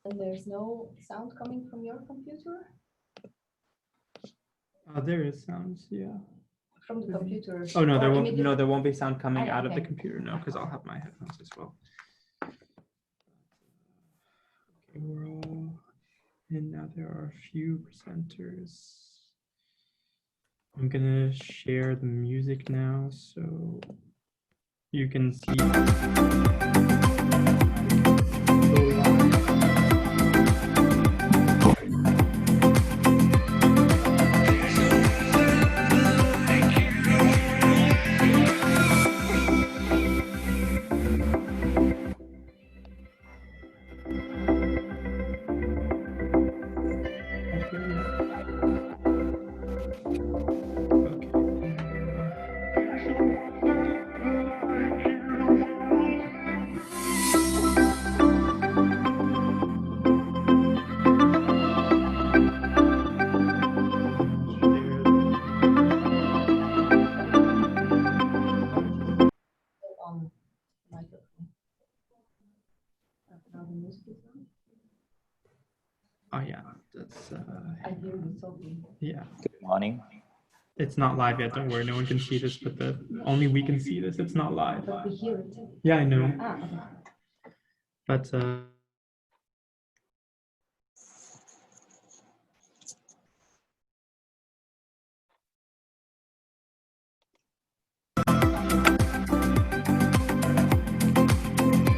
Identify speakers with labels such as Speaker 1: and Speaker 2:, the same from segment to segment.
Speaker 1: And there's no sound coming from your computer?
Speaker 2: There is sounds, yeah.
Speaker 1: From the computer?
Speaker 2: Oh no,
Speaker 1: Or
Speaker 2: there won't.
Speaker 1: immediately-
Speaker 2: No, there won't be sound coming out of the
Speaker 1: okay.
Speaker 2: computer. No, because I'll have my headphones as well. Okay, we're all in now. There are a few presenters. I'm gonna share the music now so you can see.
Speaker 1: On microphone. Now the music is on.
Speaker 2: Oh yeah, that's
Speaker 1: I hear you talking.
Speaker 2: yeah.
Speaker 3: Good morning.
Speaker 2: It's not live yet. Don't worry, no one can see this, but only we can see this. It's not live.
Speaker 1: But we hear it.
Speaker 2: Yeah, I know.
Speaker 1: Okay.
Speaker 2: But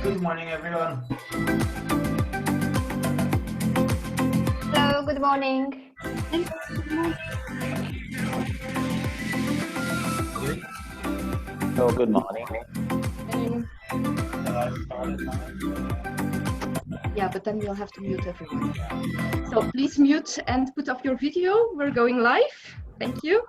Speaker 3: Good morning, everyone.
Speaker 4: Hello, good morning.
Speaker 3: So good morning.
Speaker 5: Yeah, but then we'll have to mute everyone. So please mute and put off your video. We're going live. Thank you.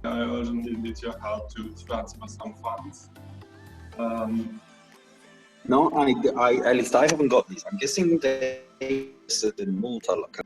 Speaker 6: I urgently need your help to transfer some funds.
Speaker 3: No, at least I haven't got these. I'm guessing they in Malta. Like,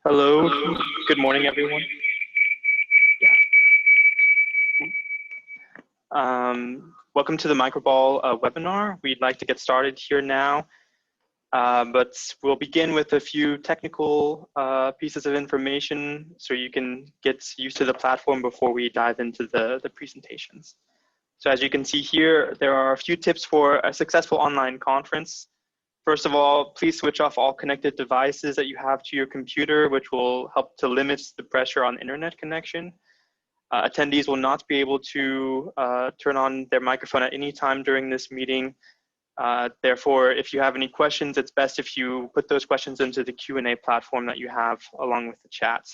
Speaker 2: Hello, good morning, everyone. Welcome to the MicroBol webinar. We'd like to get started here now, but we'll begin with a few technical pieces of information so you can get used to the platform before we dive into the presentations. So as you can see here, there are a few tips for a successful online conference. First of all, please switch off all connected devices that you have to your computer, which will help to limit the pressure on internet connection. Attendees will not be able to turn on their microphone at any time during this meeting. Therefore, if you have any questions, it's best if you put those questions into the Q&A platform that you have along with the chat.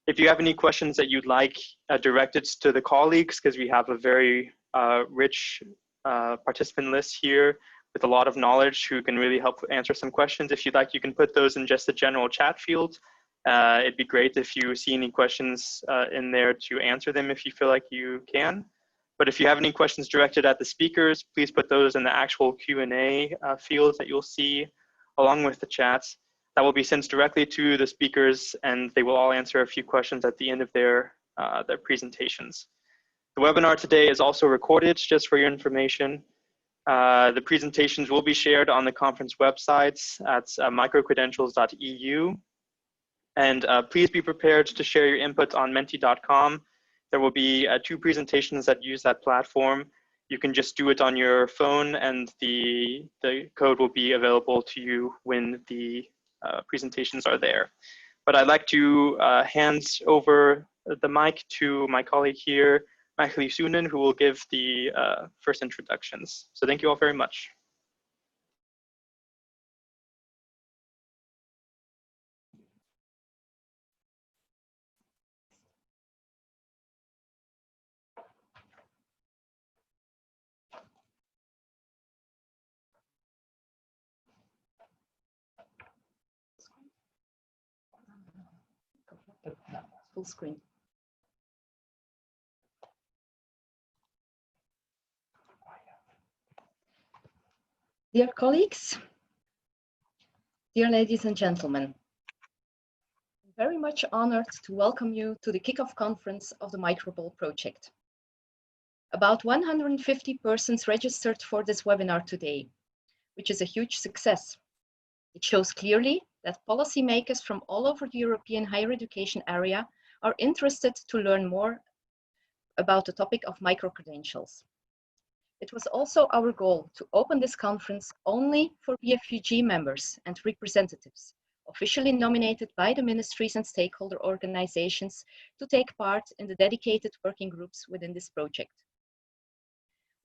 Speaker 2: If you have any questions that you'd like directed to the colleagues, because we have a very rich participant list here with a lot of knowledge who can really help answer some questions. If you'd like, you can put those in just the general chat field. It'd be great if you see any questions in there to answer them if you feel like you can. But if you have any questions directed at the speakers, please put those in the actual Q&A fields that you'll see along with the chats. That will be sent directly to the speakers, and they will all answer a few questions at the end of their presentations. The webinar today is also recorded, just for your information. The presentations will be shared on the conference websites at microcredentials.eu. And please be prepared to share your input on menti.com. There will be 2 presentations that use that platform. You can just do it on your phone, and the code will be available to you when the presentations are there. But I'd like to hand over the mic to my colleague here, Michael Sunen, who will give the first introductions. So thank you all very much.
Speaker 5: Full screen. Dear colleagues, dear ladies and gentlemen, I'm very much honored to welcome you to the kickoff conference of the MicroBol project. About 150 persons registered for this webinar today, which is a huge success. It shows clearly that policymakers from all over the European higher education area are interested to learn more about the topic of microcredentials. It was also our goal to open this conference only for BFUG members and representatives, officially nominated by the ministries and stakeholder organizations to take part in the dedicated working groups within this project.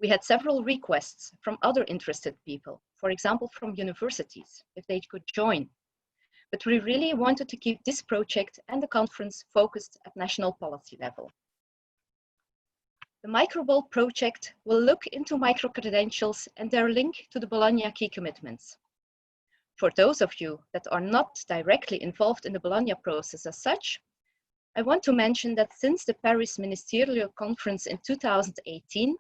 Speaker 5: We had several requests from other interested people, for example, from universities, if they could join. But we really wanted to keep this project and the conference focused at national policy level. The MicroBol project will look into microcredentials and their link to the Bologna key commitments. For those of you that are not directly involved in the Bologna process as such, I want to mention that since the Paris Ministerial Conference in 2018,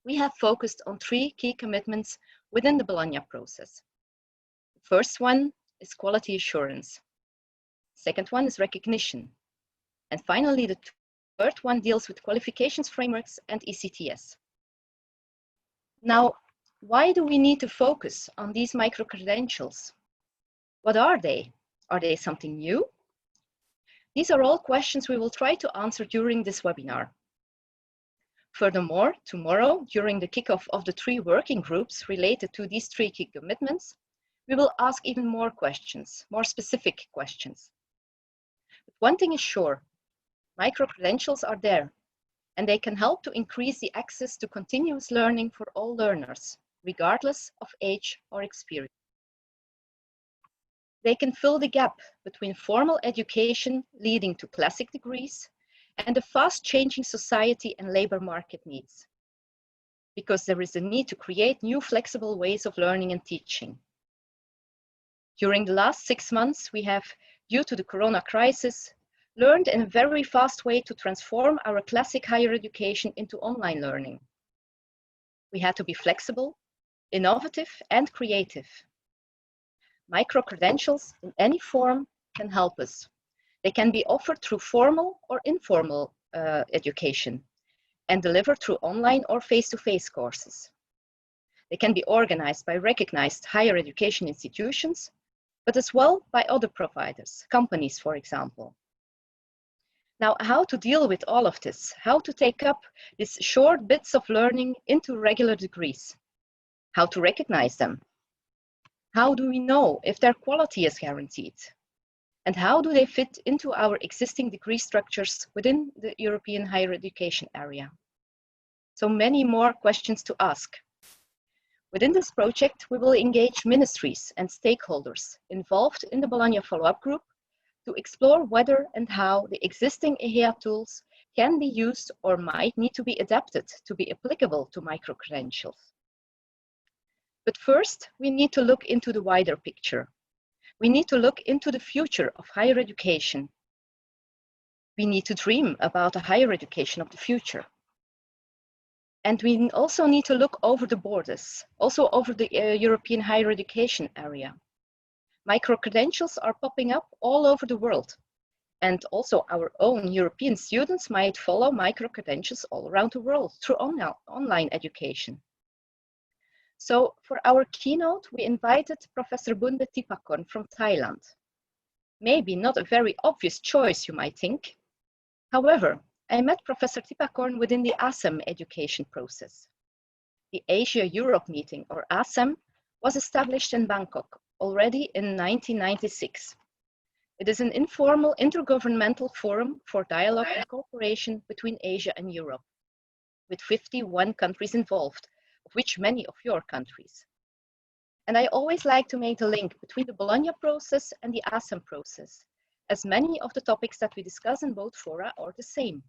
Speaker 5: we have focused on 3 key commitments within the Bologna process. The first one is quality assurance. Second one is recognition. And finally, the third one deals with qualifications frameworks and ECTS. Now, why do we need to focus on these microcredentials? What are they? Are they something new? These are all questions we will try to answer during this webinar. Furthermore, tomorrow, during the kickoff of the 3 working groups related to these 3 key commitments, we will ask even more questions, more specific questions. But one thing is sure, microcredentials are there, and they can help to increase the access to continuous learning for all learners, regardless of age or experience. They can fill the gap between formal education leading to classic degrees and the fast-changing society and labor market needs, because there is a need to create new flexible ways of learning and teaching. During the last 6 months, we have, due to the Corona crisis, learned in a very fast way to transform our classic higher education into online learning. We had to be flexible, innovative, and creative. Microcredentials in any form can help us They can be offered through formal or informal education and delivered through online or face-to-face courses. They can be organized by recognized higher education institutions, but as well by other providers, companies, for example. Now, how to deal with all of this? How to take up these short bits of learning into regular degrees? How to recognize them? How do we know if their quality is guaranteed? And how do they fit into our existing degree structures within the European higher education area? So many more questions to ask. Within this project, we will engage ministries and stakeholders involved in the Bologna follow-up group to explore whether and how the existing EHEA tools can be used or might need to be adapted to be applicable to micro-credentials. But first, we need to look into the wider picture. We need to look into the future of higher education. We need to dream about a higher education of the future. And we also need to look over the borders, also over the European higher education area. Micro-credentials are popping up all over the world. And also our own European students might follow micro-credentials all around the world through online education. So for our keynote, we invited Professor Bunde Tipakorn from Thailand. Maybe not a very obvious choice, you might think. However, I met Professor Tipakorn within the ASEM education process. The Asia-Europe meeting, or ASEM, was established in Bangkok already in 1996. It is an informal intergovernmental forum for dialogue and cooperation between Asia and Europe, with 51 countries involved, of which many of your countries. And I always like to make the link between the Bologna process and the ASEM process, as many of the topics that we discuss in both fora are the same.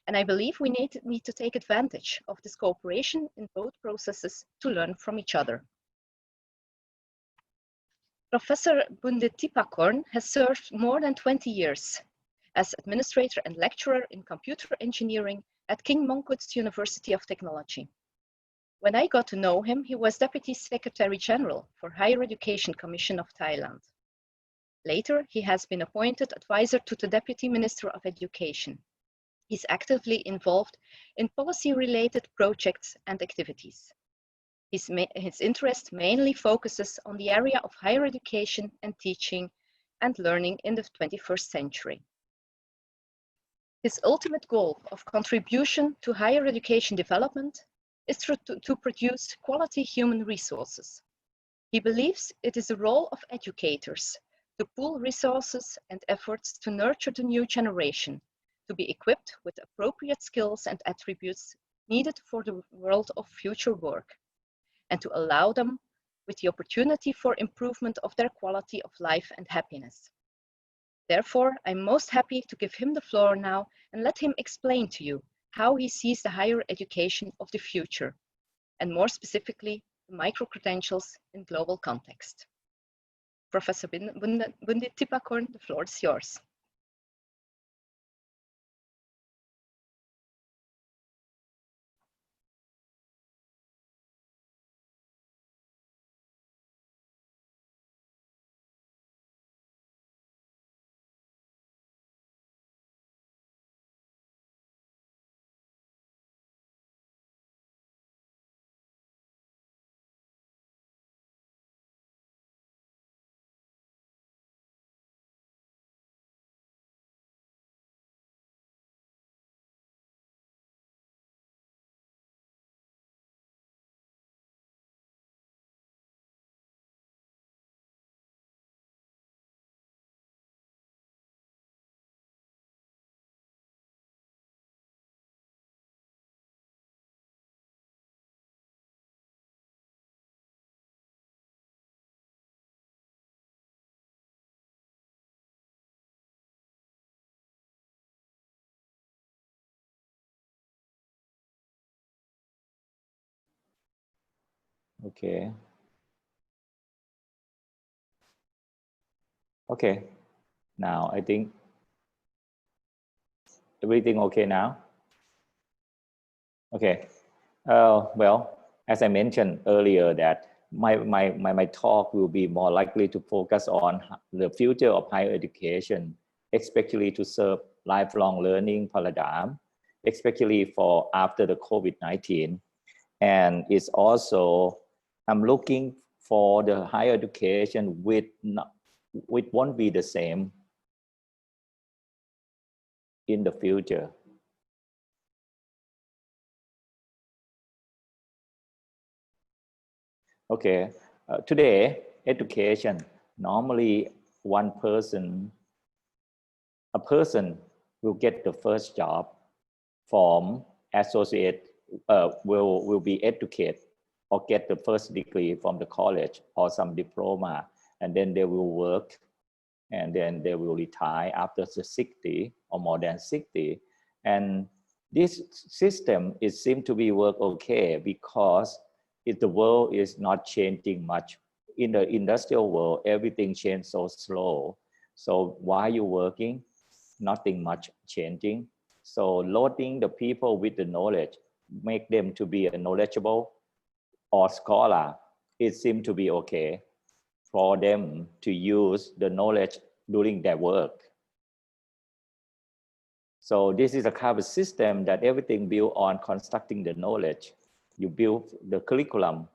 Speaker 5: And I believe we need to take advantage of this cooperation in both processes to learn from each other. Professor Bunde Tipakorn has served more than 20 years as administrator and lecturer in computer engineering at King Mongkut's University of Technology. When I got to know him, he was Deputy Secretary General for Higher Education Commission of Thailand. Later, he has been appointed advisor to the Deputy Minister of Education. He's actively involved in policy-related projects and activities. His interest mainly focuses on the area of higher education and teaching and learning in the 21st century. His ultimate goal of contribution to higher education development is to produce quality human resources. He believes it is the role of educators to pool resources and efforts to nurture the new generation, to be equipped with appropriate skills and attributes needed for the world of future work, and to allow them with the opportunity for improvement of their quality of life and happiness. Therefore, I'm most happy to give him the floor now and let him explain to you how he sees the higher education of the future, and more specifically, the micro-credentials in global context. Professor Bunde Tipakorn, the floor is yours.
Speaker 7: Okay. Okay. Now I think everything okay now? Okay. Well, as I mentioned earlier, that my talk will be more likely to focus on the future of higher education especially to serve lifelong learning paradigm, especially for after the COVID-19. And it's also, I'm looking for the higher education with won't be the same in the future. Okay, today, education, normally a person will get the first job from associate, will be educated or get the first degree from the college or some diploma, and then they will work, and then they will retire after the 60 or more than 60. And this system, it seems to be work okay because the world is not changing much. In the industrial world, everything changes so slow. So while you're working, nothing much changing. So loading the people with the knowledge, make them to be a knowledgeable or scholar, it seems to be okay for them to use the knowledge during their work. So this is a kind of system that everything built on constructing the knowledge. You build the curriculum,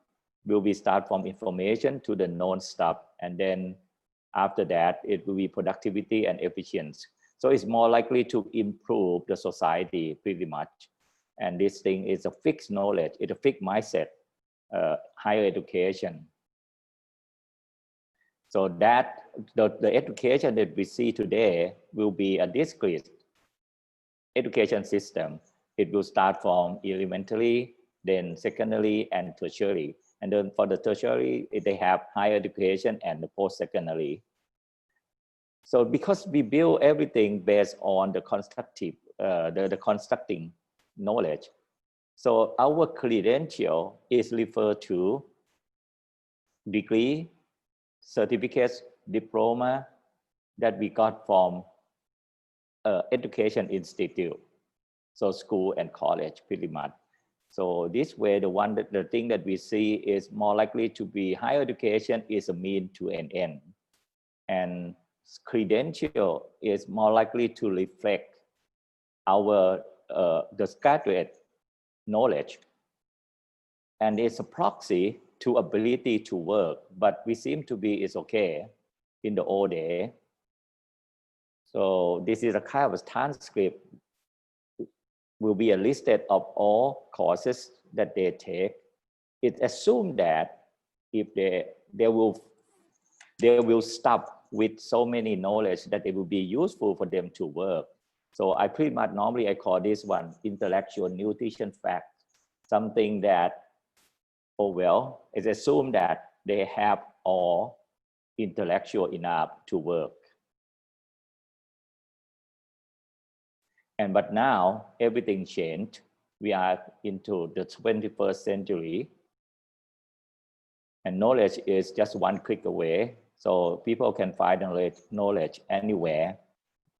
Speaker 7: will be start from information to the known stuff. And then after that, it will be productivity and efficiency. So it's more likely to improve the society pretty much. And this thing is a fixed knowledge, it's a fixed mindset, higher education. So that the education that we see today will be a discrete education system. It will start from elementary, then secondary and tertiary. And then for the tertiary, they have higher education and the post-secondary. So because we build everything based on the constructive, the constructing knowledge. So our credential is referred to degree, certificates, diploma that we got from education institute. So school and college pretty much. So this way, the thing that we see is more likely to be higher education is a mean to an end. And credential is more likely to reflect our the graduate knowledge, and it's a proxy to ability to work, but we seem to be is okay in the old day. So this is a kind of transcript, will be a listed of all courses that they take. It assumed that if they will stop with so many knowledge that it will be useful for them to work. So I pretty much normally I call this one intellectual nutrition fact, something that, oh well, it's assumed that they have all intellectual enough to work. But now everything changed. We are into the 21st century, and knowledge is just one click away. So people can find knowledge anywhere.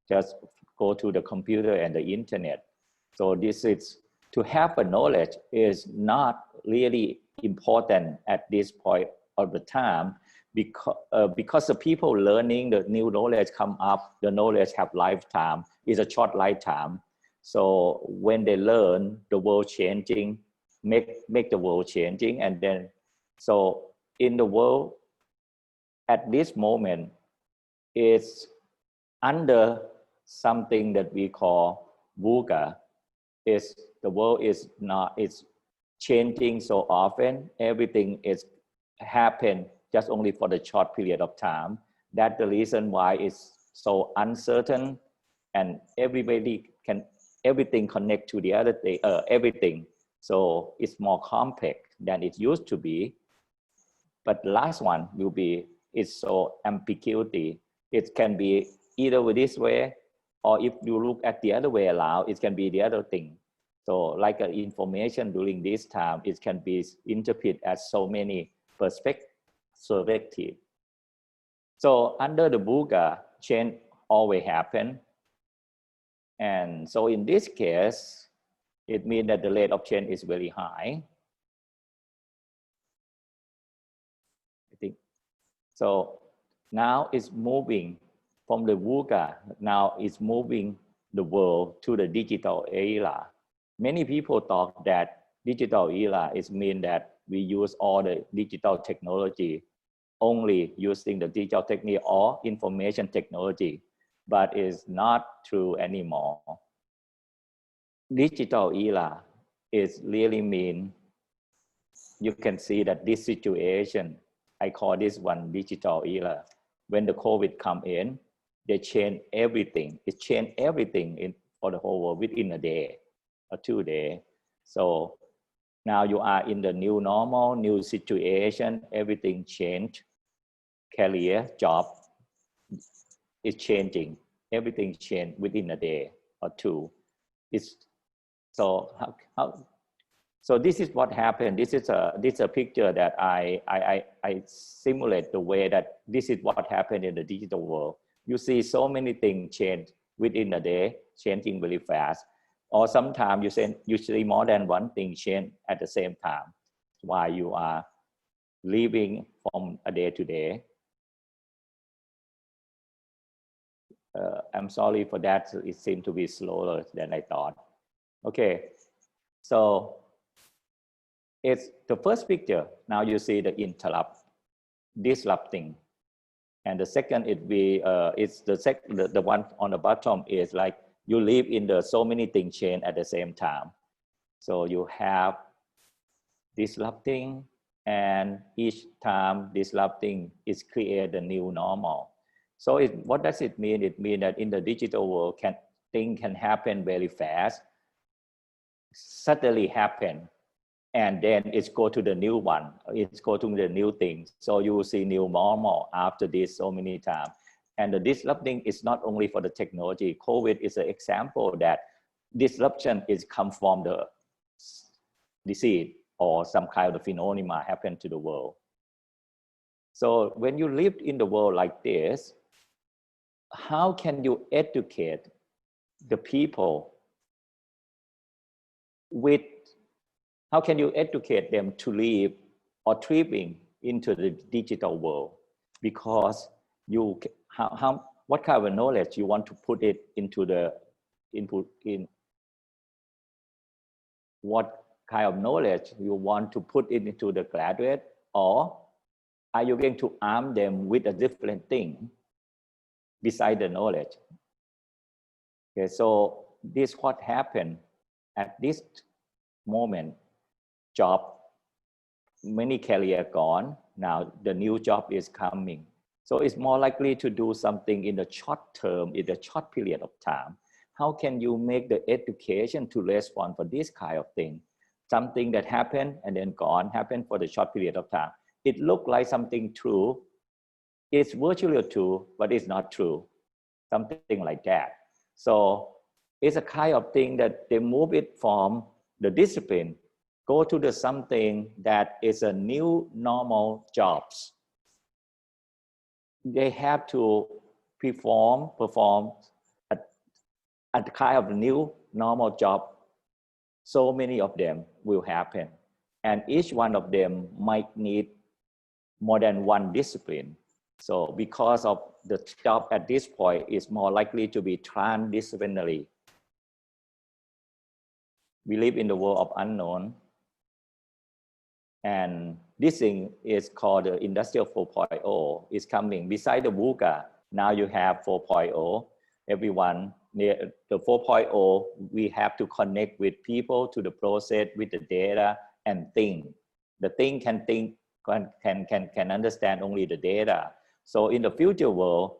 Speaker 7: Just go to the computer and the internet. So this is, to have a knowledge is not really important at this point of the time, because the people learning the new knowledge come up, the knowledge have lifetime, is a short lifetime. So when they learn, the world changing, make the world changing. And then, so in the world at this moment, it's under something that we call VUCA. Is the world is not, it's changing so often, everything is happen just only for the short period of time. That's the reason why it's so uncertain, and everything connect to the other thing, everything. So it's more complex than it used to be. But the last one will be, it's so ambiguity. It can be either this way, or if you look at the other way around, it can be the other thing. So like information during this time, it can be interpreted as so many perspectives. So under the VUCA, change always happen. And so in this case, it means that the rate of change is very high. I think. So now it's moving from the VUCA, now it's moving the world to the digital era. Many people thought that digital era is mean that we use all the digital technology, only using the digital technique or information technology, but it's not true anymore. Digital era is really mean, you can see that this situation, I call this one digital era. When the COVID come in, they change everything. It changed everything for the whole world within a day or 2 days. So now you are in the new normal, new situation, everything changed. Career, job is changing. Everything changed within a day or 2. So so this is what happened. This is a picture that I simulate the way that this is what happened in the digital world. You see so many things change within a day, changing very fast. Or sometimes you see more than one thing change at the same time while you are living from a day to day. I'm sorry for that. It seemed to be slower than I thought. Okay, so it's the first picture. Now you see the disrupting. And the second, it's the one on the bottom is like you live in the so many things change at the same time. So you have disrupting, and each time disrupting is create a new normal. So what does it mean? It means that in the digital world, things can happen very fast, suddenly happen, and then it's go to the new one. It's go to the new thing. So you will see new normal after this so many times. And the disrupting is not only for the technology. COVID is an example that disruption is come from the disease or some kind of phenomena happen to the world. So when you live in the world like this, how can you educate the people how can you educate them to live or thriving into the digital world? Because what kind of knowledge you want to put it into the input in? What kind of knowledge you want to put it into the graduate, or are you going to arm them with a different thing beside the knowledge? Okay, so this what happened at this moment. Job, many career gone. Now the new job is coming. So it's more likely to do something in the short term, in the short period of time. How can you make the education to respond for this kind of thing? Something that happened and then gone, happened for the short period of time. It looked like something true. It's virtually true, but it's not true. Something like that. So it's a kind of thing that they move it from the discipline, go to the something that is a new normal jobs. They have to perform a kind of new normal job. So many of them will happen. And each one of them might need more than one discipline. So because of the job at this point is more likely to be transdisciplinary. We live in the world of unknown. And this thing is called the Industrial 4.0. It's coming. Beside the VUCA, now you have 4.0. Everyone, the 4.0, we have to connect with people, to the process, with the data, and think. The thing can think, can understand only the data. So in the future world,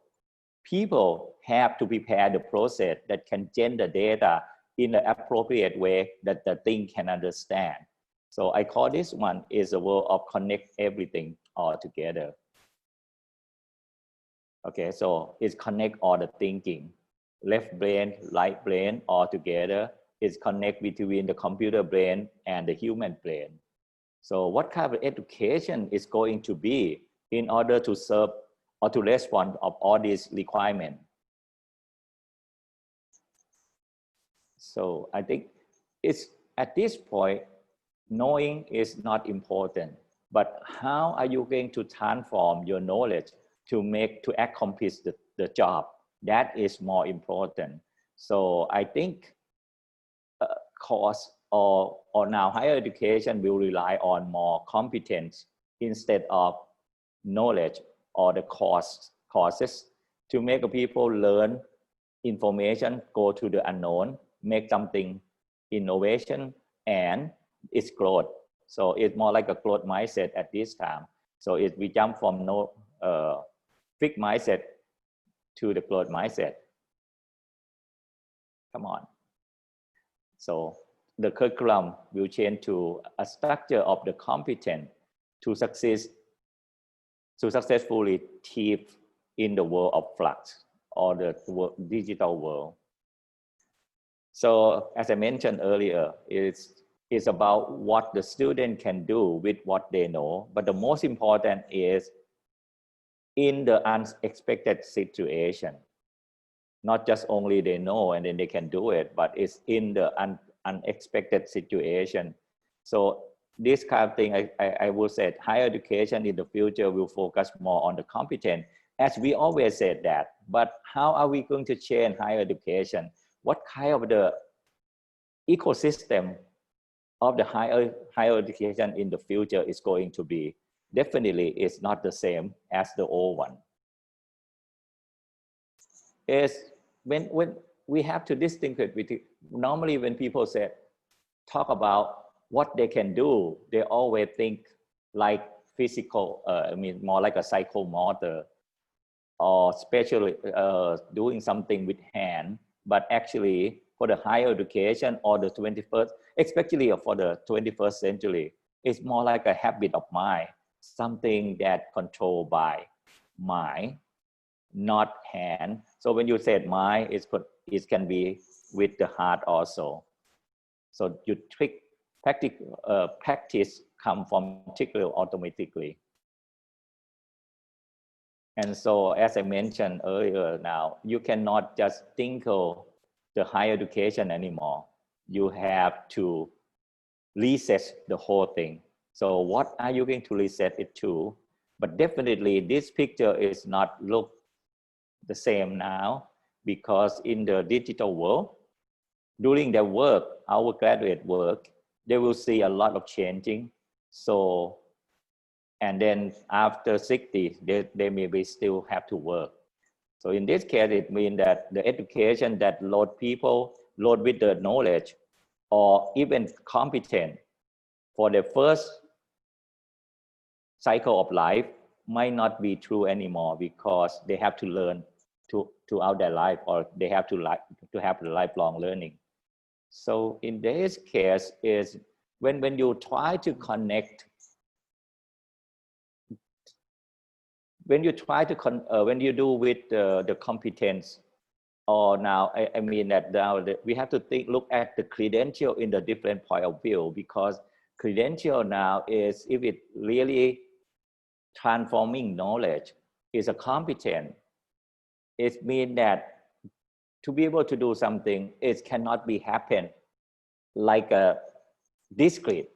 Speaker 7: people have to prepare the process that can generate the data in the appropriate way that the thing can understand. So I call this one is a world of connect everything all together. Okay, so it's connect all the thinking, left brain, right brain all together. It's connect between the computer brain and the human brain. So what kind of education is going to be in order to serve or to respond of all these requirements? So I think it's at this point, knowing is not important, but how are you going to transform your knowledge to accomplish the job That is more important. So I think course or now higher education will rely on more competence instead of knowledge or the courses to make people learn information, go to the unknown, make something innovation, and it's growth. So it's more like a growth mindset at this time. So if we jump from fixed mindset to the growth mindset. Come on. So the curriculum will change to a structure of the competent to successfully teach in the world of flux or the digital world. So as I mentioned earlier, it's about what the student can do with what they know. But the most important is in the unexpected situation. Not just only they know and then they can do it, but it's in the unexpected situation. So this kind of thing, I would say higher education in the future will focus more on the competent, as we always said that. But how are we going to change higher education? What kind of the ecosystem of the higher education in the future is going to be? Definitely it's not the same as the old one. Is when we have to distinguish between, normally when people talk about what they can do, they always think like physical, I mean more like a psychomotor, or especially doing something with hand. But actually for the higher education or the 21st, especially for the 21st century, it's more like a habit of mind, something that controlled by mind, not hand. So when you said mind, it can be with the heart also. So you practice come from particular automatically. And so as I mentioned earlier, now you cannot just think of the higher education anymore. You have to reset the whole thing. So what are you going to reset it to? But definitely this picture is not look the same now, because in the digital world, during their work, our graduate work, they will see a lot of changing. So, and then after 60, they maybe still have to work. So in this case, it means that the education that load with the knowledge or even competent for the first cycle of life might not be true anymore, because they have to learn throughout their life, or they have to have the lifelong learning. So in this case is when you try to connect, when you do with the competence, or now I mean that now we have to look at the credential in the different point of view, because credential now is, if it really transforming knowledge is a competent, it means that to be able to do something, it cannot be happen like a discrete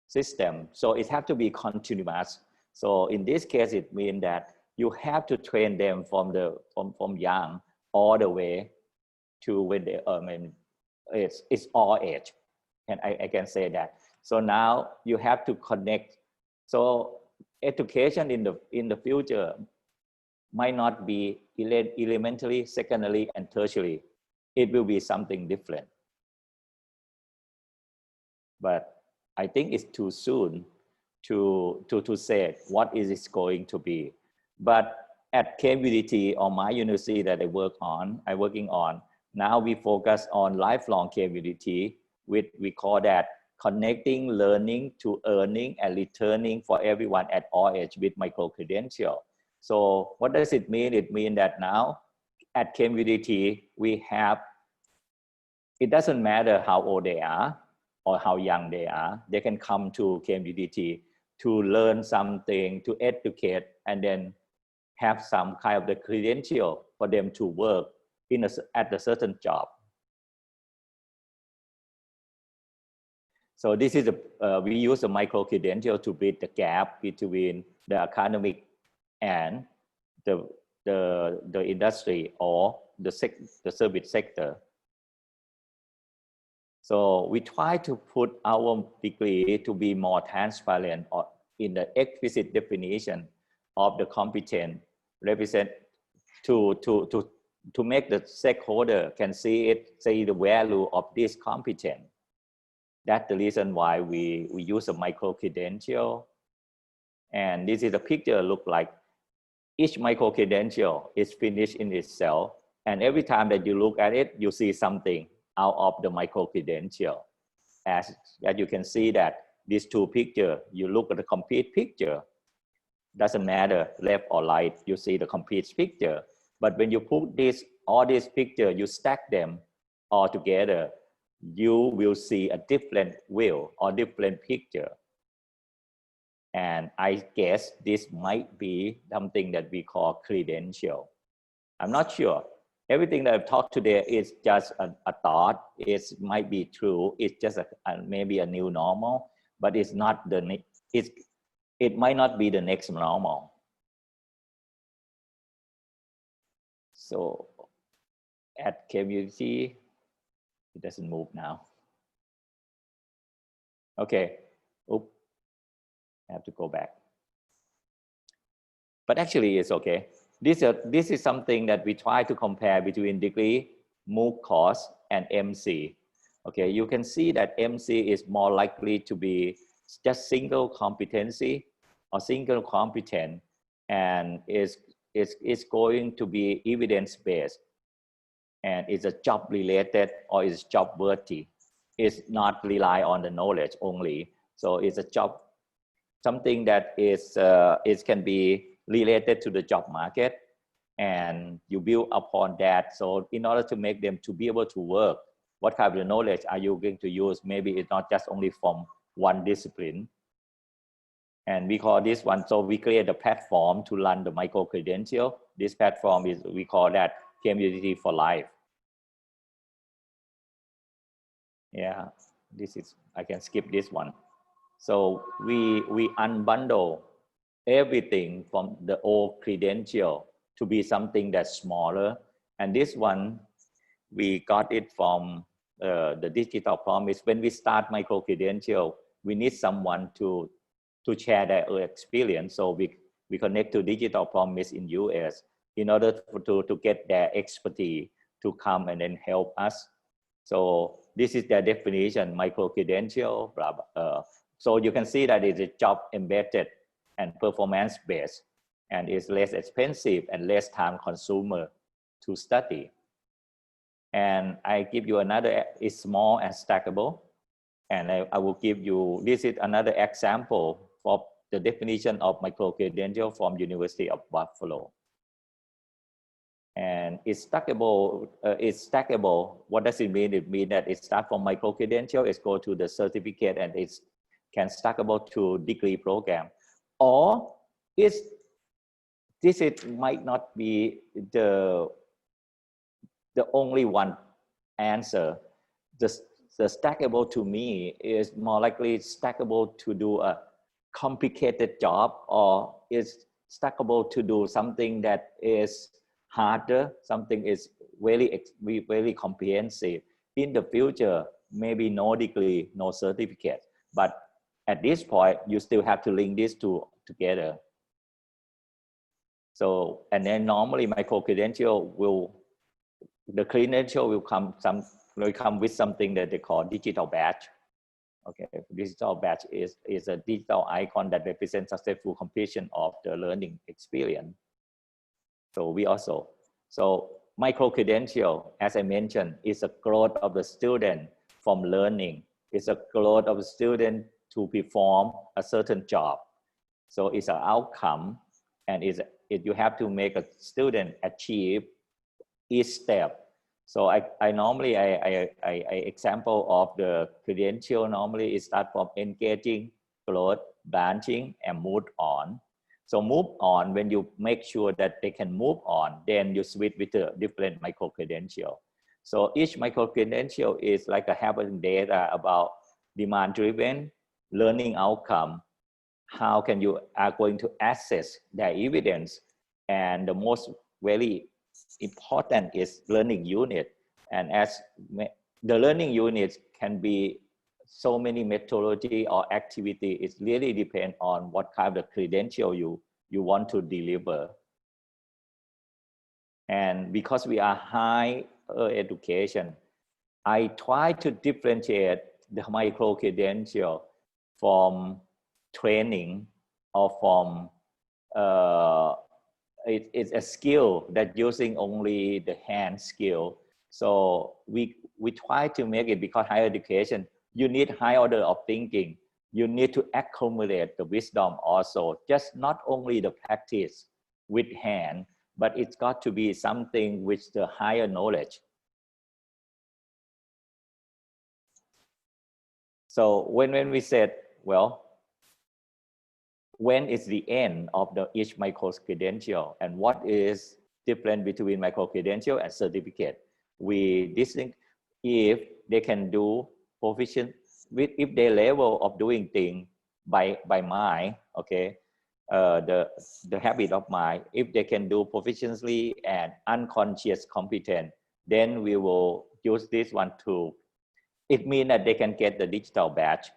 Speaker 7: system. So it has to be continuous. So in this case, it means that you have to train them from young all the way to when they, I mean, it's all age. And I can say that. So now you have to connect. So education in the future might not be elementary, secondary, and tertiary. It will be something different. But I think it's too soon to say what is it going to be. But at KVDT or my university that I'm working on, now we focus on lifelong KVDT, which we call that connecting learning to earning and returning for everyone at all age with micro-credential. So what does it mean? It means that now at KVDT, we have, it doesn't matter how old they are or how young they are, they can come to KVDT to learn something, to educate, and then have some kind of the credential for them to work at a certain job. So this is we use a micro-credential to bridge the gap between the academic and the industry or the service sector. So we try to put our degree to be more transparent or in the explicit definition of the competence represent to make the stakeholder can see the value of this competence. That's the reason why we use a micro credential. And this is a picture look like each micro credential is finished in itself. And every time that you look at it, you see something out of the micro credential. As you can see that these two pictures, you look at the complete picture, doesn't matter left or right, you see the complete picture. But when you put all these pictures, you stack them all together, you will see a different view or different picture. And I guess this might be something that we call credential. I'm not sure. Everything that I've talked today is just a thought. It might be true. It's just maybe a new normal, but it's not it might not be the next normal. So at community, it doesn't move now. Okay. Oops. I have to go back. But actually it's okay. This is something that we try to compare between degree, MOOC course, and MC. Okay, you can see that MC is more likely to be just single competency or single competent, and is going to be evidence-based, and is a job related or is job worthy. It's not rely on the knowledge only. So it's a job, something that is can be related to the job market, and you build upon that. So in order to make them to be able to work, what kind of knowledge are you going to use? Maybe it's not just only from one discipline. And we call this one, so we create a platform to run the micro credential. This platform is, we call that Community for Life. Yeah, this is, I can skip this one. So we unbundle everything from the old credential to be something that's smaller. And this one, we got it from the digital promise. When we start micro credential, we need someone to share their experience. So we connect to digital promise in US in order to get their expertise to come and then help us. So this is their definition, micro credential, blah, blah. So you can see that it's a job embedded and performance based, and it's less expensive and less time consumer to study. And I give you another, it's small and stackable. And I will give you, this is another example of the definition of micro credential from University of Buffalo. And it's stackable. What does it mean? It means that it starts from micro credential, it's go to the certificate, and it's can stackable to degree program. Or this might not be the only one answer. The stackable to me is more likely stackable to do a complicated job, or is stackable to do something that is harder, something is very comprehensive. In the future, maybe no degree, no certificate, but at this point, you still have to link these two together. So, and then normally micro credential the credential will come with something that they call digital badge. Okay, digital badge is a digital icon that represents successful completion of the learning experience. So we also, so micro credential, as I mentioned, is a growth of the student from learning. It's a growth of the student to perform a certain job. So it's an outcome, and you have to make a student achieve each step. So I normally example of the credential normally it start from engaging, growth, branching, and move on. So move on, when you make sure that they can move on, then you switch with a different micro credential. So each micro credential is like a having data about demand driven learning outcome. How can you are going to assess their evidence? And the most very important is learning unit. And as the learning units can be so many methodology or activity, it really depends on what kind of credential you want to deliver. And because we are higher education, I try to differentiate the micro credential from training or from it's a skill that using only the hand skill. So we try to make it, because higher education, you need high order of thinking. You need to accumulate the wisdom also, just not only the practice with hand, but it's got to be something with the higher knowledge. So when we said, well, when is the end of each micro credential, and what is different between micro credential and certificate? We distinct if they can do proficient with, if their level of doing things by mind, okay, the habit of mind, if they can do proficiently and unconscious competent, then we will use this one too. It means that they can get the digital badge.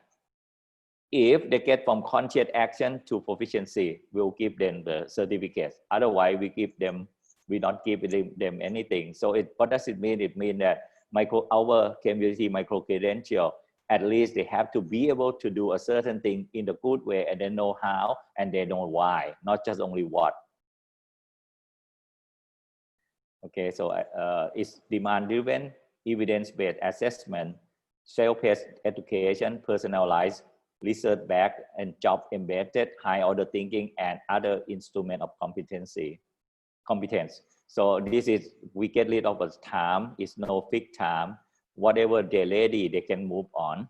Speaker 7: If they get from conscious action to proficiency, we'll give them the certificate. Otherwise, we don't give them anything. So what does it mean? It means that our community micro credential, at least they have to be able to do a certain thing in the good way, and they know how and they know why, not just only what. Okay, so it's demand-driven, evidence-based assessment, self-paced education, personalized, research-backed, and job-embedded, high-order thinking, and other instrument of competence. So this is, we get rid of a time, it's no fixed time. Whatever they're ready, they can move on.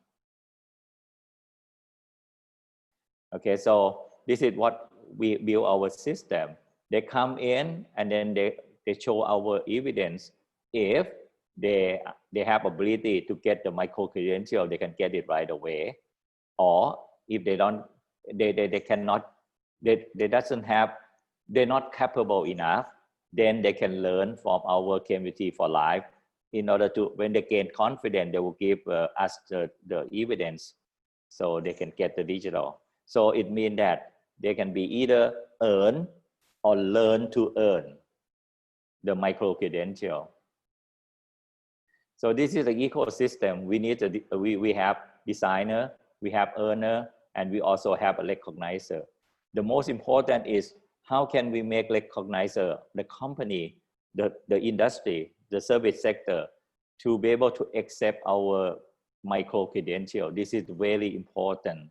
Speaker 7: Okay, so this is what we build our system. They come in and then they show our evidence. If they have ability to get the micro credential, they can get it right away. Or if they don't, they cannot, they doesn't have, they're not capable enough, then they can learn from our community for life. In order to, when they gain confidence, they will give us the evidence so they can get the digital. So it means that they can be either earn or learn to earn the micro credential. So this is the ecosystem. We need to, we have designer, we have earner, and we also have a recognizer. The most important is how can we make recognizer, the company, the industry, the service sector, to be able to accept our micro credential. This is very important.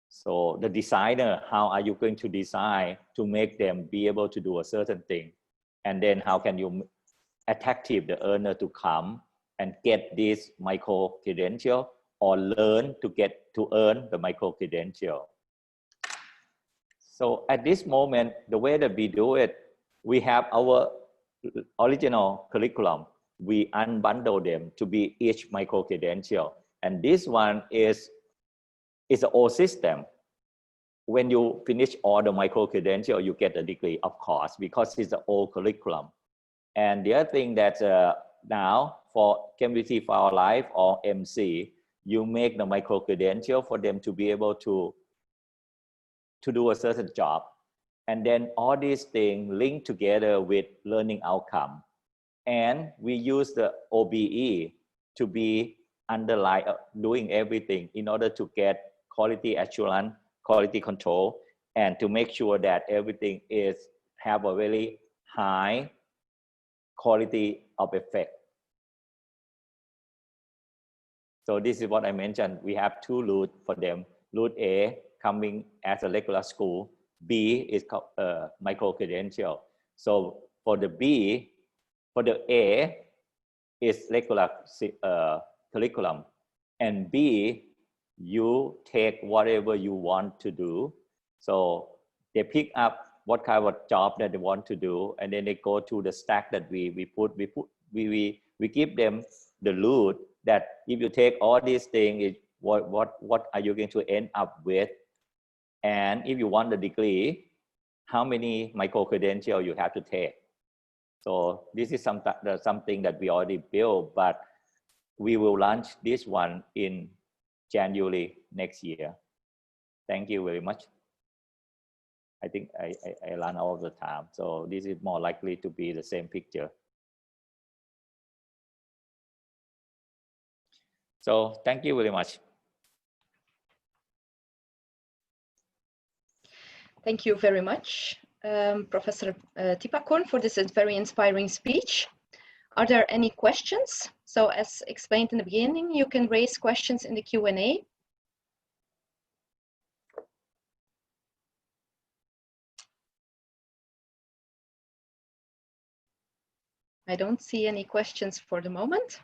Speaker 7: So the designer, how are you going to design to make them be able to do a certain thing? And then how can you attractive the earner to come and get this micro credential, or learn to get to earn the micro credential? So at this moment, the way that we do it, we have our original curriculum. We unbundle them to be each micro credential. And this one is an old system. When you finish all the micro credential, you get a degree, of course, because it's the old curriculum. And the other thing that now for Community for Our Life or MC, you make the micro credential for them to be able to do a certain job. And then all these things link together with learning outcome. And we use the OBE to be underlying, doing everything in order to get quality assurance, quality control, and to make sure that everything have a very high quality of effect. So this is what I mentioned. We have two routes for them. Route A, coming as a regular school. B is micro credential. So for the B, for the A is regular curriculum, and B, you take whatever you want to do. So they pick up what kind of job that they want to do, and then they go to the stack that we give them the route that if you take all these things, what are you going to end up with? And if you want the degree, how many micro credentials you have to take? So this is something that we already built, but we will launch this one in January next year. Thank you very much. I think I run all the time. So this is more likely to be the same picture. So thank you very much.
Speaker 5: Thank you very much, Professor Tipakorn, for this very inspiring speech. Are there any questions? So as explained in the beginning, you can raise questions in the Q&A. I don't see any questions for the moment.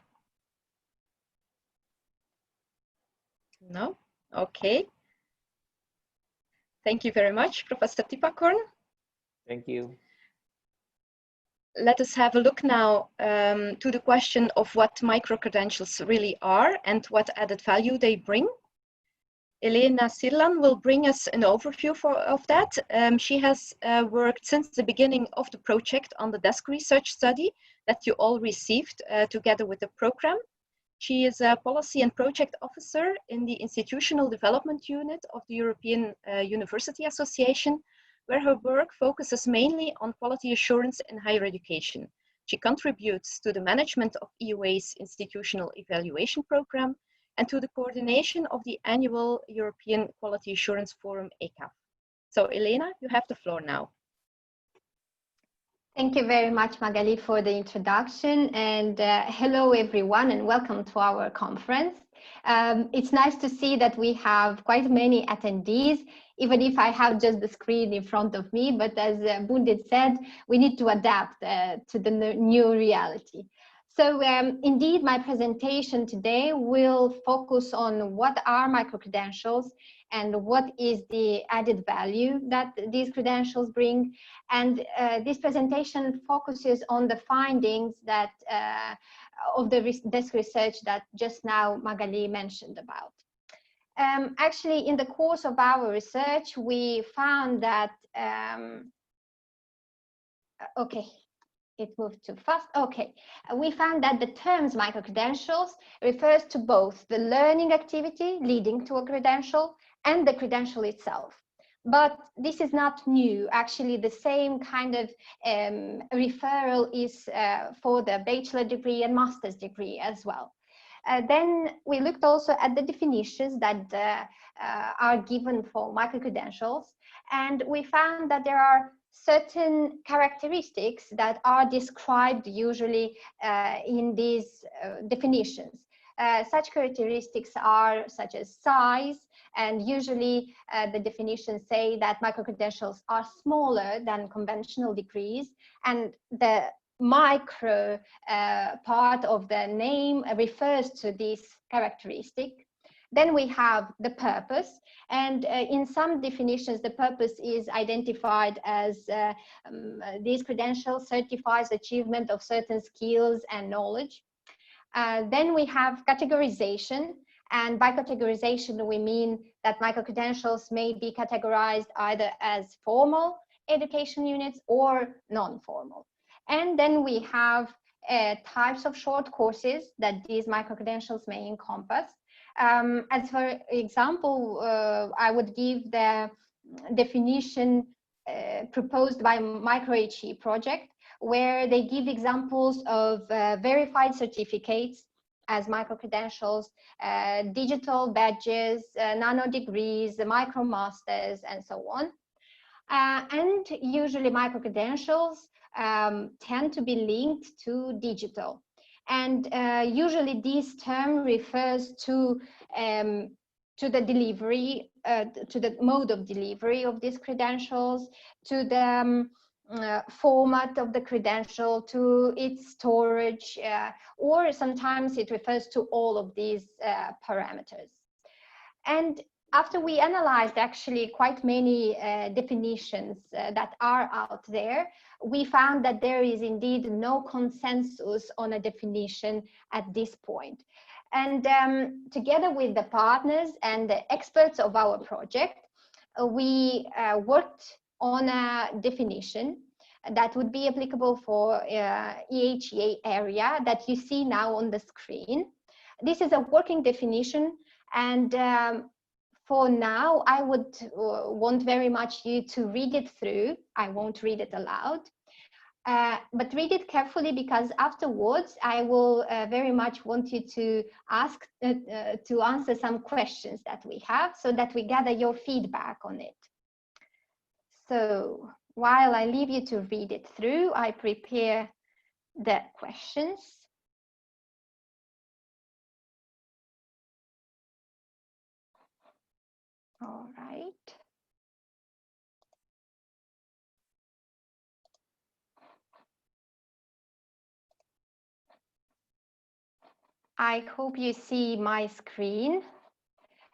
Speaker 5: No? Okay. Thank you very much, Professor Tipakorn.
Speaker 7: Thank you.
Speaker 5: Let us have a look now to the question of what micro-credentials really are and what added value they bring. Elena Sirlan will bring us an overview of that. She has worked since the beginning of the project on the desk research study that you all received together with the program. She is a policy and project officer in the institutional development unit of the European University Association, where her work focuses mainly on quality assurance in higher education. She contributes to the management of EUA's institutional evaluation program and to the coordination of the annual European Quality Assurance Forum, ECAF. So Elena, you have the floor now.
Speaker 4: Thank you very much, Magali, for the introduction, and hello everyone and welcome to our conference. It's nice to see that we have quite many attendees, even if I have just the screen in front of me, but as Bundit said, we need to adapt to the new reality. So indeed, my presentation today will focus on what are micro-credentials and what is the added value that these credentials bring. And this presentation focuses on the findings that of the desk research that just now Magali mentioned about. Actually, in the course of our research, we found that, okay. It moved too fast. Okay, we found that the terms micro-credentials refers to both the learning activity leading to a credential and the credential itself. But this is not new. Actually, the same kind of referral is for the bachelor degree and master's degree as well. Then we looked also at the definitions that are given for micro-credentials, and we found that there are certain characteristics that are described usually in these definitions. Such characteristics are such as size, and usually the definitions say that micro-credentials are smaller than conventional degrees, and the micro part of the name refers to this characteristic. Then we have the purpose, and in some definitions, the purpose is identified as these credentials certifies achievement of certain skills and knowledge. Then we have categorization, and by categorization, we mean that micro-credentials may be categorized either as formal education units or non-formal. And then we have types of short courses that these micro-credentials may encompass. As for example, I would give the definition proposed by MicroHE project, where they give examples of verified certificates as micro-credentials, digital badges, nano degrees, micro-masters, and so on. And usually micro-credentials tend to be linked to digital. And usually this term refers to the delivery, to the mode of delivery of these credentials, to the format of the credential, to its storage, or sometimes it refers to all of these parameters. And after we analyzed actually quite many definitions that are out there, we found that there is indeed no consensus on a definition at this point. And together with the partners and the experts of our project, we worked on a definition that would be applicable for EHEA area that you see now on the screen. This is a working definition, and for now, I would want very much you to read it through. I won't read it aloud. But read it carefully, because afterwards I will very much want you to ask to answer some questions that we have, so that we gather your feedback on it. So while I leave you to read it through, I prepare the questions. All right. I hope you see my screen.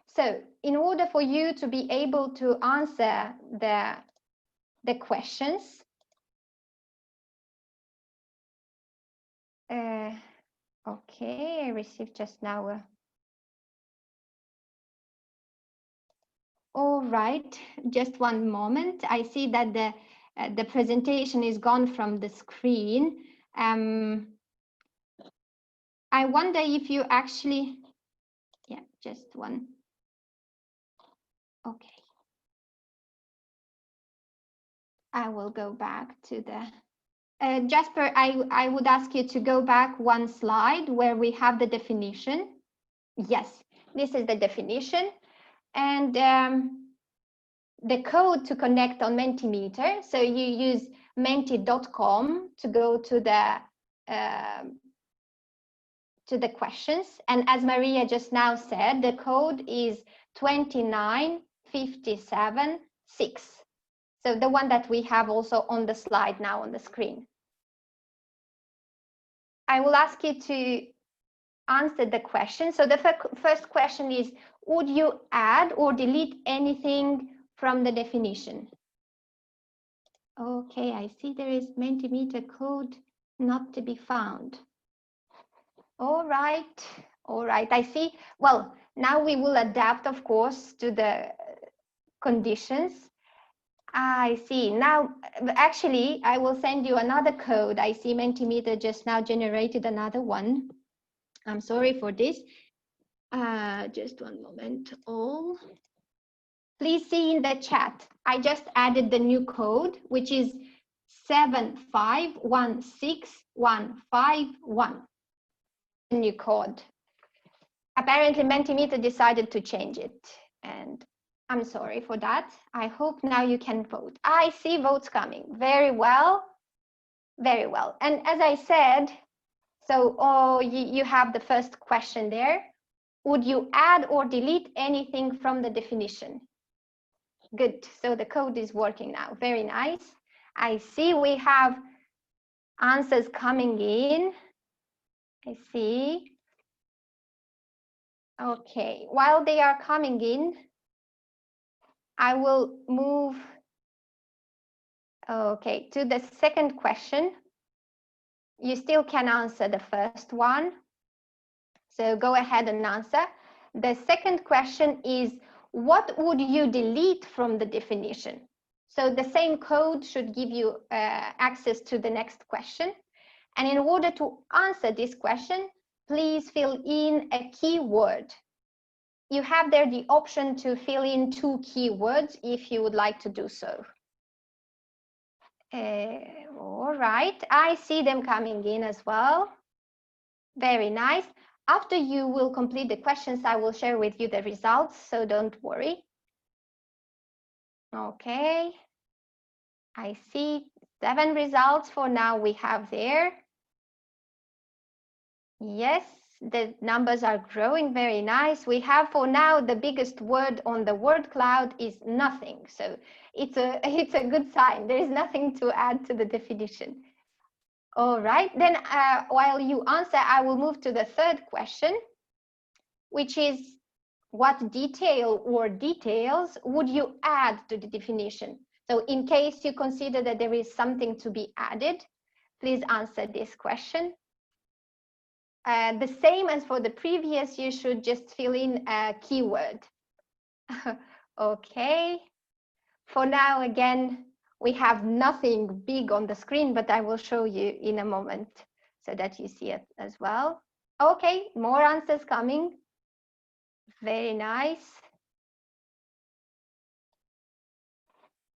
Speaker 4: So in order for you to be able to answer the questions, okay, I received just now a... All right, just one moment. I see that the presentation is gone from the screen. I wonder if you actually, yeah, just one. Okay. I will go back to the, Jasper, I would ask you to go back one slide where we have the definition. Yes, this is the definition. And the code to connect on Mentimeter. So you use menti.com to go to the questions. And as Maria just now said, the code is 29576. So the one that we have also on the slide now on the screen. I will ask you to answer the question. So the first question is, would you add or delete anything from the definition? Okay, I see there is Mentimeter code not to be found. All right, I see. Well, now we will adapt, of course, to the conditions. I see. Now, actually, I will send you another code. I see Mentimeter just now generated another one. I'm sorry for this. Just one moment. All. Please see in the chat. I just added the new code, which is 7516151. New code. Apparently, Mentimeter decided to change it, and I'm sorry for that. I hope now you can vote. I see votes coming. Very well. Very well. And as I said, so you have the first question there. Would you add or delete anything from the definition? Good. So the code is working now. Very nice. I see we have answers coming in. I see. Okay. While they are coming in, I will move, okay, to the second question. You still can answer the first one. So go ahead and answer. The second question is, what would you delete from the definition? So the same code should give you access to the next question. And in order to answer this question, please fill in a keyword. You have there the option to fill in 2 keywords if you would like to do so. All right, I see them coming in as well. Very nice. After you will complete the questions, I will share with you the results, so don't worry. Okay, I see 7 results for now we have there. Yes, the numbers are growing. Very nice. We have for now the biggest word on the word cloud is nothing. So it's a good sign. There is nothing to add to the definition. All right, then while you answer, I will move to the third question, which is, what detail or details would you add to the definition? So in case you consider that there is something to be added, please answer this question. The same as for the previous, you should just fill in a keyword. Okay. For now, again, we have nothing big on the screen, but I will show you in a moment so that you see it as well. Okay, more answers coming. Very nice.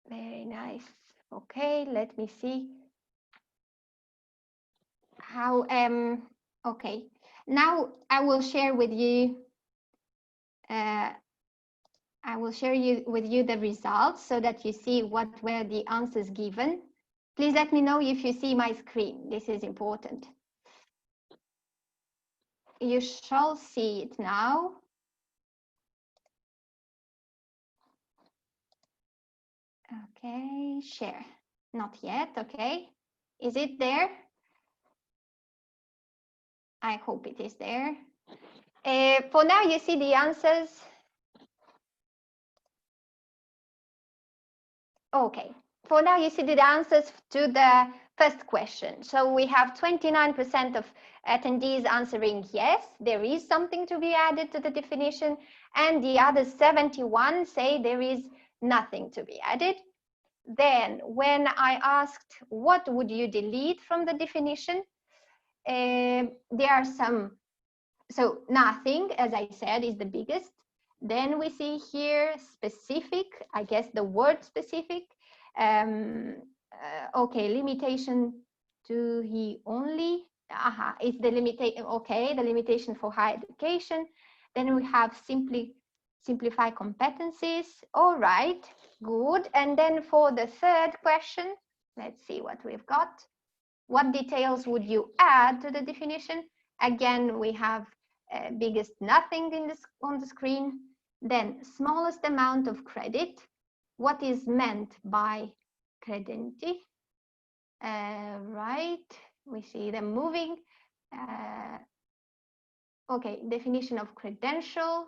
Speaker 4: Very nice. Okay, let me see how, okay. Now I will share with you, with you the results so that you see what were the answers given. Please let me know if you see my screen. This is important. You shall see it now. Okay, share. Not yet, okay. Is it there? I hope it is there. For now, you see the answers. Okay, for now, you see the answers to the first question. So we have 29% of attendees answering yes, there is something to be added to the definition, and the other 71 say there is nothing to be added. Then when I asked what would you delete from the definition, there are some, so nothing, as I said, is the biggest. Then we see here specific, I guess the word specific. Okay, limitation to he only. It's the limitation, okay, the limitation for higher education. Then we have simplify competencies. All right, good. And then for the third question, let's see what we've got. What details would you add to the definition? Again, we have biggest nothing in this, on the screen. Then smallest amount of credit. What is meant by credenti? Right, we see them moving. Okay, definition of credential.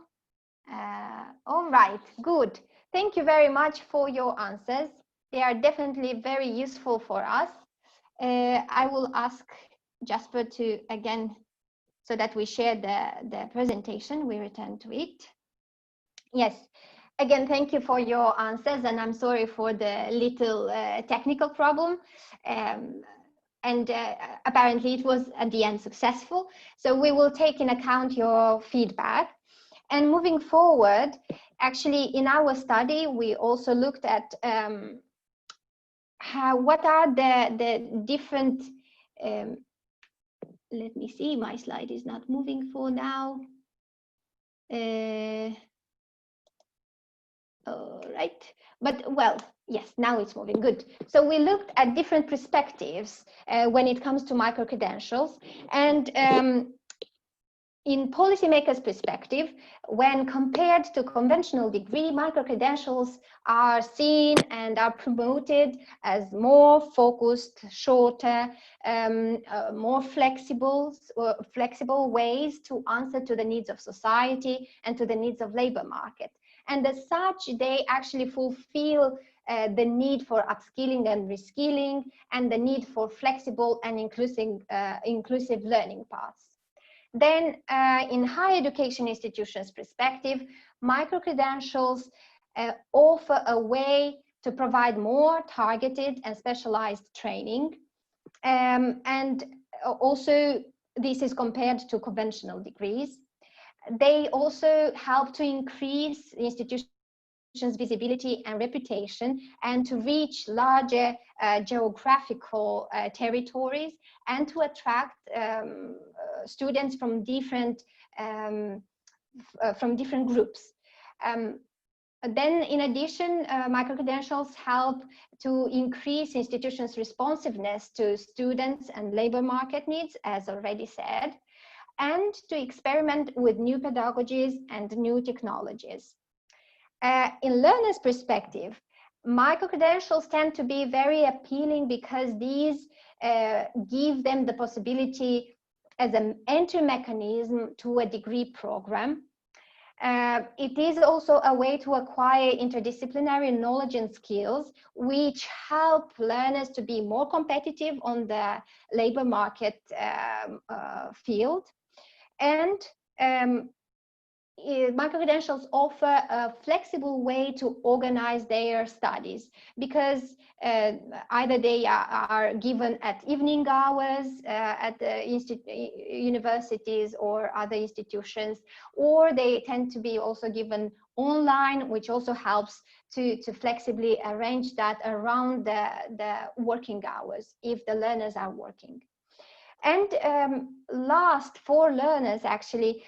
Speaker 4: All right, good. Thank you very much for your answers. They are definitely very useful for us. I will ask Jasper to, again, so that we share the presentation, we return to it. Yes, again, thank you for your answers, and I'm sorry for the little technical problem. Apparently it was at the end successful. So we will take in account your feedback. And moving forward, actually in our study, we also looked at what are the different, let me see, my slide is not moving for now. All right, but well, yes, now it's moving, good. So we looked at different perspectives when it comes to micro-credentials, and in policymakers' perspective, when compared to conventional degree, micro-credentials are seen and are promoted as more focused, shorter, more flexible ways to answer to the needs of society and to the needs of labor market. And as such, they actually fulfill the need for upskilling and reskilling and the need for flexible and inclusive learning paths. Then in higher education institutions' perspective, micro-credentials offer a way to provide more targeted and specialized training. And also, this is compared to conventional degrees. They also help to increase institutions' visibility and reputation and to reach larger geographical territories and to attract students from different groups. Then in addition, micro-credentials help to increase institutions' responsiveness to students and labor market needs, as already said, and to experiment with new pedagogies and new technologies. In learners' perspective, micro-credentials tend to be very appealing because these give them the possibility as an entry mechanism to a degree program. It is also a way to acquire interdisciplinary knowledge and skills, which help learners to be more competitive on the labor market field. And micro-credentials offer a flexible way to organize their studies, because either they are given at evening hours at the universities or other institutions, or they tend to be also given online, which also helps to flexibly arrange that around the working hours if the learners are working. And last, for learners, actually,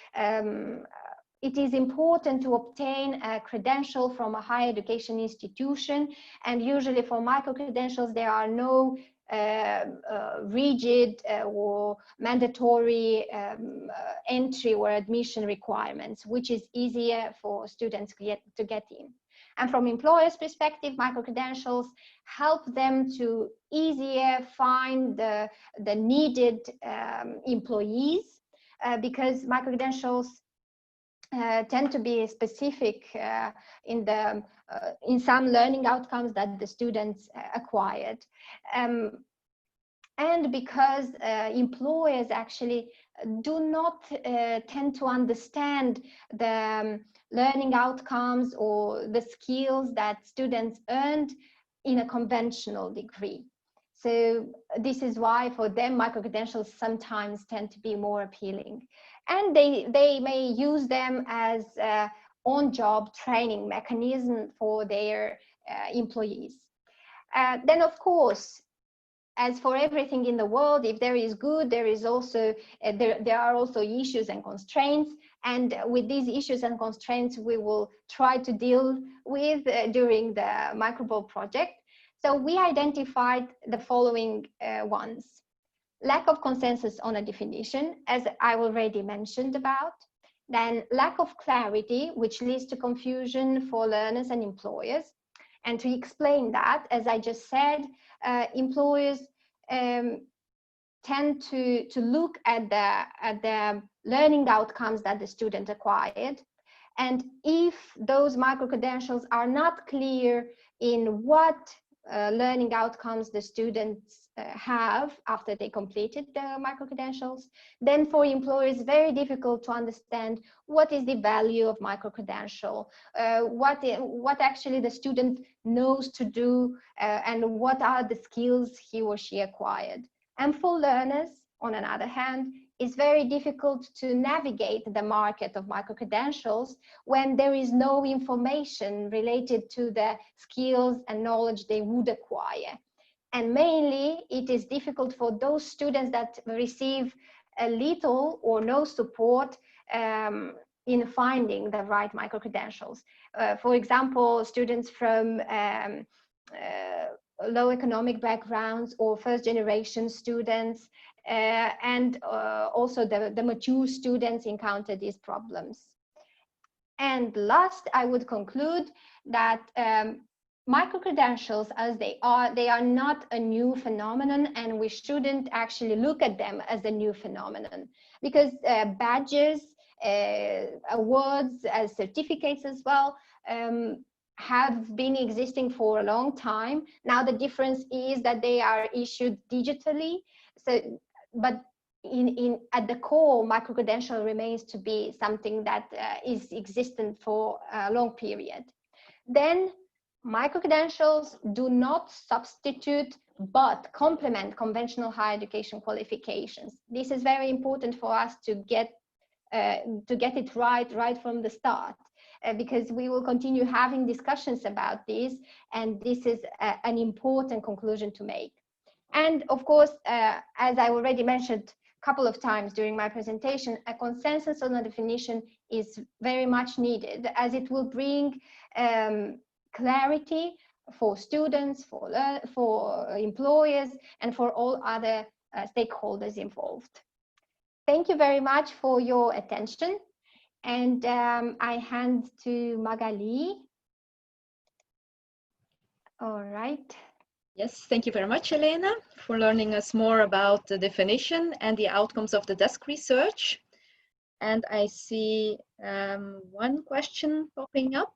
Speaker 4: it is important to obtain a credential from a higher education institution. And usually for micro-credentials, there are no rigid or mandatory entry or admission requirements, which is easier for students to get in. And from employers' perspective, micro-credentials help them to easier find the needed employees, because micro-credentials tend to be specific in some learning outcomes that the students acquired. And because employers actually do not tend to understand the learning outcomes or the skills that students earned in a conventional degree. So this is why for them micro-credentials sometimes tend to be more appealing. And they may use them as on-job training mechanism for their employees. Then of course, as for everything in the world, if there is good, there is also there are also issues and constraints. And with these issues and constraints, we will try to deal with during the MicroBol project. So we identified the following ones: lack of consensus on a definition, as I already mentioned about. Then lack of clarity, which leads to confusion for learners and employers. And to explain that, as I just said, employers tend to look at the learning outcomes that the student acquired. And if those micro-credentials are not clear in what learning outcomes the students have after they completed the micro-credentials, then for employers, very difficult to understand what is the value of micro-credential, what actually the student knows to do, and what are the skills he or she acquired. And for learners, on another hand, it's very difficult to navigate the market of micro-credentials when there is no information related to the skills and knowledge they would acquire. And mainly, it is difficult for those students that receive a little or no support in finding the right micro-credentials. For example, students from low economic backgrounds or first-generation students, and also the mature students encounter these problems. And last, I would conclude that micro-credentials, as they are not a new phenomenon, and we shouldn't actually look at them as a new phenomenon, because badges, awards, as certificates as well, have been existing for a long time. Now the difference is that they are issued digitally. So, but at the core, micro-credential remains to be something that is existent for a long period. Then micro-credentials do not substitute but complement conventional higher education qualifications. This is very important for us to get it right from the start, because we will continue having discussions about this, and this is an important conclusion to make. And of course, as I already mentioned a couple of times during my presentation, a consensus on a definition is very much needed, as it will bring clarity for students, for employers, and for all other stakeholders involved. Thank you very much for your attention. And I hand to Magali. All right.
Speaker 5: Yes, thank you very much, Elena, for learning us more about the definition and the outcomes of the desk research. And I see one question popping up.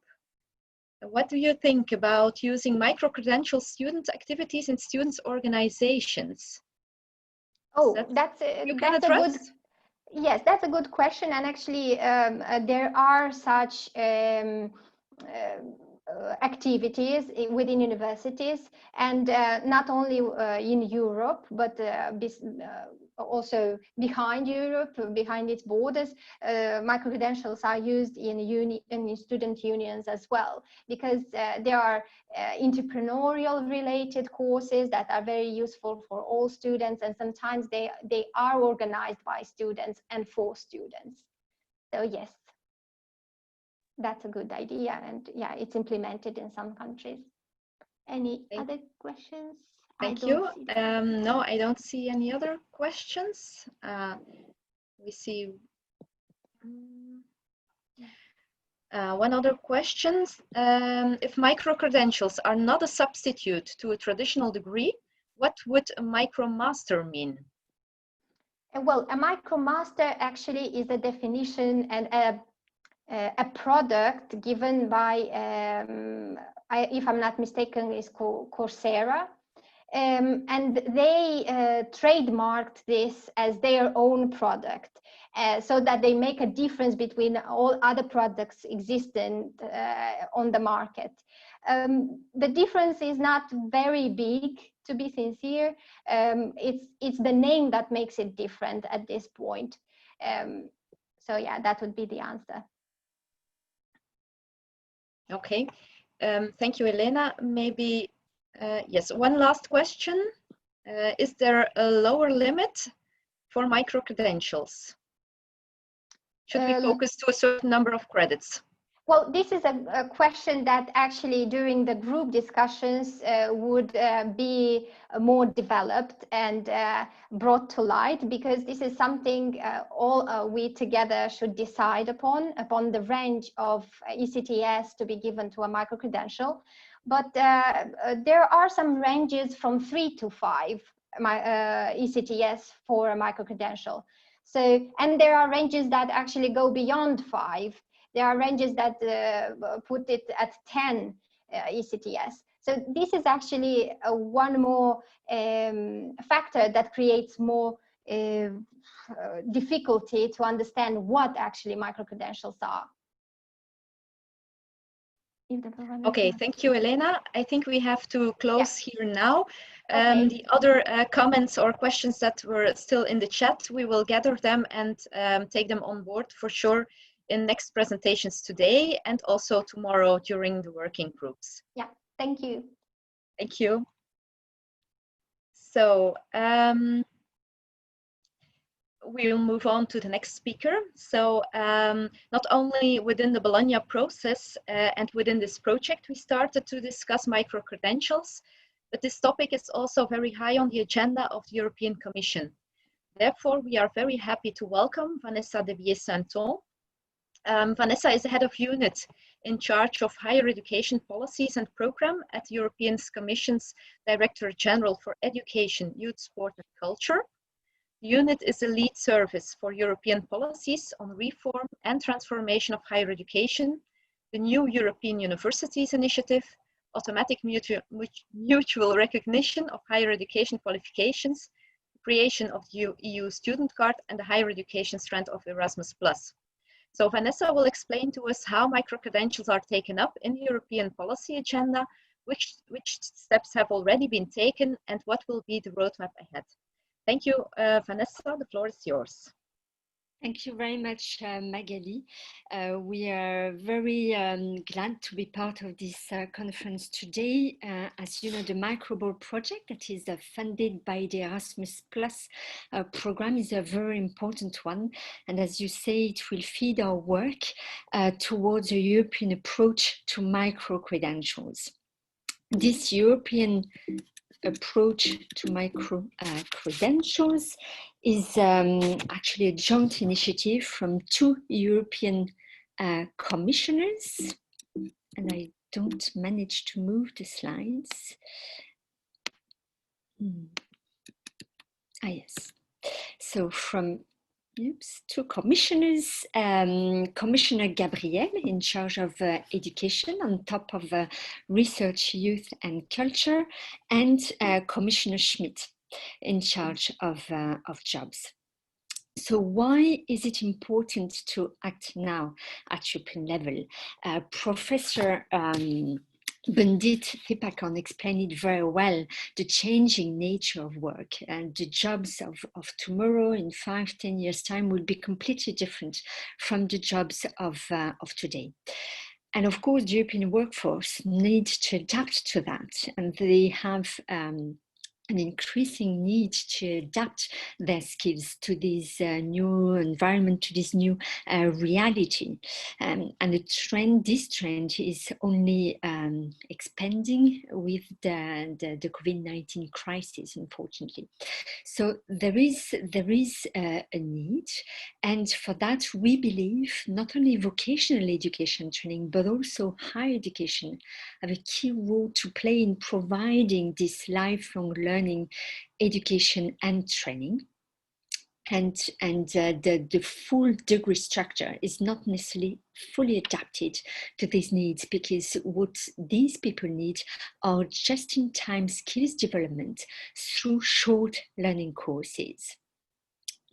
Speaker 5: What do you think about using micro-credential student activities in students' organizations?
Speaker 4: Oh, that's a good. Yes, that's a good question. And actually, there are such activities within universities, and not only in Europe, but also behind Europe, behind its borders. Micro-credentials are used in student unions as well, because there are entrepreneurial related courses that are very useful for all students, and sometimes they are organized by students and for students. So yes, that's a good idea, and yeah, it's implemented in some countries. Any other questions?
Speaker 5: Thank you. No, I don't see any other questions. We see one other question. If micro-credentials are not a substitute to a traditional degree, what would a micro-master mean?
Speaker 4: Well, a micro-master actually is a definition and a product given by, if I'm not mistaken, is Coursera. And they trademarked this as their own product, so that they make a difference between all other products existent on the market. The difference is not very big, to be sincere. It's the name that makes it different at this point. So yeah, that would be the answer.
Speaker 5: Okay, thank you, Elena. Maybe, yes, one last question. Is there a lower limit for micro-credentials? Should we focus to a certain number of credits?
Speaker 4: Well, this is a question that actually during the group discussions would be more developed and brought to light, because this is something all we together should decide upon the range of ECTS to be given to a micro-credential. But there are some ranges from 3 to 5 ECTS for a micro-credential. So, and there are ranges that actually go beyond 5. There are ranges that put it at 10 ECTS. So this is actually one more factor that creates more difficulty to understand what actually micro-credentials are.
Speaker 5: Okay, thank you, Elena. I think we have to close here now. The other comments or questions that were still in the chat, we will gather them and take them on board for sure in next presentations today and also tomorrow during the working groups.
Speaker 4: Yeah, thank you.
Speaker 5: Thank you. So we'll move on to the next speaker. So not only within the Bologna process and within this project, we started to discuss micro-credentials, but this topic is also very high on the agenda of the European Commission. Therefore, we are very happy to welcome Vanessa de Vier-Sainton. Vanessa is the head of unit in charge of higher education policies and program at the European Commission's Director General for Education, Youth, Sport and Culture. The unit is a lead service for European policies on reform and transformation of higher education, the new European Universities Initiative, automatic mutual recognition of higher education qualifications, creation of the EU student card, and the higher education strand of Erasmus+. So Vanessa will explain to us how micro-credentials are taken up in the European policy agenda, which steps have already been taken, and what will be the roadmap ahead. Thank you, Vanessa, the floor is yours.
Speaker 8: Thank you very much, Magali. We are very glad to be part of this conference today. As you know, the MicroBol project that is funded by the Erasmus Plus program is a very important one. And as you say, it will feed our work towards a European approach to micro-credentials. This European approach to micro-credentials is actually a joint initiative from 2 European commissioners, and I don't manage to move the slides. Yes, so from 2 commissioners, Commissioner Gabriel in charge of education on top of research, youth and culture, and Commissioner Schmidt in charge of jobs. So why is it important to act now at European level? Professor Bandit Thipakon explained it very well, the changing nature of work and the jobs of tomorrow in 5-10 years time will be completely different from the jobs of today. And of course, the European workforce needs to adapt to that, and they have an increasing need to adapt their skills to this new environment, to this new reality. And this trend is only expanding with the COVID-19 crisis, unfortunately. So there is a need, and for that we believe not only vocational education training but also higher education have a key role to play in providing this lifelong learning education and training. And the full degree structure is not necessarily fully adapted to these needs, because what these people need are just-in-time skills development through short learning courses.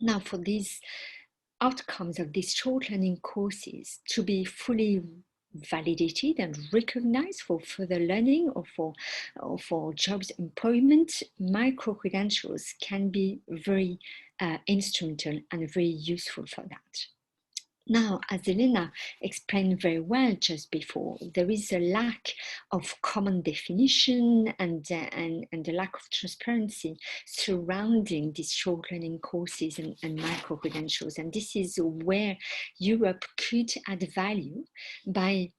Speaker 8: Now, for these outcomes of these short learning courses to be fully validated and recognized for further learning or for jobs employment, micro-credentials can be very instrumental and very useful for that. Now, as Elena explained very well just before, there is a lack of common definition and a lack of transparency surrounding these short learning courses and micro-credentials. And this is where Europe could add value by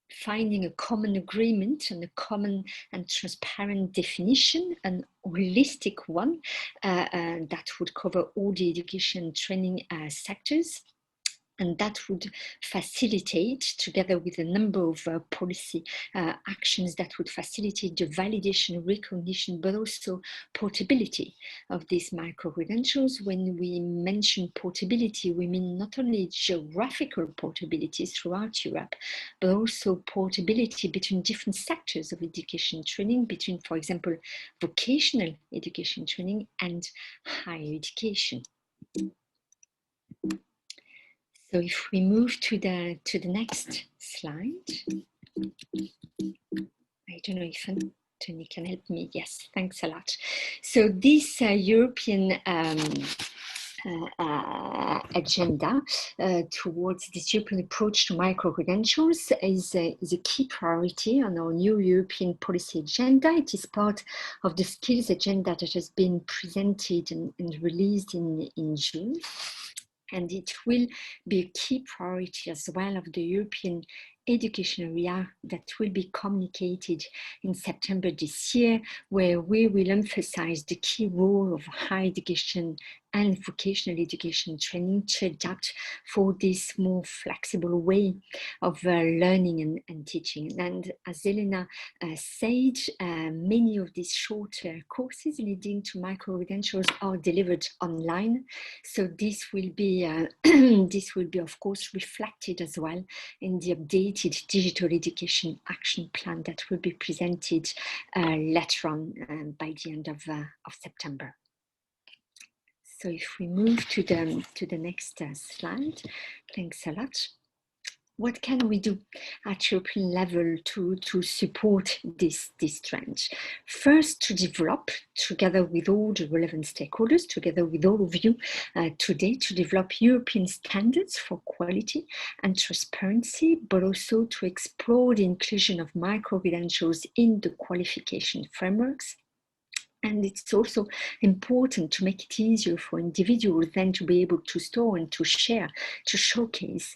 Speaker 8: finding a common agreement and a common and transparent definition, an holistic one that would cover all the education training sectors. And that would facilitate, together with a number of policy actions, that would facilitate the validation, recognition, but also portability of these micro-credentials. When we mention portability, we mean not only geographical portability throughout Europe, but also portability between different sectors of education training, between, for example, vocational education training and higher education. So if we move to the next slide, I don't know if Anthony can help me. Yes, thanks a lot. So this European agenda towards this European approach to micro-credentials is a key priority on our new European policy agenda. It is part of the skills agenda that has been presented and released in June. And it will be a key priority as well of the European education area that will be communicated in September this year, where we will emphasize the key role of higher education and vocational education training to adapt for this more flexible way of learning and teaching. And as Elena said, many of these shorter courses leading to micro-credentials are delivered online. So this will be, of course, reflected as well in the updated digital education action plan that will be presented later on by the end of September. So if we move to the next slide, thanks a lot. What can we do at European level to support this trend? First, to develop, together with all the relevant stakeholders, together with all of you today, to develop European standards for quality and transparency, but also to explore the inclusion of micro-credentials in the qualification frameworks. And it's also important to make it easier for individuals then to be able to store and to share, to showcase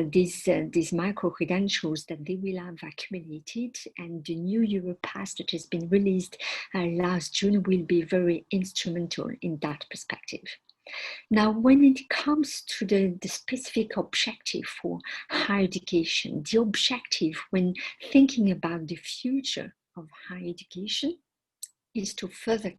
Speaker 8: these micro-credentials that they will have accumulated. And the new Europass that has been released last June will be very instrumental in that perspective. Now, when it comes to the specific objective for higher education, the objective when thinking about the future of higher education is to further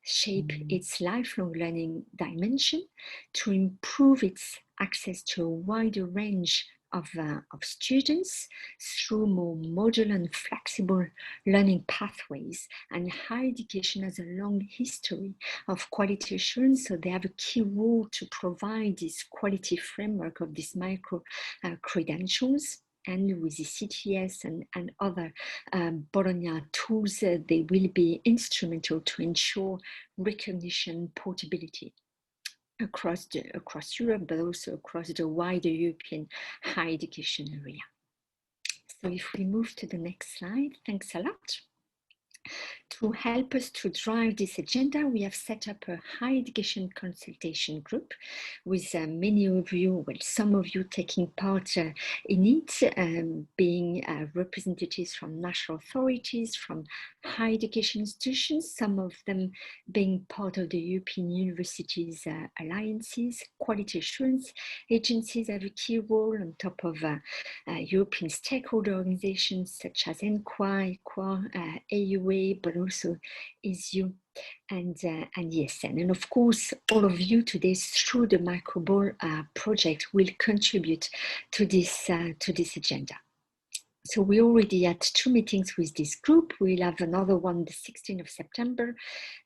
Speaker 8: shape its lifelong learning dimension, to improve its access to a wider range of students through more modular and flexible learning pathways. And higher education has a long history of quality assurance, so they have a key role to provide this quality framework of these micro credentials. And with the CTS and other Bologna tools, they will be instrumental to ensure recognition portability across Europe, but also across the wider European higher education area. So if we move to the next slide, thanks a lot. To help us to drive this agenda, we have set up a higher education consultation group with many of you, well, some of you taking part in it, being representatives from national authorities, from higher education institutions, some of them being part of the European Universities Alliances. Quality assurance agencies have a key role on top of European stakeholder organizations such as ENQA, AUA, but also ISU and ESN. And of course, all of you today through the MicroBol project will contribute to this agenda. So we already had 2 meetings with this group. We'll have another one the 16th of September.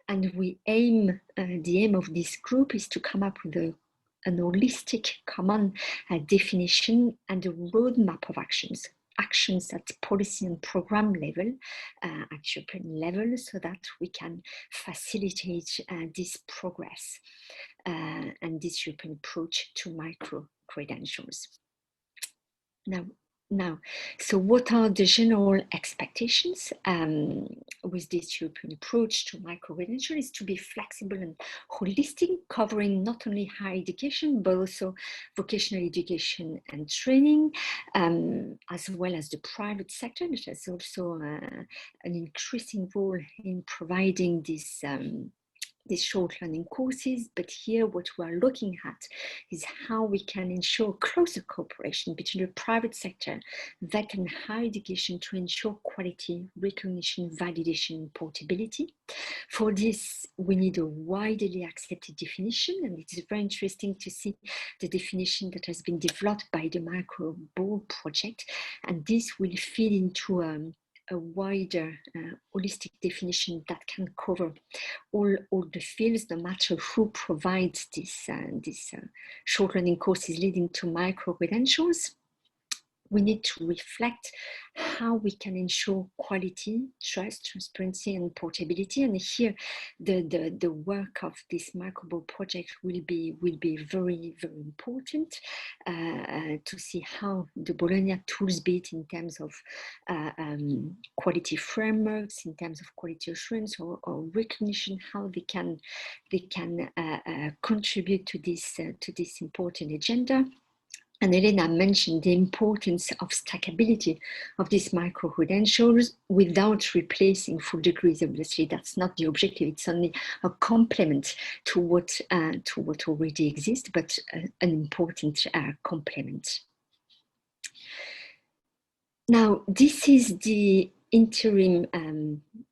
Speaker 8: And the aim of this group is to come up with an holistic common definition and a roadmap of actions at policy and program level, at European level, so that we can facilitate this progress and this European approach to micro-credentials. Now, so what are the general expectations with this European approach to micro-credential is to be flexible and holistic, covering not only higher education, but also vocational education and training, as well as the private sector, which has also an increasing role in providing this these short learning courses. But here what we are looking at is how we can ensure closer cooperation between the private sector, VET and higher education to ensure quality, recognition, validation, portability. For this, we need a widely accepted definition, and it is very interesting to see the definition that has been developed by the MicroBol project, and this will feed into a wider holistic definition that can cover all the fields, no matter who provides this short learning courses leading to micro-credentials. We need to reflect how we can ensure quality, trust, transparency, and portability. And here, the work of this MicroBol project will be very, very important to see how the Bologna tools, be it in terms of quality frameworks, in terms of quality assurance or recognition, how they can contribute to this important agenda. And Elena mentioned the importance of stackability of these micro-credentials without replacing full degrees. Obviously, that's not the objective. It's only a complement to what already exists, but an important complement. Now, this is the interim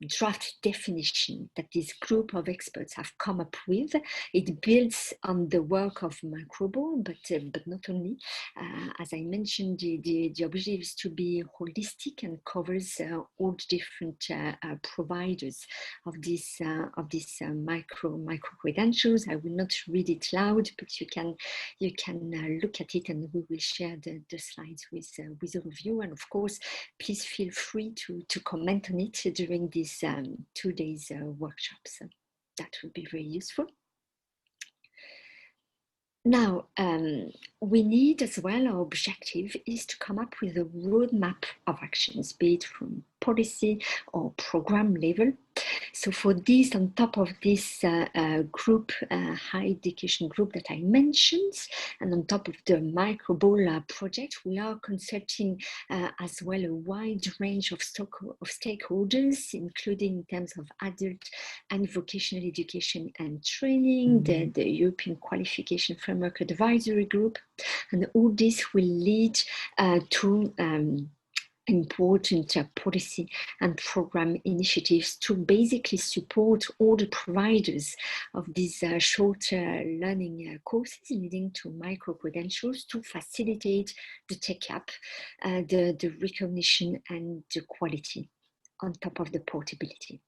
Speaker 8: draft definition that this group of experts have come up with. It builds on the work of MicroBol, but not only. As I mentioned, the objective is to be holistic and covers all the different providers of this micro credentials. I will not read it loud, but you can look at it, and we will share the slides with all of you. And of course, please feel free to comment on it during these 2 days workshops. That would be very useful. Now, we need as well, our objective is to come up with a roadmap of actions, be it from policy or program level. So for this, on top of this group, higher education group that I mentioned, and on top of the MicroBol project, we are consulting as well a wide range of stakeholders, including in terms of adult and vocational education and training, the European Qualification Framework Advisory Group, and all this will lead to important policy and program initiatives to basically support all the providers of these short learning courses leading to micro-credentials to facilitate the take-up, the recognition and the quality on top of the portability.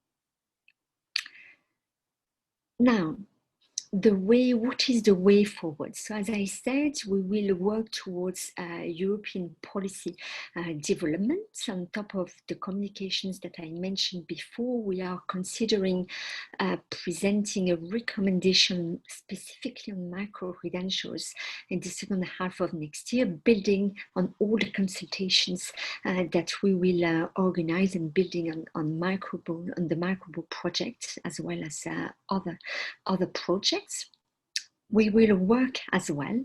Speaker 8: Now, what is the way forward? So as I said, we will work towards European policy development. On top of the communications that I mentioned before, we are considering presenting a recommendation specifically on micro-credentials in the second half of next year, building on all the consultations that we will organize and building on MicroBol, on the MicroBol project, as well as other projects. We will work as well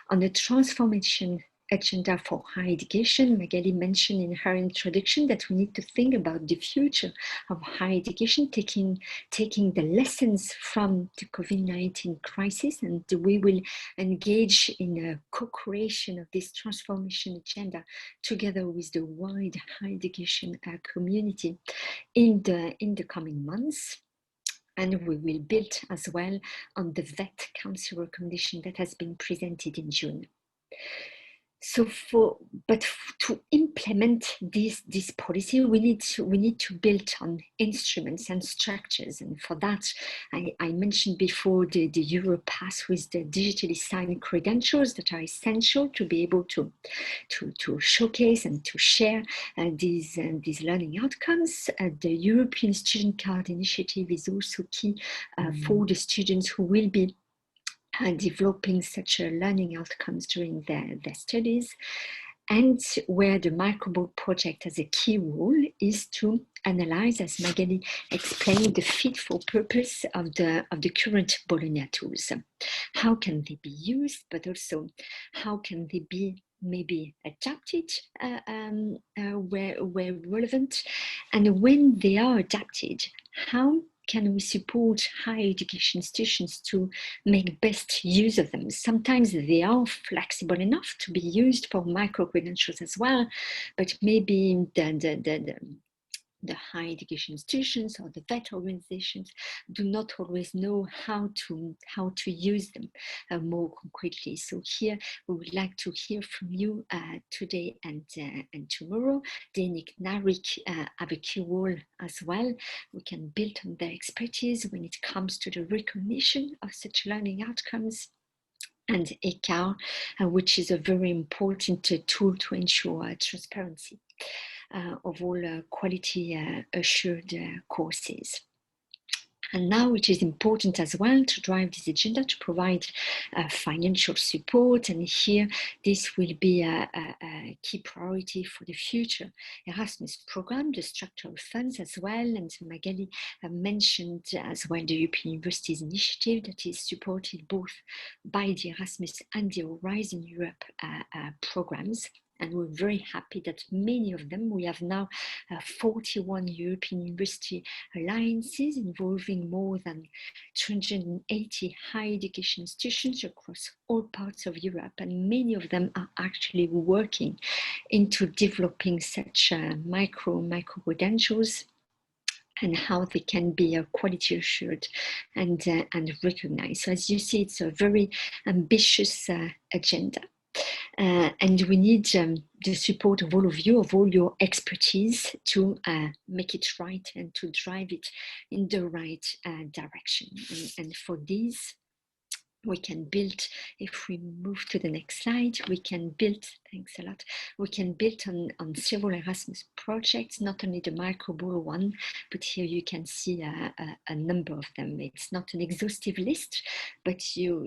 Speaker 8: on the transformation agenda for higher education. Magali mentioned in her introduction that we need to think about the future of higher education, taking the lessons from the COVID-19 crisis, and we will engage in a co-creation of this transformation agenda together with the wide higher education community in the coming months. And we will build as well on the VET Council recommendation that has been presented in June. So to implement this policy, we need to build on instruments and structures. And for that, I mentioned before the Europass with the digitally signed credentials that are essential to be able to showcase and to share these learning outcomes. The European Student Card Initiative is also key for the students who will be developing such learning outcomes during their studies. And where the MicroBol project has a key role is to analyze, as Magali explained, the fit for purpose of the current Bologna tools. How can they be used, but also how can they be maybe adapted where relevant, and when they are adapted, how can we support higher education institutions to make best use of them? Sometimes they are flexible enough to be used for micro-credentials as well, but maybe the higher education institutions or the VET organizations do not always know how to use them more concretely. So here we would like to hear from you today and tomorrow. Denik Narik have a key role as well. We can build on their expertise when it comes to the recognition of such learning outcomes. And ECAR, which is a very important tool to ensure transparency of all quality assured courses. And now it is important as well to drive this agenda to provide financial support. And here, this will be a key priority for the future Erasmus program, the structural funds as well. And Magali mentioned as well the European Universities Initiative that is supported both by the Erasmus and the Horizon Europe programs. And we're very happy that many of them, we have now 41 European university alliances involving more than 280 higher education institutions across all parts of Europe. And many of them are actually working into developing such micro-credentials and how they can be quality assured and recognized. So as you see, it's a very ambitious agenda. And we need the support of all of you, of all your expertise to make it right and to drive it in the right direction. And for these, we can build, if we move to the next slide, we can build, thanks a lot, we can build on several Erasmus projects, not only the MicroBol one, but here you can see a number of them. It's not an exhaustive list, but you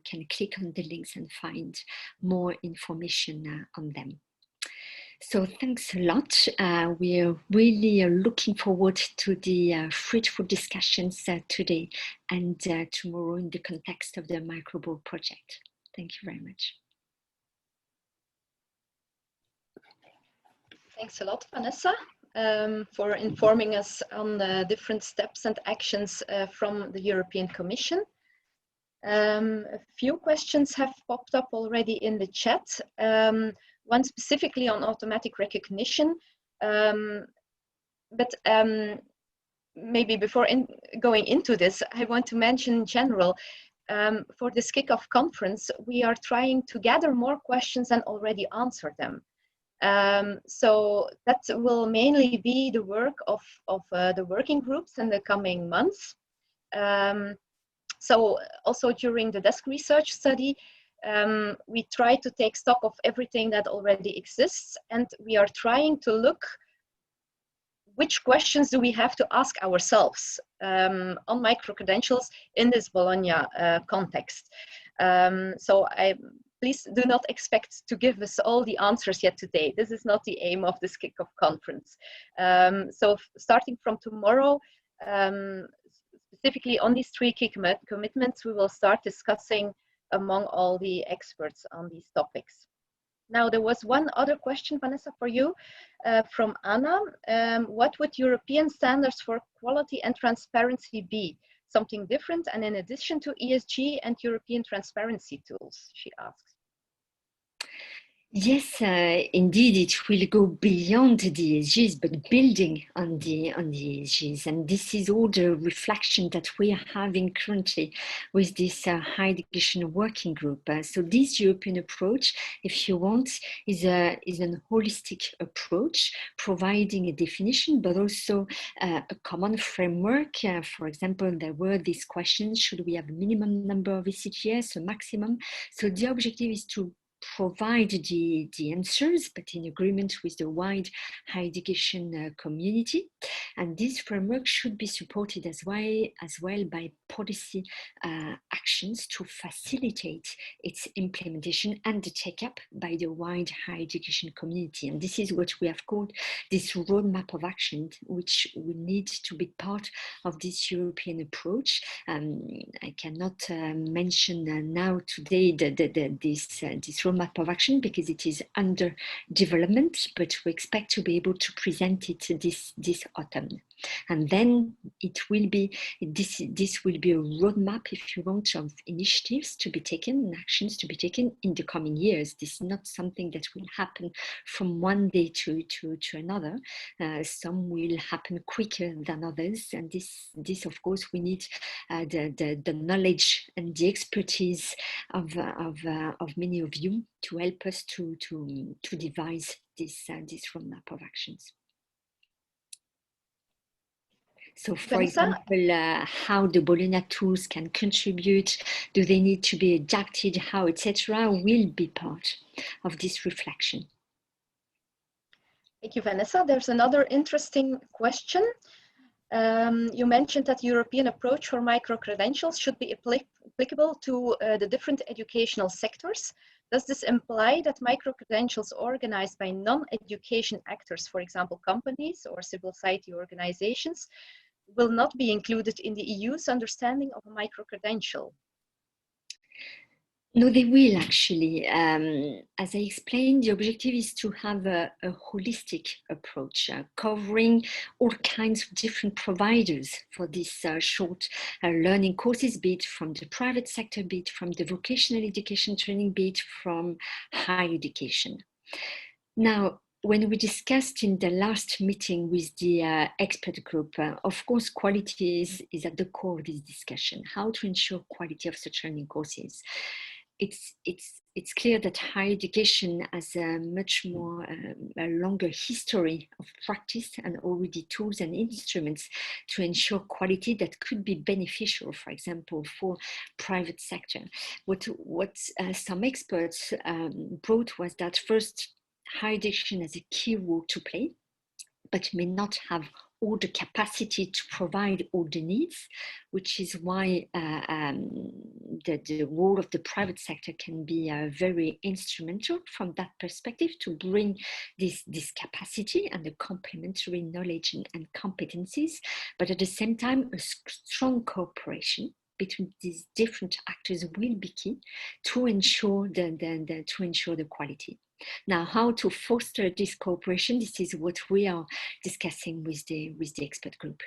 Speaker 8: can click on the links and find more information on them. So thanks a lot. We are really looking forward to the fruitful discussions today and tomorrow in the context of the MicroBol project. Thank you very much.
Speaker 5: Thanks a lot, Vanessa, for informing us on the different steps and actions from the European Commission. A few questions have popped up already in the chat. one specifically on automatic recognition. But maybe before going into this, I want to mention in general, for this kickoff conference, we are trying to gather more questions and already answer them. So that will mainly be the work of the working groups in the coming months. So also during the desk research study, we try to take stock of everything that already exists, and we are trying to look which questions do we have to ask ourselves on micro-credentials in this Bologna context. So please do not expect to give us all the answers yet today. This is not the aim of this kickoff conference. So starting from tomorrow, specifically on these 3 key commitments, we will start discussing among all the experts on these topics. Now, there was one other question, Vanessa, for you from Anna. What would European standards for quality and transparency be? Something different and in addition to ESG and European transparency tools, she asks.
Speaker 8: Yes, indeed, it will go beyond the ESGs, but building on the ESGs. And this is all the reflection that we are having currently with this higher education working group. So this European approach, if you want, is an holistic approach, providing a definition, but also a common framework. For example, there were these questions: should we have a minimum number of ECTS, a maximum? So the objective is to provide the answers, but in agreement with the wide higher education community. And this framework should be supported as well by policy actions to facilitate its implementation and the take-up by the wide higher education community. And this is what we have called this roadmap of action, which will need to be part of this European approach. I cannot mention now today this roadmap of action because it is under development, but we expect to be able to present it this autumn. And then it will be, this will be a roadmap, if you want, of initiatives to be taken and actions to be taken in the coming years. This is not something that will happen from one day to another. Some will happen quicker than others. And this of course, we need the knowledge and the expertise of many of you to help us to devise this roadmap of actions. So, for example, how the Bologna tools can contribute, do they need to be adapted, how, etc., will be part of this reflection.
Speaker 5: Thank you, Vanessa. There's another interesting question. You mentioned that the European approach for micro-credentials should be applicable to the different educational sectors. Does this imply that micro-credentials organized by non-education actors, for example, companies or civil society organizations, will not be included in the EU's understanding of a micro-credential?
Speaker 8: No, they will actually. As I explained, the objective is to have a holistic approach, covering all kinds of different providers for these short learning courses, be it from the private sector, be it from the vocational education training, be it from higher education. Now, when we discussed in the last meeting with the expert group, of course, quality is at the core of this discussion, how to ensure quality of such learning courses. It's clear that higher education has a much more a longer history of practice and already tools and instruments to ensure quality that could be beneficial, for example, for private sector. What some experts brought was that first, higher education has a key role to play, but may not have all the capacity to provide all the needs, which is why the role of the private sector can be very instrumental from that perspective to bring this capacity and the complementary knowledge and competencies, but at the same time, a strong cooperation between these different actors will be key to ensure the quality. Now, how to foster this cooperation? This is what we are discussing with the expert group.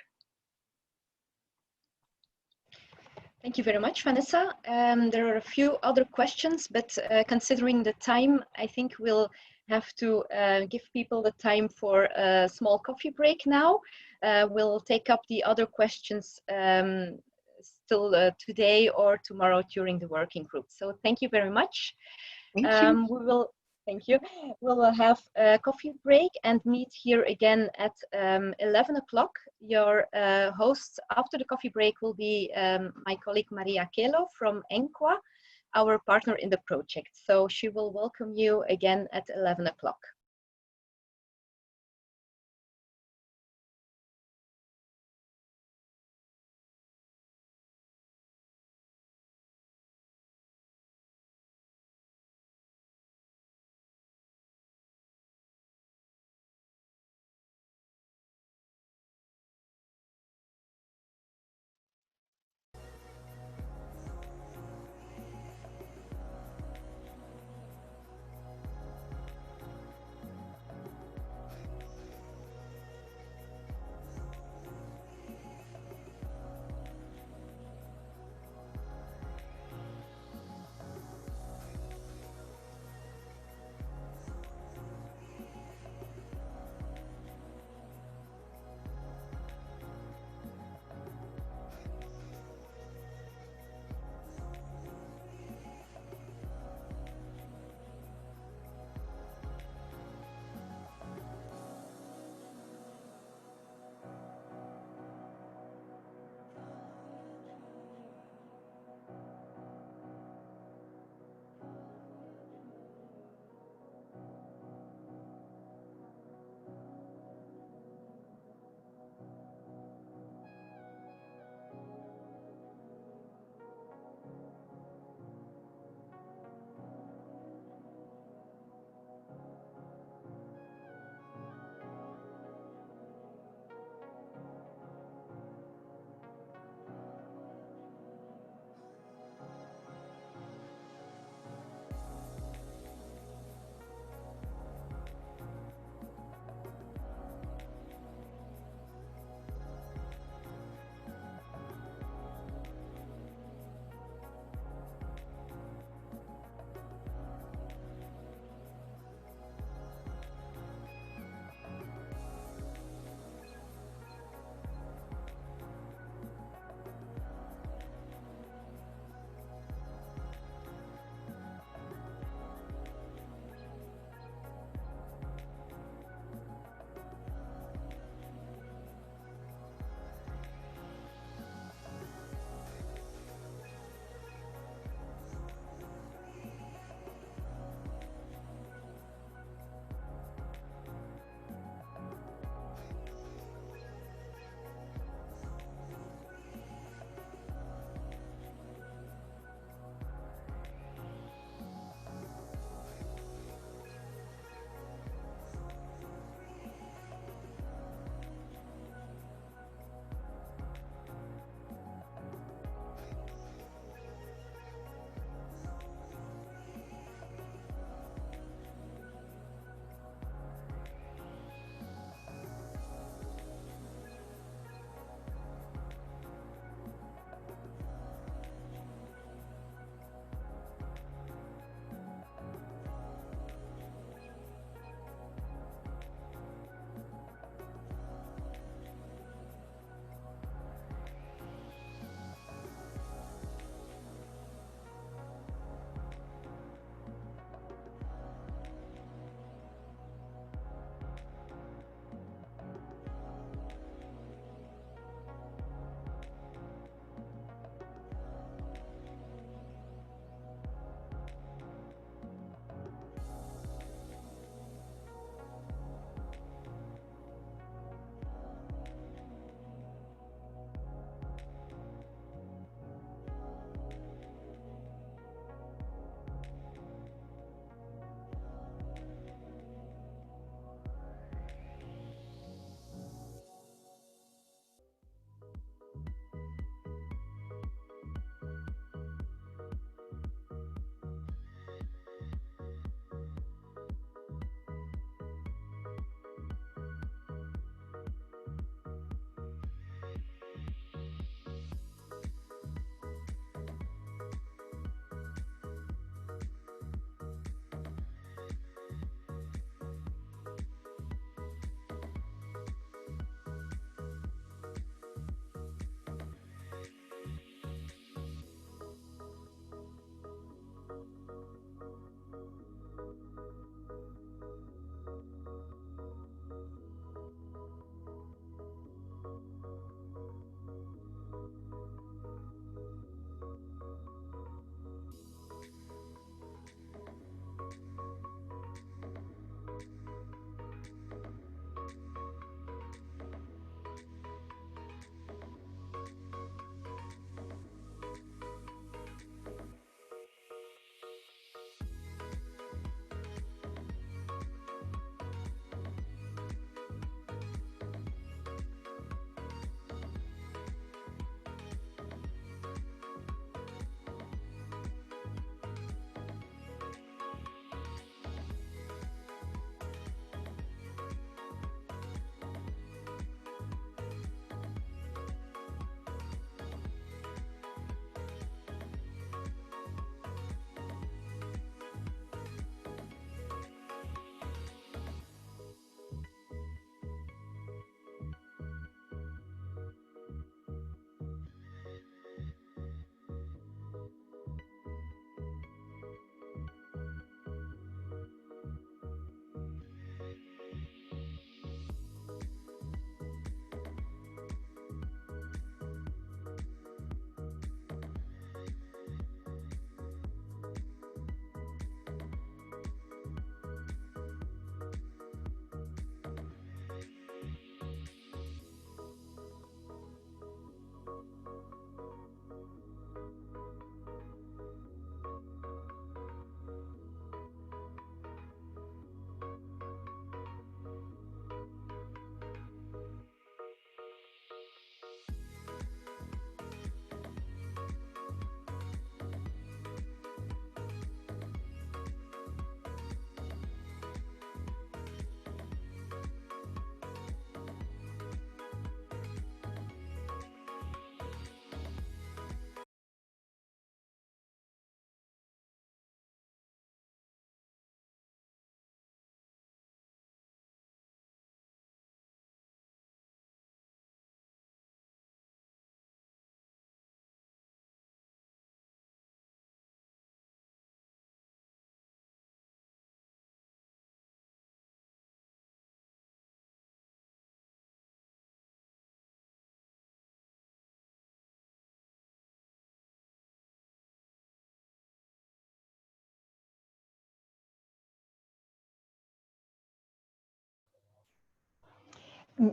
Speaker 5: Thank you very much, Vanessa. There are a few other questions, but considering the time, I think we'll have to give people the time for a small coffee break now. We'll take up the other questions still today or tomorrow during the working group. So thank you very much. Thank you. We will have a coffee break and meet here again at 11 o'clock. Your hosts after the coffee break will be my colleague Maria Kelo from ENQA, our partner in the project. So she will welcome you again at 11 o'clock.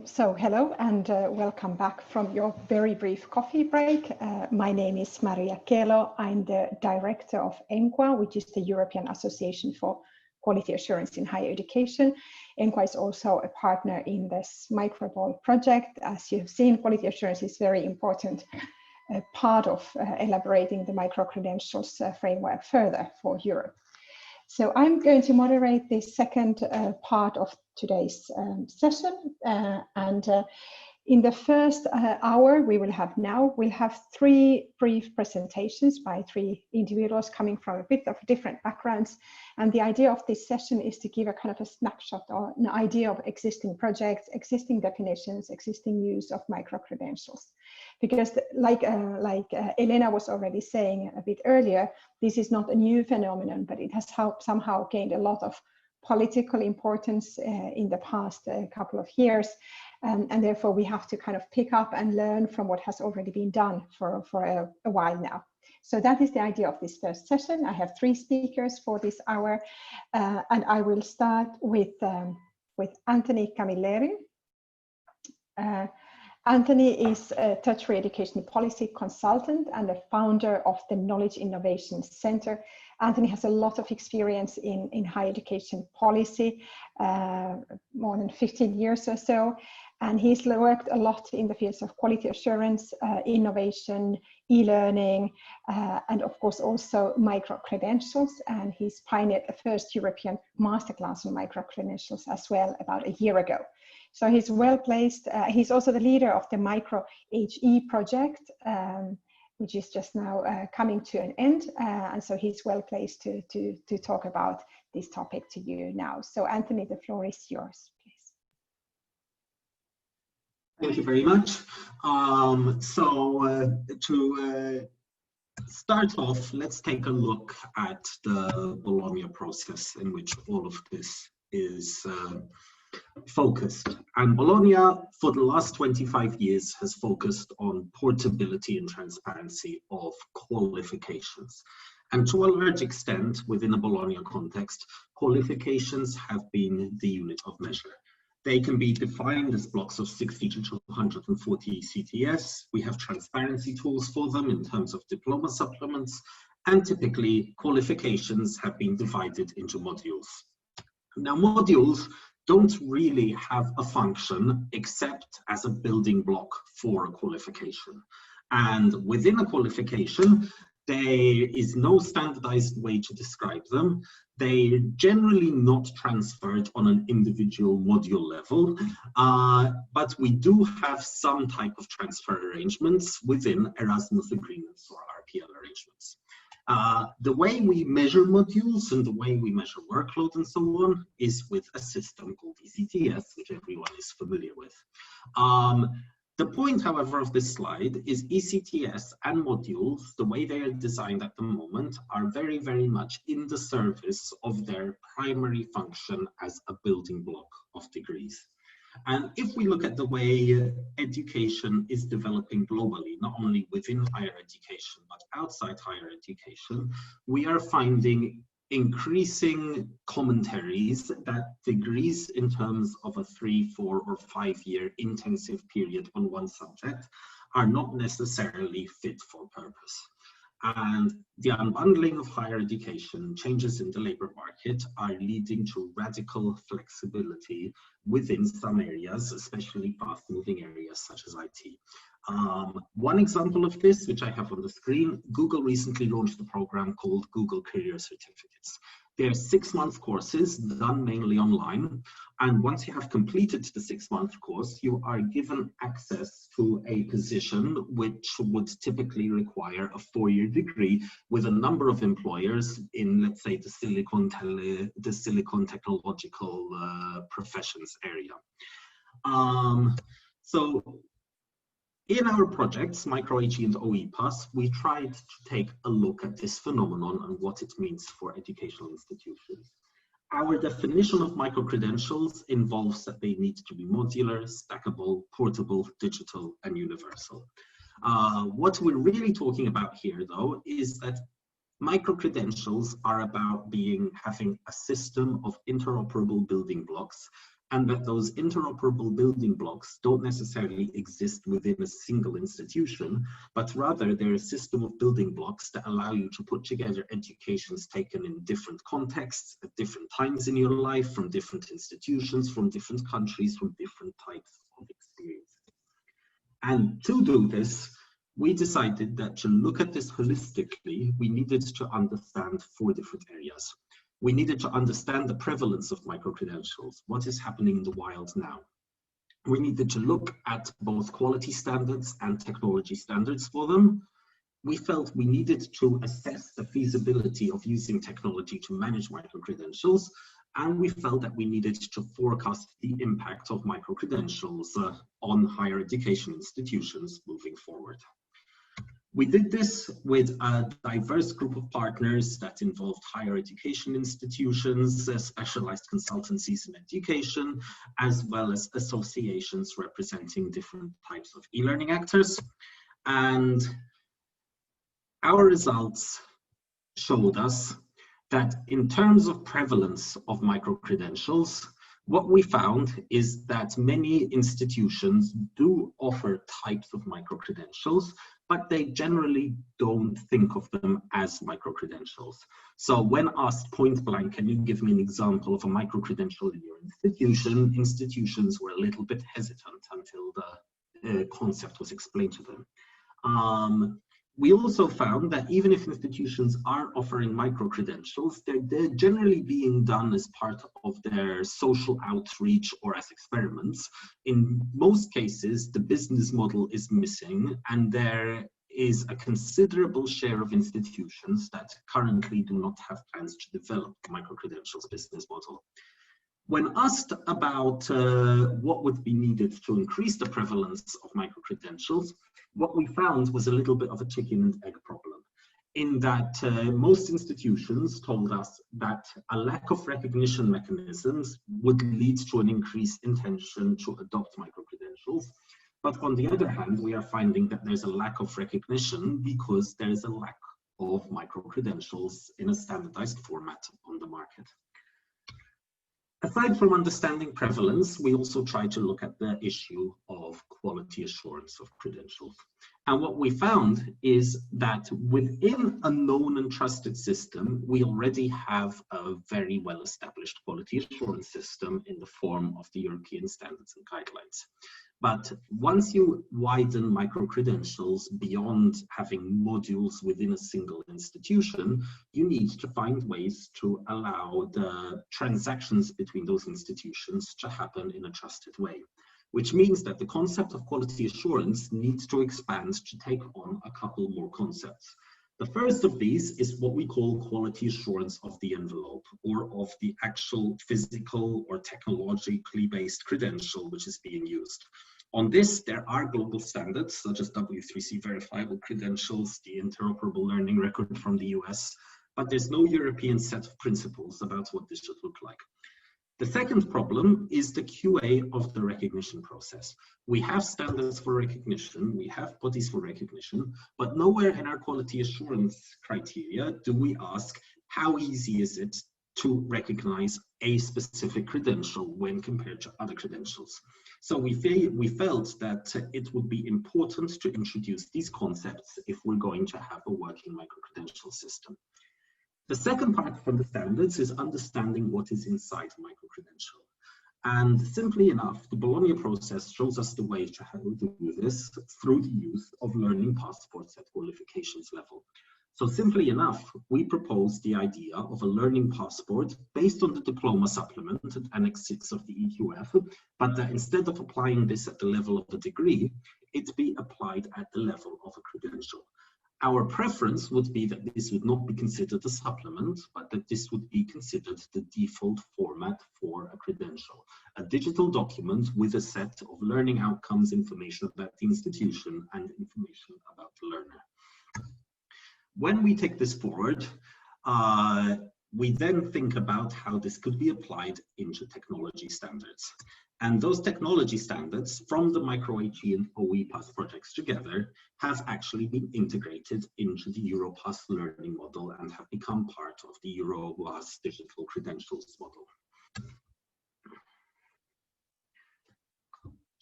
Speaker 9: So hello and welcome back from your very brief coffee break. My name is Maria Kelo. I'm the director of ENQA, which is the European Association for Quality Assurance in Higher Education. ENQA is also a partner in this MicroBol project. As you've seen, quality assurance is very important part of elaborating the micro-credentials framework further for Europe. So I'm going to moderate this second part of today's session. In the first hour we'll have three brief presentations by three individuals coming from a bit of different backgrounds. And the idea of this session is to give a kind of a snapshot or an idea of existing projects, existing definitions, existing use of micro-credentials. Because like Elena was already saying a bit earlier, this is not a new phenomenon, but it has somehow gained a lot of political importance in the past couple of years. And therefore we have to kind of pick up and learn from what has already been done for a while now. So that is the idea of this first session. I have three speakers for this hour, and I will start with Anthony Camilleri. Anthony is a tertiary education policy consultant and the founder of the Knowledge Innovation Center. Anthony has a lot of experience in higher education policy, more than 15 years or so. And he's worked a lot in the fields of quality assurance, innovation, e-learning, and of course also micro-credentials. And he's pioneered the first European masterclass on micro-credentials as well about a year ago. So he's well placed. He's also the leader of the Micro-HE project, which is just now coming to an end. And so he's well placed to talk about this topic to you now. So Anthony, the floor is yours, please.
Speaker 10: Thank you very much. To start off, let's take a look at the Bologna process in which all of this is focused. And Bologna, for the last 25 years, has focused on portability and transparency of qualifications. And to a large extent, within a Bologna context, qualifications have been the unit of measure. They can be defined as blocks of 60 to 240 CTS. We have transparency tools for them in terms of diploma supplements, and typically qualifications have been divided into modules. Now, modules don't really have a function except as a building block for a qualification. And within a qualification, there is no standardized way to describe them. They're generally not transferred on an individual module level, but we do have some type of transfer arrangements within Erasmus agreements or RPL arrangements. The way we measure modules and the way we measure workload and so on is with a system called ECTS, which everyone is familiar with. The point, however, of this slide is ECTS and modules, the way they are designed at the moment, are very, very much in the service of their primary function as a building block of degrees. And if we look at the way education is developing globally, not only within higher education, but outside higher education, we are finding increasing commentaries that degrees in terms of a 3, 4, or 5 year intensive period on one subject are not necessarily fit for purpose. And the unbundling of higher education, changes in the labor market are leading to radical flexibility within some areas, especially fast-moving areas such as IT. One example of this, which I have on the screen, Google recently launched a program called Google Career Certificates. They're 6-month courses done mainly online. And once you have completed the 6-month course, you are given access to a position which would typically require a 4-year degree with a number of employers in, let's say, the Silicon technological professions area. So in our projects, MicroHE and OEPAS, we tried to take a look at this phenomenon and what it means for educational institutions. Our definition of micro-credentials involves that they need to be modular, stackable, portable, digital, and universal. What we're really talking about here, though, is that micro-credentials are about having a system of interoperable building blocks and that those interoperable building blocks don't necessarily exist within a single institution, but rather they're a system of building blocks that allow you to put together educations taken in different contexts, at different times in your life, from different institutions, from different countries, from different types of experiences. And to do this, we decided that to look at this holistically, we needed to understand 4 different areas. We needed to understand the prevalence of microcredentials, what is happening in the wild now. We needed to look at both quality standards and technology standards for them. We felt we needed to assess the feasibility of using technology to manage microcredentials, and we felt that we needed to forecast the impact of microcredentials on higher education institutions moving forward. We did this with a diverse group of partners that involved higher education institutions, specialized consultancies in education, as well as associations representing different types of e-learning actors. And our results showed us that in terms of prevalence of microcredentials, what we found is that many institutions do offer types of microcredentials, but they generally don't think of them as microcredentials. So when asked point blank, can you give me an example of a microcredential in your institution? Institutions were a little bit hesitant until the concept was explained to them. We also found that even if institutions are offering microcredentials, they're generally being done as part of their social outreach or as experiments. In most cases, the business model is missing, and there is a considerable share of institutions that currently do not have plans to develop the microcredentials business model. When asked about what would be needed to increase the prevalence of microcredentials, what we found was a little bit of a chicken and egg problem, in that most institutions told us that a lack of recognition mechanisms would lead to an increased intention to adopt microcredentials. But on the other hand, we are finding that there's a lack of recognition because there is a lack of microcredentials in a standardized format on the market. Aside from understanding prevalence, we also try to look at the issue of quality assurance of credentials. And what we found is that within a known and trusted system, we already have a very well-established quality assurance system in the form of the European standards and guidelines. But once you widen microcredentials beyond having modules within a single institution, you need to find ways to allow the transactions between those institutions to happen in a trusted way, which means that the concept of quality assurance needs to expand to take on a couple more concepts. The first of these is what we call quality assurance of the envelope, or of the actual physical or technologically based credential which is being used. On this, there are global standards such as W3C verifiable credentials, the interoperable learning record from the US, but there's no European set of principles about what this should look like. The second problem is the QA of the recognition process. We have standards for recognition, we have bodies for recognition, but nowhere in our quality assurance criteria do we ask how easy is it to recognize a specific credential when compared to other credentials. So we felt that it would be important to introduce these concepts if we're going to have a working microcredential system. The second part from the standards is understanding what is inside a microcredential. And simply enough, the Bologna process shows us the way to how to do this through the use of learning passports at qualifications level. So simply enough, we propose the idea of a learning passport based on the diploma supplement at Annex 6 of the EQF, but that instead of applying this at the level of a degree, it be applied at the level of a credential. Our preference would be that this would not be considered a supplement, but that this would be considered the default format for a credential, a digital document with a set of learning outcomes, information about the institution, and information about the learner. When we take this forward, we then think about how this could be applied into technology standards. And those technology standards from the MicroHE and OEPAS projects together have actually been integrated into the Europass learning model and have become part of the Europass digital credentials model.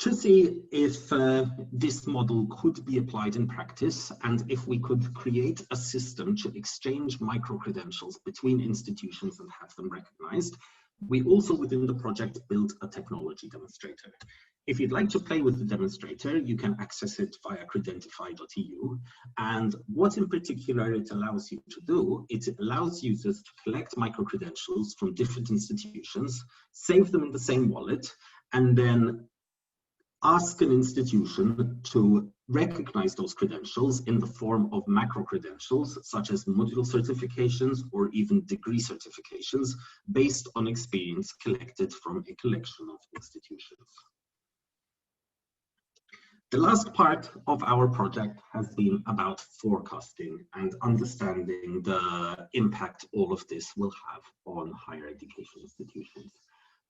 Speaker 10: to see if this model could be applied in practice and if we could create a system to exchange micro-credentials between institutions and have them recognized, we also within the project built a technology demonstrator. If you'd like to play with the demonstrator, you can access it via credentify.eu. And what in particular it allows you to do, it allows users to collect micro-credentials from different institutions, save them in the same wallet, and then ask an institution to recognize those credentials in the form of macro credentials, such as module certifications or even degree certifications, based on experience collected from a collection of institutions. The last part of our project has been about forecasting and understanding the impact all of this will have on higher education institutions.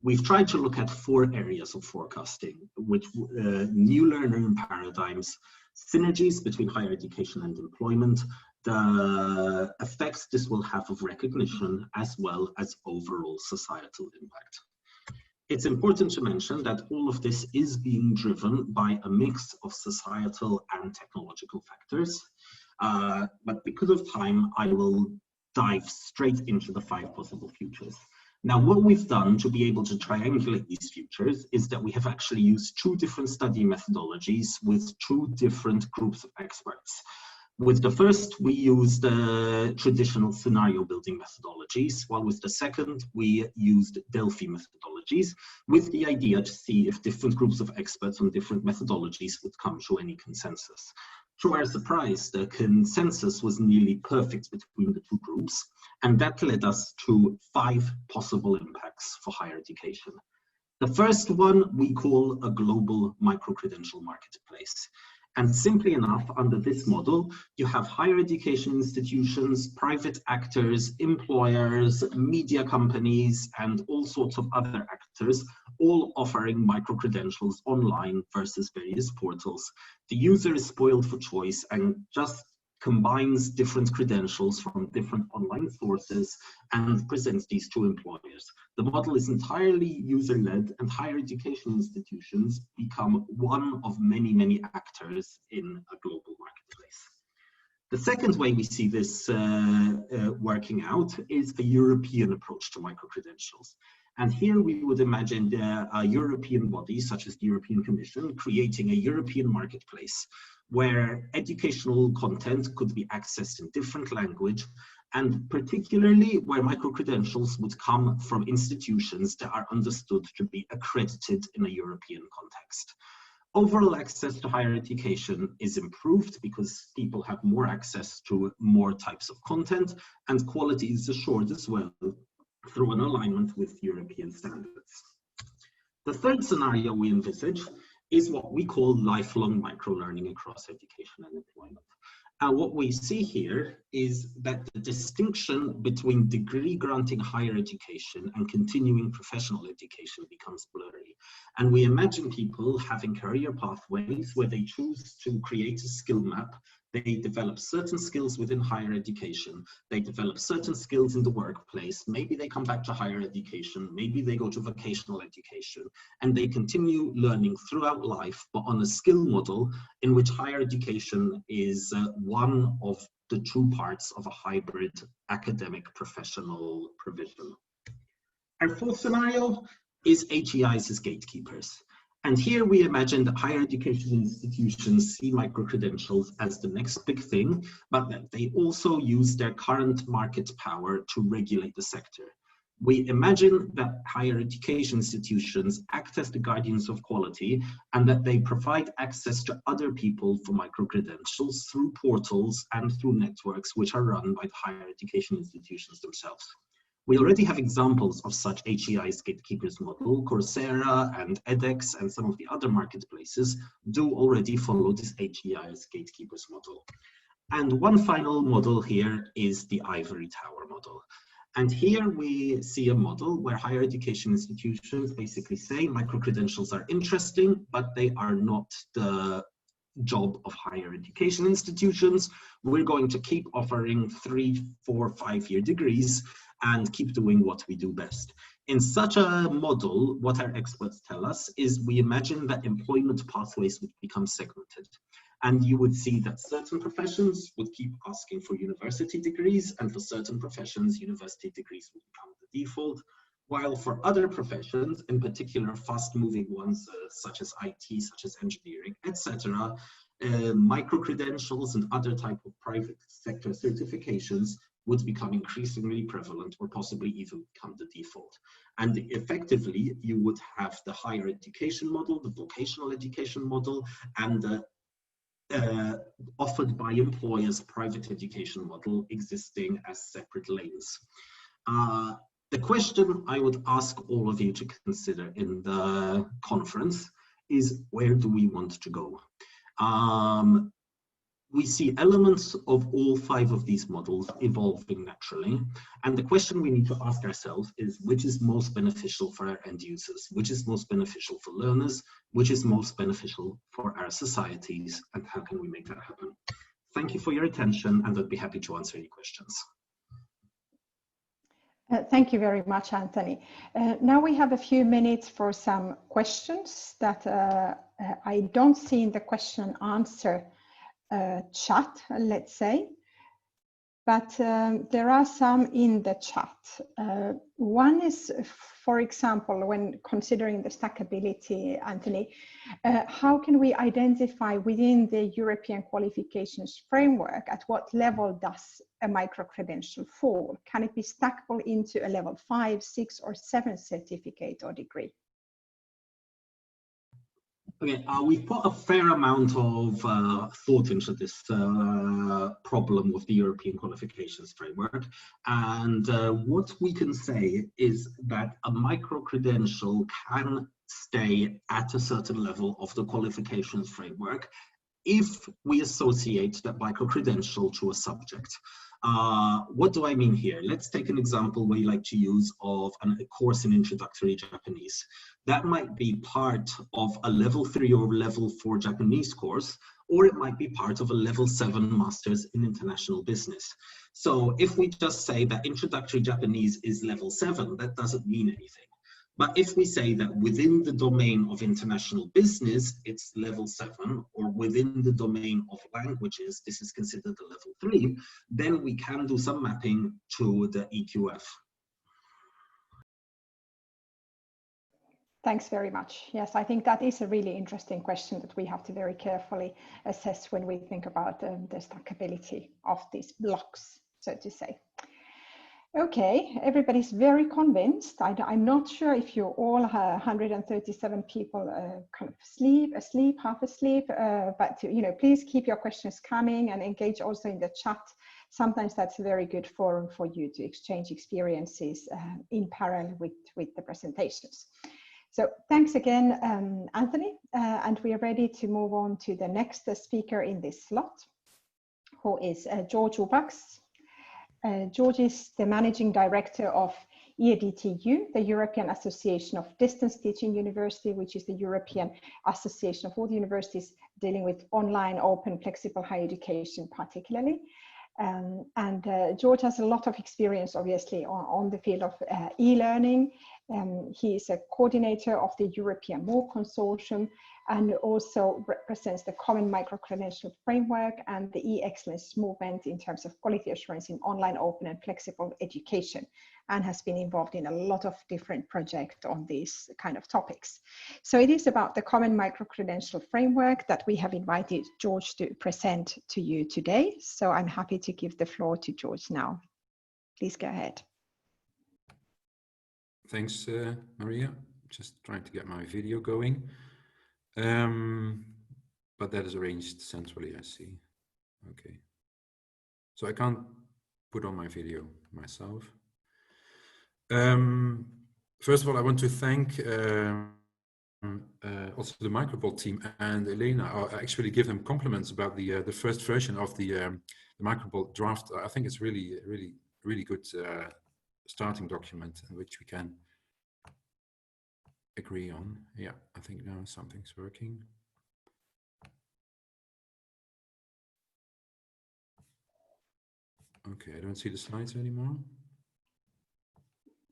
Speaker 10: We've tried to look at 4 areas of forecasting, which new learning paradigms, synergies between higher education and employment, the effects this will have of recognition, as well as overall societal impact. It's important to mention that all of this is being driven by a mix of societal and technological factors. But because of time, I will dive straight into the 5 possible futures. Now, what we've done to be able to triangulate these futures is that we have actually used 2 different study methodologies with 2 different groups of experts. With the first, we used traditional scenario building methodologies, while with the second, we used Delphi methodologies, with the idea to see if different groups of experts on different methodologies would come to any consensus. To our surprise, the consensus was nearly perfect between the 2 groups, and that led us to 5 possible impacts for higher education. The first one we call a global micro-credential marketplace. And simply enough, under this model, you have higher education institutions, private actors, employers, media companies, and all sorts of other actors, all offering micro-credentials online versus various portals. The user is spoiled for choice and just combines different credentials from different online sources and presents these to employers. The model is entirely user-led, and higher education institutions become one of many, many actors in a global marketplace. The second way we see this working out is a European approach to micro-credentials. And here we would imagine a European body, such as the European Commission, creating a European marketplace where educational content could be accessed in different language, and particularly where micro-credentials would come from institutions that are understood to be accredited in a European context. Overall access to higher education is improved because people have more access to more types of content, and quality is assured as well through an alignment with European standards. The third scenario we envisage is what we call lifelong micro-learning across education and employment. And what we see here is that the distinction between degree granting higher education and continuing professional education becomes blurry. And we imagine people having career pathways where they choose to create a skill map. They develop certain skills within higher education. They develop certain skills in the workplace. Maybe they come back to higher education. Maybe they go to vocational education. And they continue learning throughout life, but on a skill model in which higher education is one of the 2 parts of a hybrid academic professional provision. Our 4th scenario is HEIs as gatekeepers. And here we imagine that higher education institutions see micro-credentials as the next big thing, but that they also use their current market power to regulate the sector. We imagine that higher education institutions act as the guardians of quality and that they provide access to other people for micro-credentials through portals and through networks which are run by the higher education institutions themselves. We already have examples of such HEI's gatekeepers model. Coursera and edX and some of the other marketplaces do already follow this HEI's gatekeepers model. And one final model here is the ivory tower model. And here we see a model where higher education institutions basically say micro-credentials are interesting, but they are not the job of higher education institutions. We're going to keep offering 3, 4, 5-year degrees, and keep doing what we do best. In such a model, what our experts tell us is we imagine that employment pathways would become segmented. And you would see that certain professions would keep asking for university degrees, and for certain professions, university degrees would become the default. While for other professions, in particular fast-moving ones such as IT, such as engineering, etc., micro-credentials and other type of private sector certifications would become increasingly prevalent or possibly even become the default. And effectively, you would have the higher education model, the vocational education model, and the offered by employers private education model existing as separate lanes. The question I would ask all of you to consider in the conference is, where do we want to go? We see elements of all 5 of these models evolving naturally. And the question we need to ask ourselves is, which is most beneficial for our end users? Which is most beneficial for learners? Which is most beneficial for our societies? And how can we make that happen? Thank you for your attention, and I'd be happy to answer any questions.
Speaker 9: Thank you very much, Anthony. Now we have a few minutes for some questions that I don't see in the question and answer chat, let's say, but there are some in the chat. One is, for example, when considering the stackability, Anthony, how can we identify within the European qualifications framework at what level does a micro-credential fall? Can it be stackable into a level 5, 6, or 7 certificate or degree?
Speaker 10: Okay, we've put a fair amount of thought into this problem with the European qualifications framework. And what we can say is that a micro-credential can stay at a certain level of the qualifications framework if we associate that micro-credential to a subject. What do I mean here? Let's take an example we like to use of a course in introductory Japanese. That might be part of a level 3 or level 4 Japanese course, or it might be part of a level 7 Masters in International Business. So if we just say that introductory Japanese is level 7, that doesn't mean anything. But if we say that within the domain of international business, it's level 7, or within the domain of languages, this is considered a level 3, then we can do some mapping to the EQF.
Speaker 9: Thanks very much. Yes, I think that is a really interesting question that we have to very carefully assess when we think about the stackability of these blocks, so to say. Okay, everybody's very convinced. I'm not sure if you all 137 people kind of asleep, half asleep, but please keep your questions coming and engage also in the chat. Sometimes that's a very good forum for you to exchange experiences in parallel with the presentations. So thanks again, Anthony, and we are ready to move on to the next speaker in this slot, who is George Ubaks. George is the Managing Director of EADTU, the European Association of Distance Teaching University, which is the European association of all the universities dealing with online, open, flexible higher education particularly. George has a lot of experience, obviously, on the field of e-learning. He is a coordinator of the European MOOC Consortium and also represents the Common Micro-Credential Framework and the e-excellence movement in terms of quality assurance in online, open and flexible education, and has been involved in a lot of different projects on these kind of topics. So it is about the Common Micro-Credential Framework that we have invited George to present to you today. So I'm happy to give the floor to George now. Please go ahead.
Speaker 11: Thanks, Maria. Just trying to get my video going. But that is arranged centrally, I see. Okay. So I can't put on my video myself. First of all, I want to thank also the MicroBol team and Elena. I actually give them compliments about the first version of the MicroBol draft. I think it's really good starting document which we can agree on. Yeah, I think now something's working. Okay, I don't see the slides anymore.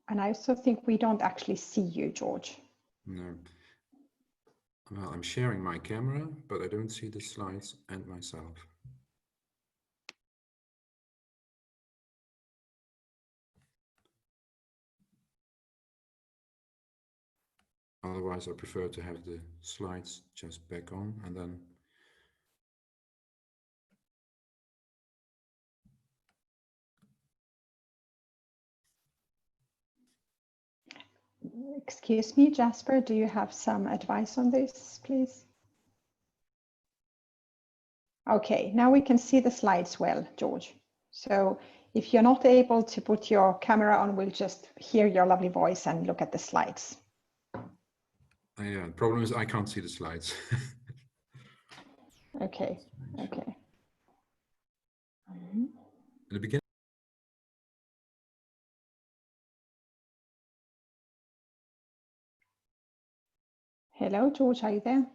Speaker 9: And I also think we don't actually see you, George.
Speaker 11: No. Well, I'm sharing my camera, but I don't see the slides and myself. Otherwise, I prefer to have the slides just back on and then.
Speaker 9: Excuse me, Jasper, do you have some advice on this, please? Okay, now we can see the slides well, George. So if you're not able to put your camera on, we'll just hear your lovely voice and look at the slides.
Speaker 11: Yeah, the problem is I can't see the slides.
Speaker 9: Okay, okay.
Speaker 11: In the beginning.
Speaker 9: Hello, George, are you there?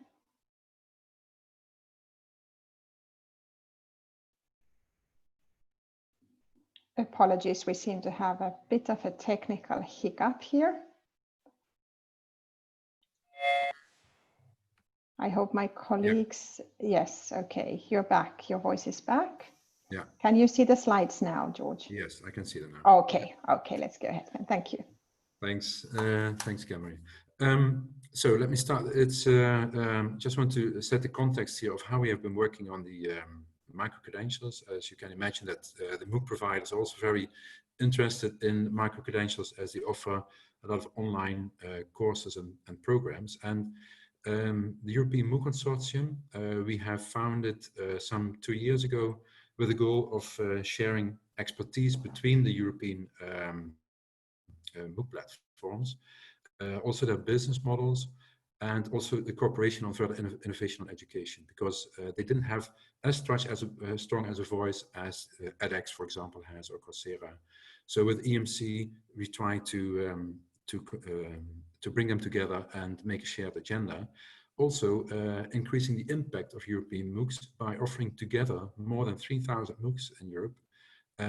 Speaker 9: Apologies, we seem to have a bit of a technical hiccup here. I hope my colleagues, yes, okay, you're back, your voice is back.
Speaker 11: Yeah.
Speaker 9: Can you see the slides now, George?
Speaker 11: Yes, I can see them now.
Speaker 9: Okay, okay, let's go ahead. Thank you.
Speaker 11: Thanks, thanks, Camry. So let me start. It's just want to set the context here of how we have been working on the micro-credentials. As you can imagine that the MOOC providers are also very interested in micro-credentials as they offer a lot of online courses and programs. And the European MOOC Consortium, we have founded some 2 years ago with the goal of sharing expertise between the European MOOC platforms, also their business models, and also the cooperation on further innovation on education, because they didn't have as strong as a voice as edX, for example, has, or Coursera. So with EMC, we try to bring them together and make a shared agenda. Also, increasing the impact of European MOOCs by offering together more than 3,000 MOOCs in Europe,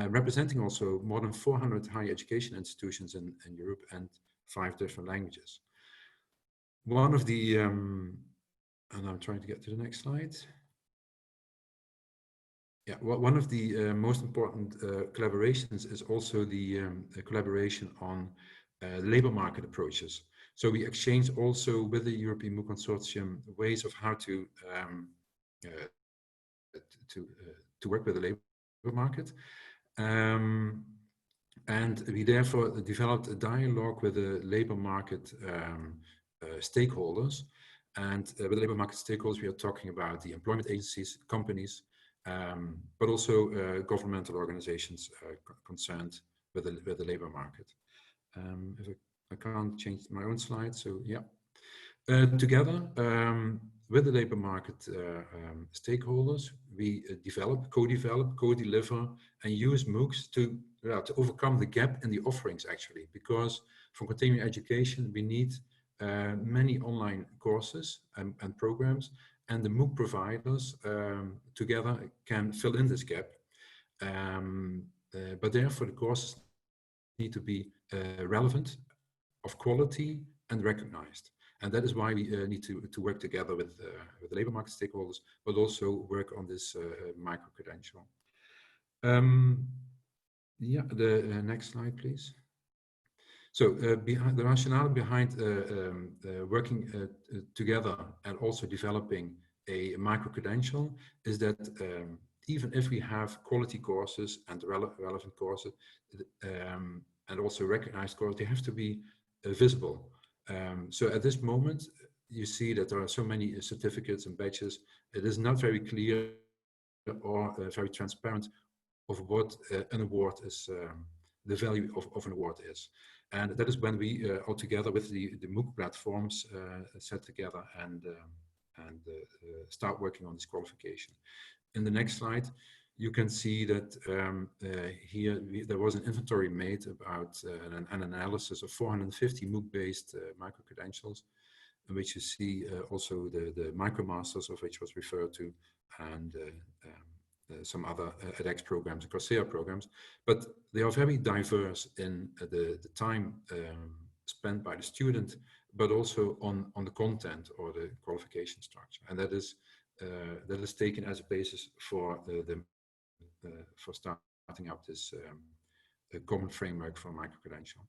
Speaker 11: representing also more than 400 higher education institutions in Europe and 5 different languages. One of the, and I'm trying to get to the next slide. Yeah, well, one of the most important collaborations is also the collaboration on labor market approaches. So we exchange also with the European MOOC Consortium ways of how to work with the labor market. And we therefore developed a dialogue with the labor market stakeholders. And with the labor market stakeholders, we are talking about the employment agencies, companies, but also governmental organizations concerned with the labor market. If I can't change my own slide, so yeah. Together with the labor market stakeholders, we develop, co-develop, co-deliver, and use MOOCs to overcome the gap in the offerings, actually, because for continuing education, we need many online courses and programs, and the MOOC providers together can fill in this gap. But therefore, the courses need to be relevant, of quality, and recognized. And that is why we need to work together with the labor market stakeholders, but also work on this micro-credential. Yeah, the next slide, please. So behind the rationale behind working together and also developing a micro-credential is that even if we have quality courses and relevant courses and also recognized courses, they have to be visible. So at this moment, you see that there are so many certificates and badges. It is not very clear or very transparent of what an award is, the value of an award is. And that is when we all together with the MOOC platforms set together and start working on this qualification. In the next slide, you can see that here there was an inventory made about an analysis of 450 MOOC-based micro-credentials, in which you see also the MicroMasters, of which was referred to, and some other edX programs and Coursera programs, but they are very diverse in the time spent by the student, but also on the content or the qualification structure, and that is taken as a basis for for starting out this common framework for micro-credential.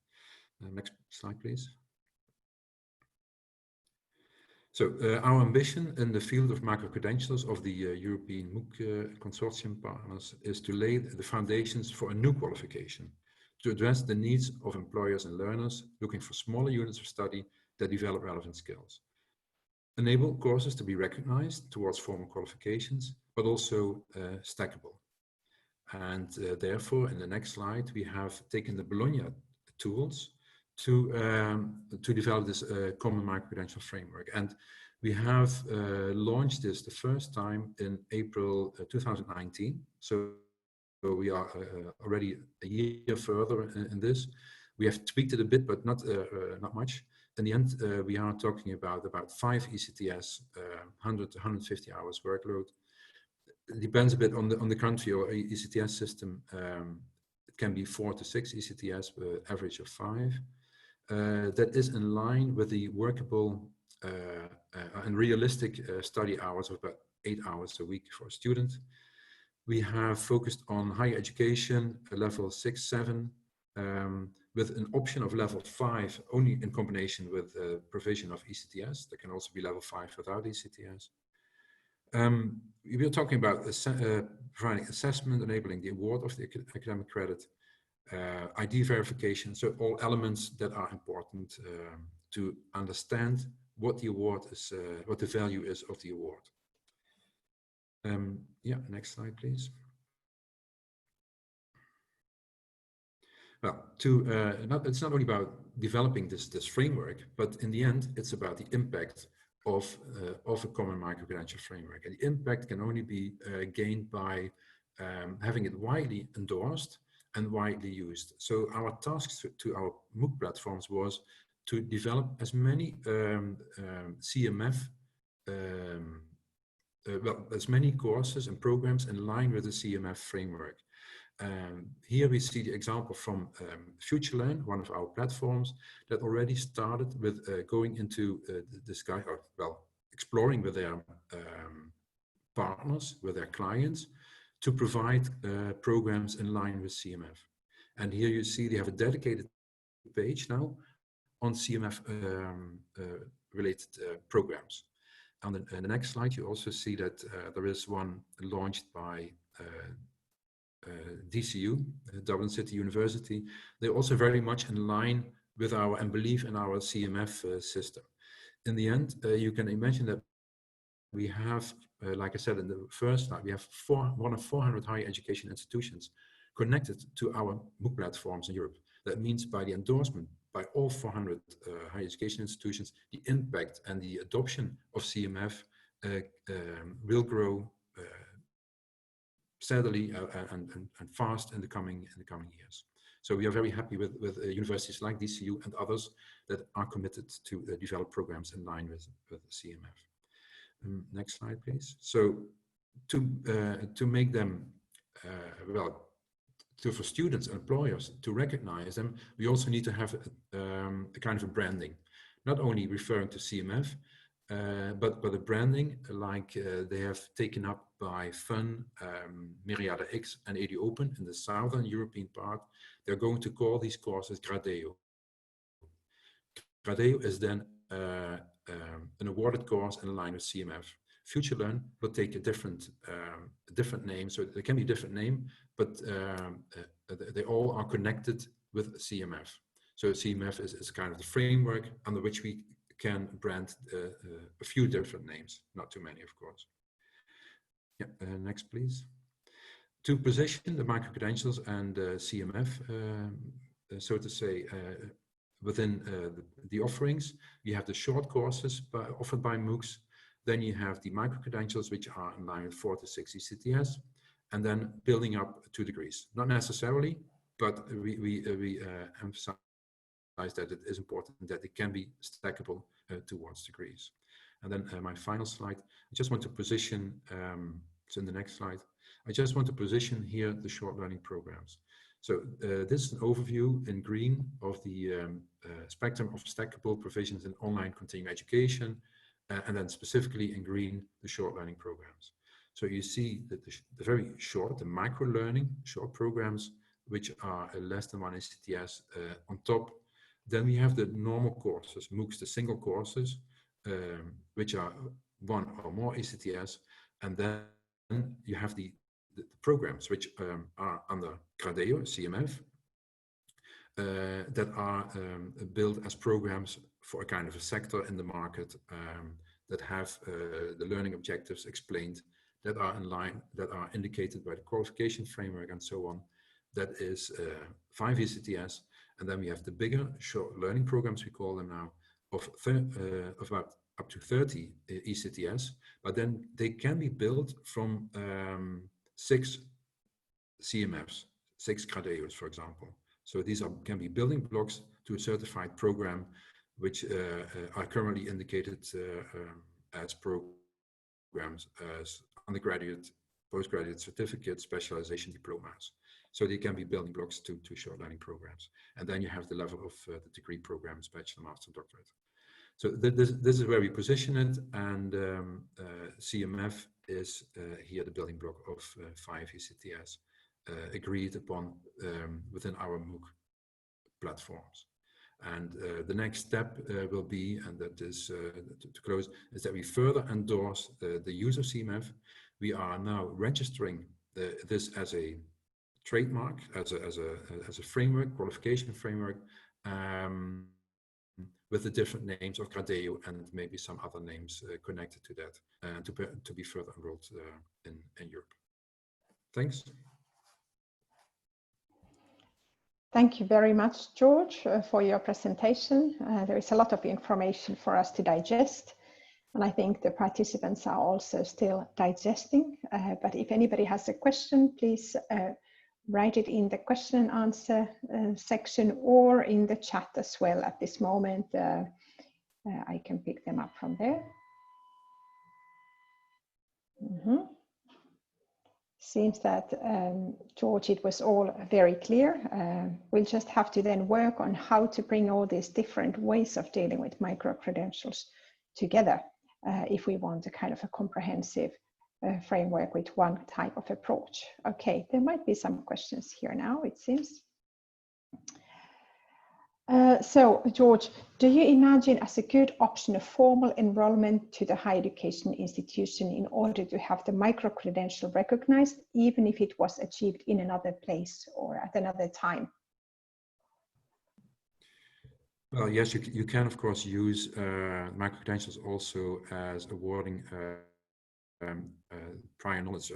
Speaker 11: Next slide, please. So our ambition in the field of micro-credentials of the European MOOC consortium partners is to lay the foundations for a new qualification to address the needs of employers and learners looking for smaller units of study that develop relevant skills. Enable courses to be recognized towards formal qualifications, but also stackable. And therefore, in the next slide, we have taken the Bologna tools to develop this common micro-credential framework. And we have launched this the first time in April 2019. So we are already a year further in this. We have tweaked it a bit, but not much. In the end, we are talking about 5 ECTS, 100 to 150 hours workload. It depends a bit on the country or ECTS system. It can be 4 to 6 ECTS, average of 5. That is in line with the workable and realistic study hours of about 8 hours a week for a student. We have focused on higher education, level 6, 7, with an option of level 5 only in combination with provision of ECTS. There can also be level 5 without ECTS. We are talking about providing assessment, enabling the award of the academic credit, ID verification, so all elements that are important to understand what the award is, what the value is of the award. Yeah, next slide, please. Well, it's not only about developing this framework, but in the end, it's about the impact of a common micro-credential framework. And the impact can only be gained by having it widely endorsed and widely used. So our tasks to our MOOC platforms was to develop as many CMF, as many courses and programs in line with the CMF framework. Here we see the example from FutureLearn, one of our platforms that already started with going into exploring with their partners, with their clients, to provide programs in line with CMF. And here you see they have a dedicated page now on CMF related programs. On the next slide, you also see that there is one launched by DCU, Dublin City University. They're also very much in line with our and believe in our CMF system. In the end, you can imagine that we have, like I said in the first slide, we have more than 400 higher education institutions connected to our MOOC platforms in Europe. That means by the endorsement by all 400 higher education institutions, the impact and the adoption of CMF will grow steadily and fast in the coming years. So we are very happy with universities like DCU and others that are committed to develop programs in line with CMF. Next slide, please. So to make them, for students and employers to recognize them, we also need to have a kind of a branding, not only referring to CMF, but a branding like they have taken up by FUN, Myriada X, and EDU Open in the Southern European part. They're going to call these courses Gradeo. Gradeo is then an awarded course in line with CMF. FutureLearn will take a different name, so there can be a different name, but they all are connected with CMF. So CMF is kind of the framework under which we can brand a few different names, not too many, of course. Yeah, next, please. To position the micro-credentials and CMF, so to say, within the offerings, you have the short courses offered by MOOCs. Then you have the micro-credentials, which are in line with 4 to 6 ECTS, and then building up 2 degrees. Not necessarily, but we emphasize that it is important that it can be stackable towards degrees. And then my final slide, I just want to position, so in the next slide, I just want to position here the short learning programs. So this is an overview in green of the spectrum of stackable provisions in online continuing education, and then specifically in green, the short learning programs. So you see that the very short, the micro learning short programs, which are less than 1 ECTS on top. Then we have the normal courses, MOOCs, the single courses, which are 1 or more ECTS. And then you have the programs which are under Gradeo, CMF, that are built as programs for a kind of a sector in the market that have the learning objectives explained, that are in line, that are indicated by the qualification framework and so on. That is 5 ECTS. And then we have the bigger short learning programs, we call them now, of about up to 30 ECTS, but then they can be built from 6 CMFs, 6 Gradeos, for example. So these can be building blocks to a certified program, which are currently indicated as programs, as undergraduate, postgraduate certificate, specialization diplomas. So they can be building blocks to short learning programs. And then you have the level of the degree programs, bachelor, master, doctorate. So this is where we position it, and CMF is here the building block of 5 ECTS agreed upon within our MOOC platforms. And the next step will be, and that is to close, is that we further endorse the use of CMF. We are now registering this as a trademark, as a framework, qualification framework, with the different names of Gradeo and maybe some other names connected to that, to be further enrolled in Europe. Thanks.
Speaker 9: Thank you very much, George, for your presentation. There is a lot of information for us to digest, and I think the participants are also still digesting. But if anybody has a question, please write it in the question and answer section or in the chat as well at this moment. I can pick them up from there. Seems that, George, it was all very clear. We'll just have to then work on how to bring all these different ways of dealing with micro-credentials together if we want a kind of a comprehensive framework with one type of approach. Okay, there might be some questions here now, it seems. So, George, do you imagine as a good option a formal enrollment to the higher education institution in order to have the micro-credential recognized, even if it was achieved in another place or at another time?
Speaker 11: Well, yes, you can, of course, use micro-credentials also as awarding prior knowledge.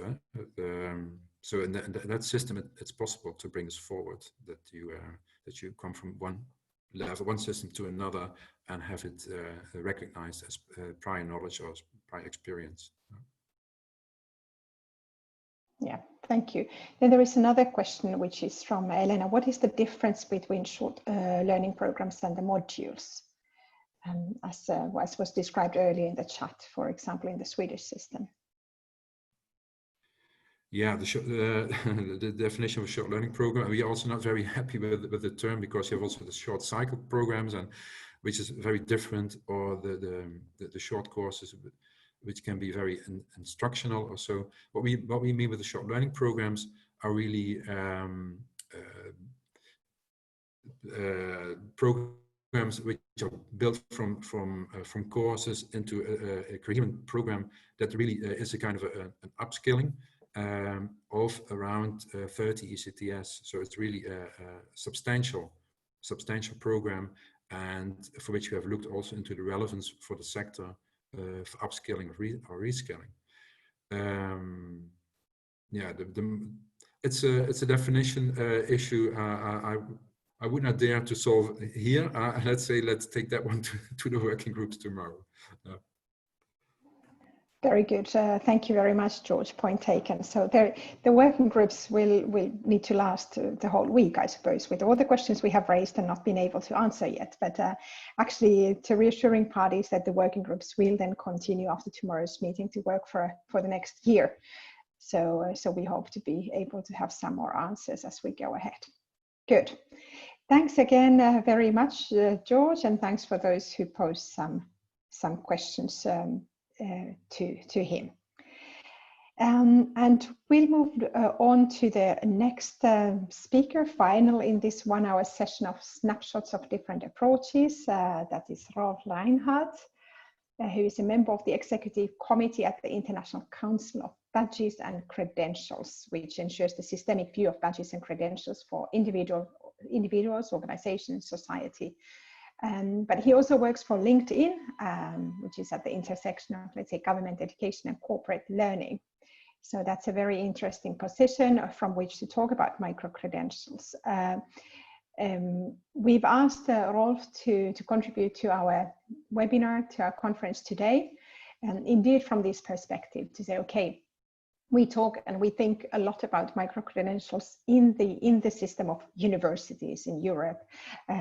Speaker 11: So in that system, it's possible to bring this forward, that you come from one level, one system to another, and have it recognized as prior knowledge or prior experience.
Speaker 9: Yeah, thank you. Then there is another question, which is from Elena. What is the difference between short learning programs and the modules? As was described earlier in the chat, for example, in the Swedish system.
Speaker 11: Yeah, the definition of a short learning program, we are also not very happy with the term, because you have also the short cycle programs, and which is very different, or the short courses, which can be very instructional or so. What we mean with the short learning programs are really programs which are built from courses into a coherent program that really is a kind of an upskilling of around 30 ECTS. So it's really a substantial program, and for which we have looked also into the relevance for the sector for upskilling or reskilling. Yeah, it's a definition issue. I would not dare to solve here. Let's take that one to the working groups tomorrow.
Speaker 9: Very good. Thank you very much, George. Point taken. So the working groups will need to last the whole week, I suppose, with all the questions we have raised and not been able to answer yet. But actually, the reassuring part is that the working groups will then continue after tomorrow's meeting to work for the next year. So we hope to be able to have some more answers as we go ahead. Good. Thanks again very much, George, and thanks for those who posed some questions to him. And we'll move on to the next speaker, final in this 1-hour session of snapshots of different approaches. That is Rolf Reinhardt, who is a member of the Executive Committee at the International Council of Badges and Credentials, which ensures the systemic view of badges and credentials for individuals, organizations, society. But he also works for LinkedIn, which is at the intersection of, let's say, government, education, and corporate learning. So that's a very interesting position from which to talk about micro-credentials. We've asked Rolf to contribute to our webinar, to our conference today, and indeed from this perspective to say, okay, we talk and we think a lot about micro-credentials in the system of universities in Europe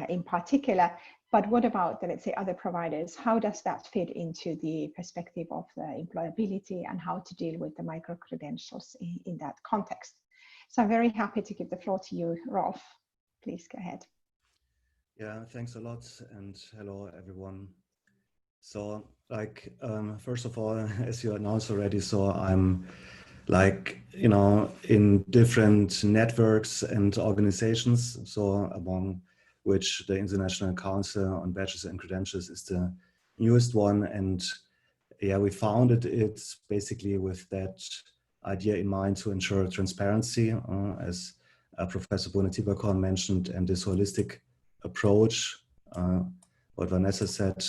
Speaker 9: in particular, but what about the, let's say, other providers? How does that fit into the perspective of the employability and how to deal with the micro-credentials in that context? So I'm very happy to give the floor to you, Rolf. Please go ahead.
Speaker 12: Yeah, thanks a lot, and hello everyone. So, like, first of all, as you announced already, so I'm like, you know, in different networks and organizations, so among which the International Council on Badges and Credentials is the newest one. And yeah, we founded it basically with that idea in mind to ensure transparency, as Professor Bonetiba mentioned, and this holistic approach, what Vanessa said.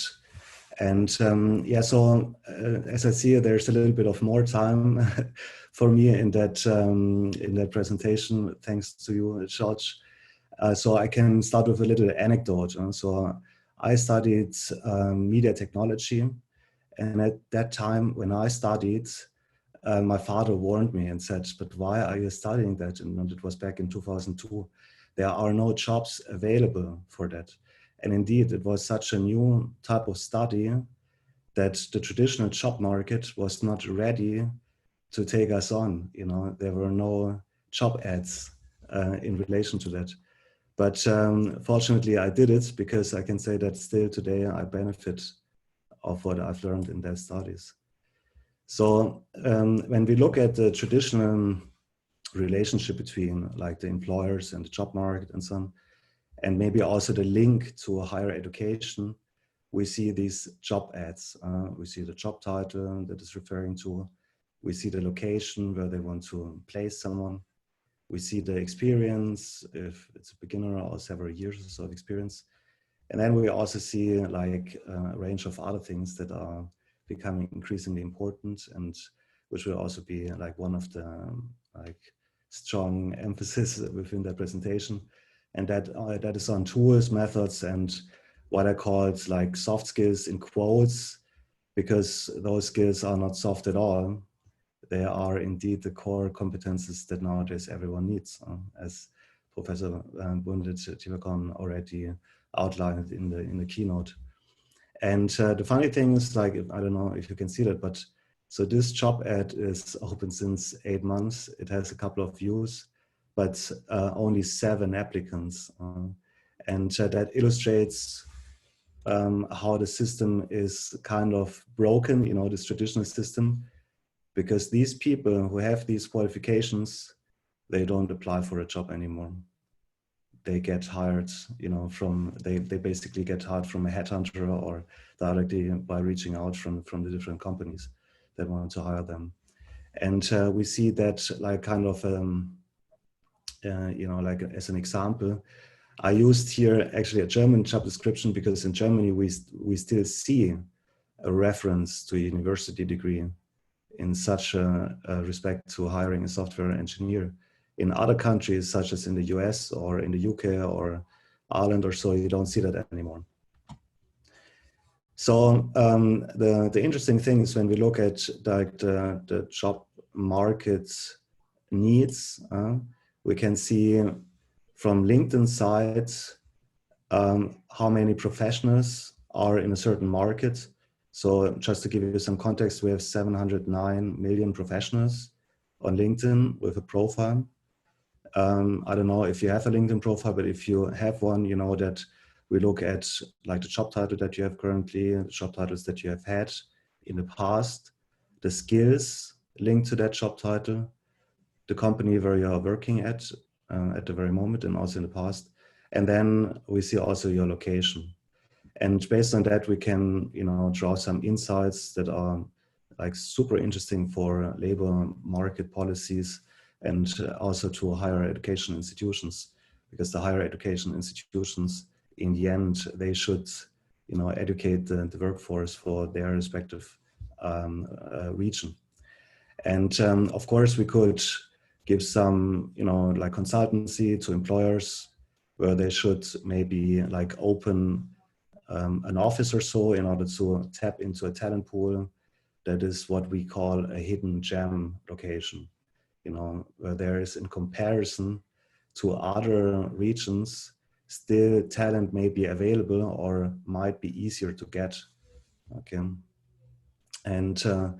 Speaker 12: And yeah, so as I see, there's a little bit of more time for me in that presentation, thanks to you, George. So I can start with a little anecdote. So I studied media technology, and at that time when I studied, my father warned me and said, "But why are you studying that?" And it was back in 2002. There are no jobs available for that. And indeed, it was such a new type of study that the traditional job market was not ready to take us on. You know, there were no job ads in relation to that. But fortunately, I did it, because I can say that still today I benefit of what I've learned in their studies. So when we look at the traditional relationship between like the employers and the job market and so on, and maybe also the link to higher education, we see these job ads. We see the job title that is referring to, we see the location where they want to place someone. We see the experience, if it's a beginner or several years of experience. And then we also see like a range of other things that are becoming increasingly important, and which will also be like one of the like strong emphasis within that presentation. And that is on tools, methods, and what I call it like soft skills in quotes, because those skills are not soft at all. They are indeed the core competences that nowadays everyone needs, as Professor Bonetiba already outlined in the keynote. And the funny thing is, like, I don't know if you can see that, but so this job ad is open since 8 months. It has a couple of views, but only 7 applicants. And that illustrates how the system is kind of broken, you know, this traditional system, because these people who have these qualifications, they don't apply for a job anymore. They get hired, you know, they basically get hired from a headhunter or directly by reaching out from the different companies that want to hire them. And we see that like kind of, you know, like as an example, I used here actually a German job description, because in Germany we still see a reference to a university degree in such a respect to hiring a software engineer. In other countries, such as in the US or in the UK or Ireland or so, you don't see that anymore. So the interesting thing is when we look at like the job market needs, we can see from LinkedIn sites how many professionals are in a certain market. So just to give you some context, we have 709 million professionals on LinkedIn with a profile. I don't know if you have a LinkedIn profile, but if you have one, you know that we look at like the job title that you have currently, the job titles that you have had in the past, the skills linked to that job title, the company where you are working at the very moment and also in the past. And then we see also your location. And based on that, we can, you know, draw some insights that are like super interesting for labor market policies and also to higher education institutions, because the higher education institutions, in the end, they should, you know, educate the workforce for their respective region. And of course, we could give some, you know, like consultancy to employers where they should maybe like open an office or so in order to tap into a talent pool. That is what we call a hidden gem location, you know, where there is, in comparison to other regions, still talent may be available or might be easier to get. Okay. And so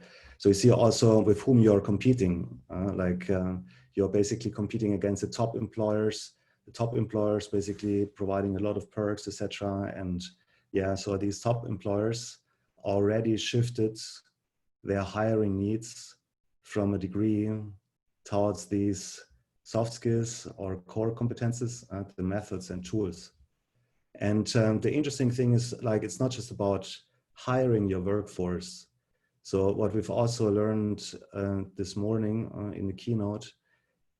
Speaker 12: you see also with whom you're competing, you're basically competing against the top employers basically providing a lot of perks, etc. And yeah, so these top employers already shifted their hiring needs from a degree towards these soft skills or core competences, the methods and tools. And the interesting thing is, like, it's not just about hiring your workforce. So what we've also learned this morning in the keynote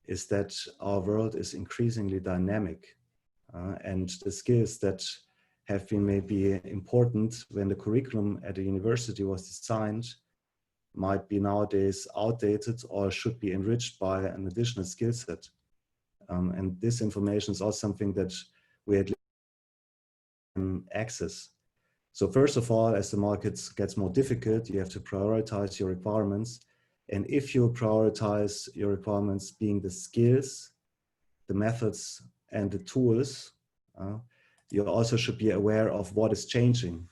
Speaker 12: is that our world is increasingly dynamic, and the skills that have been maybe important when the curriculum at the university was designed might be nowadays outdated or should be enriched by an additional skill set. And this information is also something that we at least can access. So first of all, as the market gets more difficult, you have to prioritize your requirements. And if you prioritize your requirements being the skills, the methods, and the tools, you also should be aware of what is changing.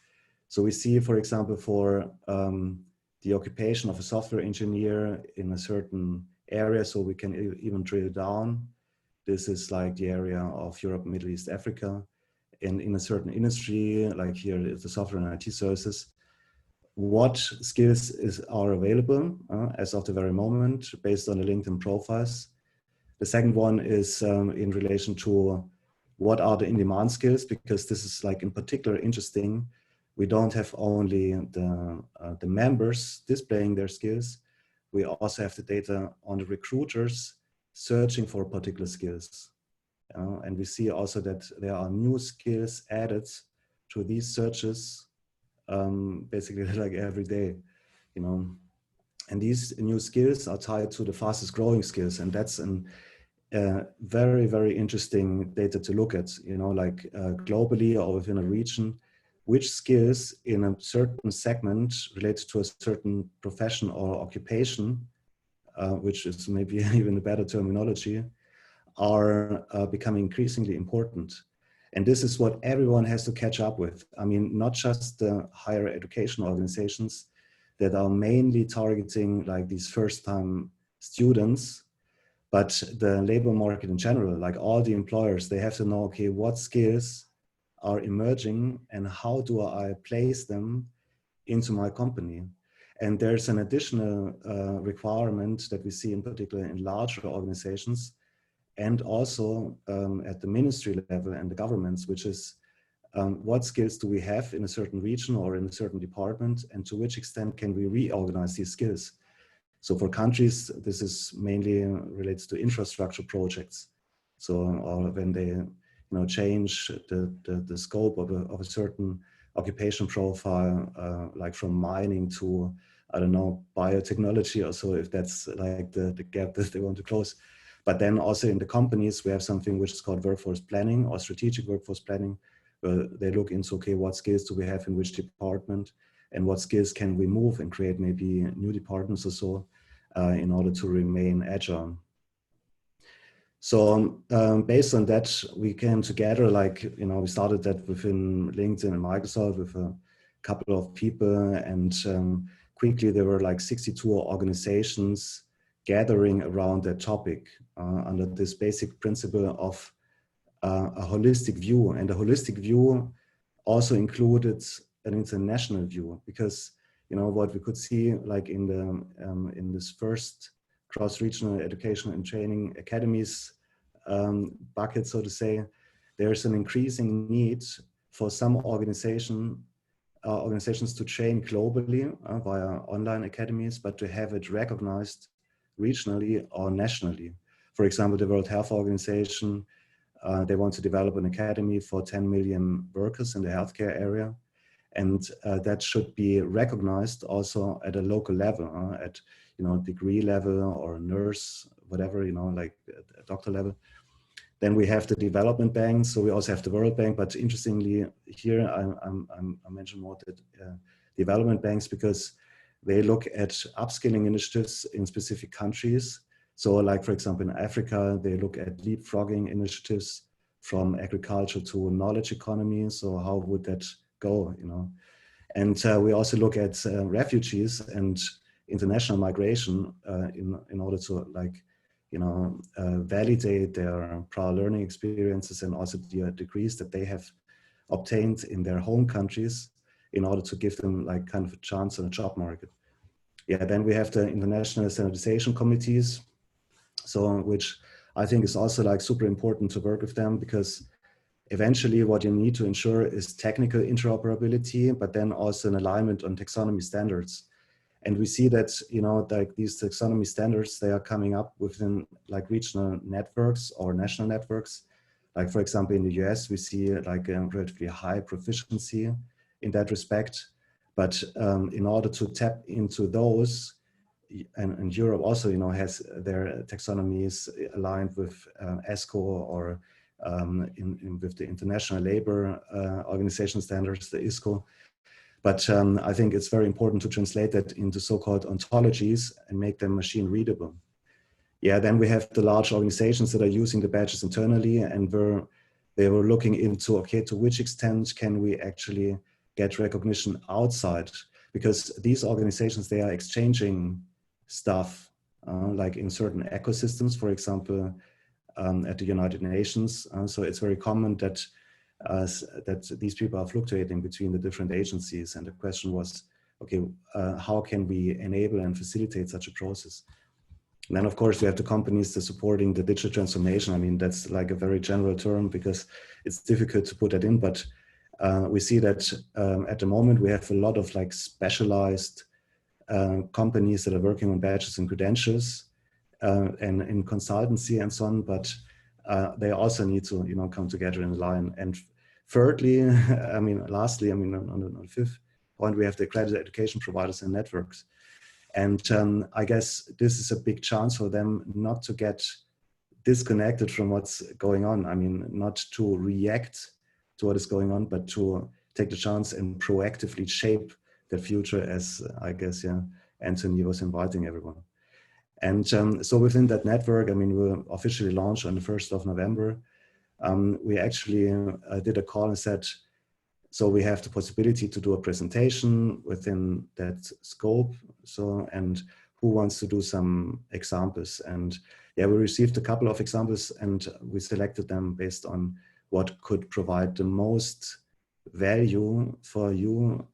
Speaker 12: So we see, for example, for the occupation of a software engineer in a certain area, so we can even drill down. This is like the area of Europe, Middle East, Africa. And in a certain industry, like here, the software and IT services, what skills are available as of the very moment based on the LinkedIn profiles. The second one is in relation to what are the in-demand skills, because this is like in particular interesting. We don't have only the members displaying their skills. We also have the data on the recruiters searching for particular skills. And we see also that there are new skills added to these searches basically like every day, you know. And these new skills are tied to the fastest growing skills. And that's an very, very interesting data to look at, you know, like globally or within a region, which skills in a certain segment related to a certain profession or occupation, which is maybe even a better terminology, are becoming increasingly important. And this is what everyone has to catch up with. I mean, not just the higher education organizations that are mainly targeting like these first-time students, but the labor market in general, like all the employers, they have to know, okay, what skills are emerging and how do I place them into my company? And there's an additional requirement that we see in particular in larger organizations and also at the ministry level and the governments, which is what skills do we have in a certain region or in a certain department, and to which extent can we reorganize these skills? So for countries, this is mainly relates to infrastructure projects. So or when they change the scope of a certain occupation profile, like from mining to, I don't know, biotechnology or so, if that's like the gap that they want to close. But then also in the companies, we have something which is called workforce planning or strategic workforce planning, where they look into, okay, what skills do we have in which department, and what skills can we move and create maybe new departments or so in order to remain agile. So based on that, we came together, like, we started that within LinkedIn and Microsoft with a couple of people, and quickly there were like 62 organizations gathering around that topic under this basic principle of a holistic view. And a holistic view also included an international view, because what we could see, like in this first cross-regional education and training academies bucket, so to say, there's an increasing need for some organizations to train globally via online academies, but to have it recognized regionally or nationally. For example, the World Health Organization, they want to develop an academy for 10 million workers in the healthcare area. And that should be recognized also at a local level, at degree level or nurse, whatever, like a doctor level. Then we have the development banks, so we also have the World Bank. But interestingly, here I mention more the development banks, because they look at upskilling initiatives in specific countries. So, like for example, in Africa, they look at leapfrogging initiatives from agriculture to knowledge economy. So, how would that go? And we also look at refugees and international migration in order to validate their prior learning experiences and also the degrees that they have obtained in their home countries in order to give them like kind of a chance on a job market. Yeah, then we have the international standardization committees, so which I think is also like super important to work with them, because eventually what you need to ensure is technical interoperability, but then also an alignment on taxonomy standards. And we see that, like these taxonomy standards, they are coming up within like regional networks or national networks. Like, for example, in the US, we see like a relatively high proficiency in that respect. But in order to tap into those, and Europe also, has their taxonomies aligned with ESCO or with the International Labour Organization standards, the ISCO. But I think it's very important to translate that into so-called ontologies and make them machine readable. Yeah, then we have the large organizations that are using the badges internally, and they were looking into, okay, to which extent can we actually get recognition outside? Because these organizations, they are exchanging stuff like in certain ecosystems, for example, at the United Nations. So it's very common that these people are fluctuating between the different agencies. And the question was, okay, how can we enable and facilitate such a process? And then, of course, we have the companies that are supporting the digital transformation. I mean, that's like a very general term because it's difficult to put that in. But we see that at the moment, we have a lot of like specialized companies that are working on badges and credentials and in consultancy and so on. But they also need to, come together in line. And thirdly, lastly, on the fifth point, we have the accredited education providers and networks. And I guess this is a big chance for them not to get disconnected from what's going on. I mean, not to react to what is going on, but to take the chance and proactively shape the future, as I guess, Anthony was inviting everyone. And so within that network, we officially launched on the 1st of November. We actually did a call and said, so we have the possibility to do a presentation within that scope. So, and who wants to do some examples? And yeah, we received a couple of examples and we selected them based on what could provide the most value for you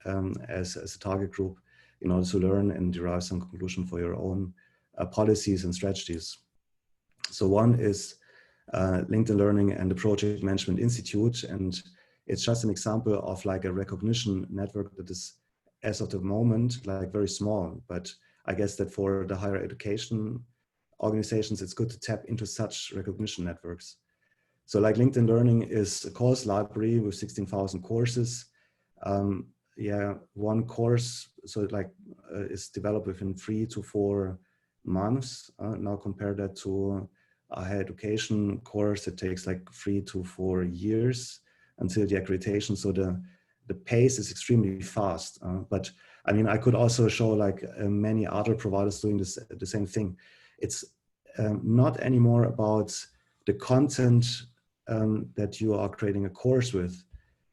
Speaker 12: as a target group in order to learn and derive some conclusion for your own policies and strategies. So one is LinkedIn Learning and the Project Management Institute. And it's just an example of like a recognition network that is, as of the moment, like very small. But I guess that for the higher education organizations, it's good to tap into such recognition networks. So like LinkedIn Learning is a course library with 16,000 courses. One course, so like is developed within 3 to 4 months. Now compare that to a higher education course that takes like 3 to 4 years until the accreditation. So the pace is extremely fast. But I could also show like many other providers doing the same thing. It's not anymore about the content that you are creating a course with.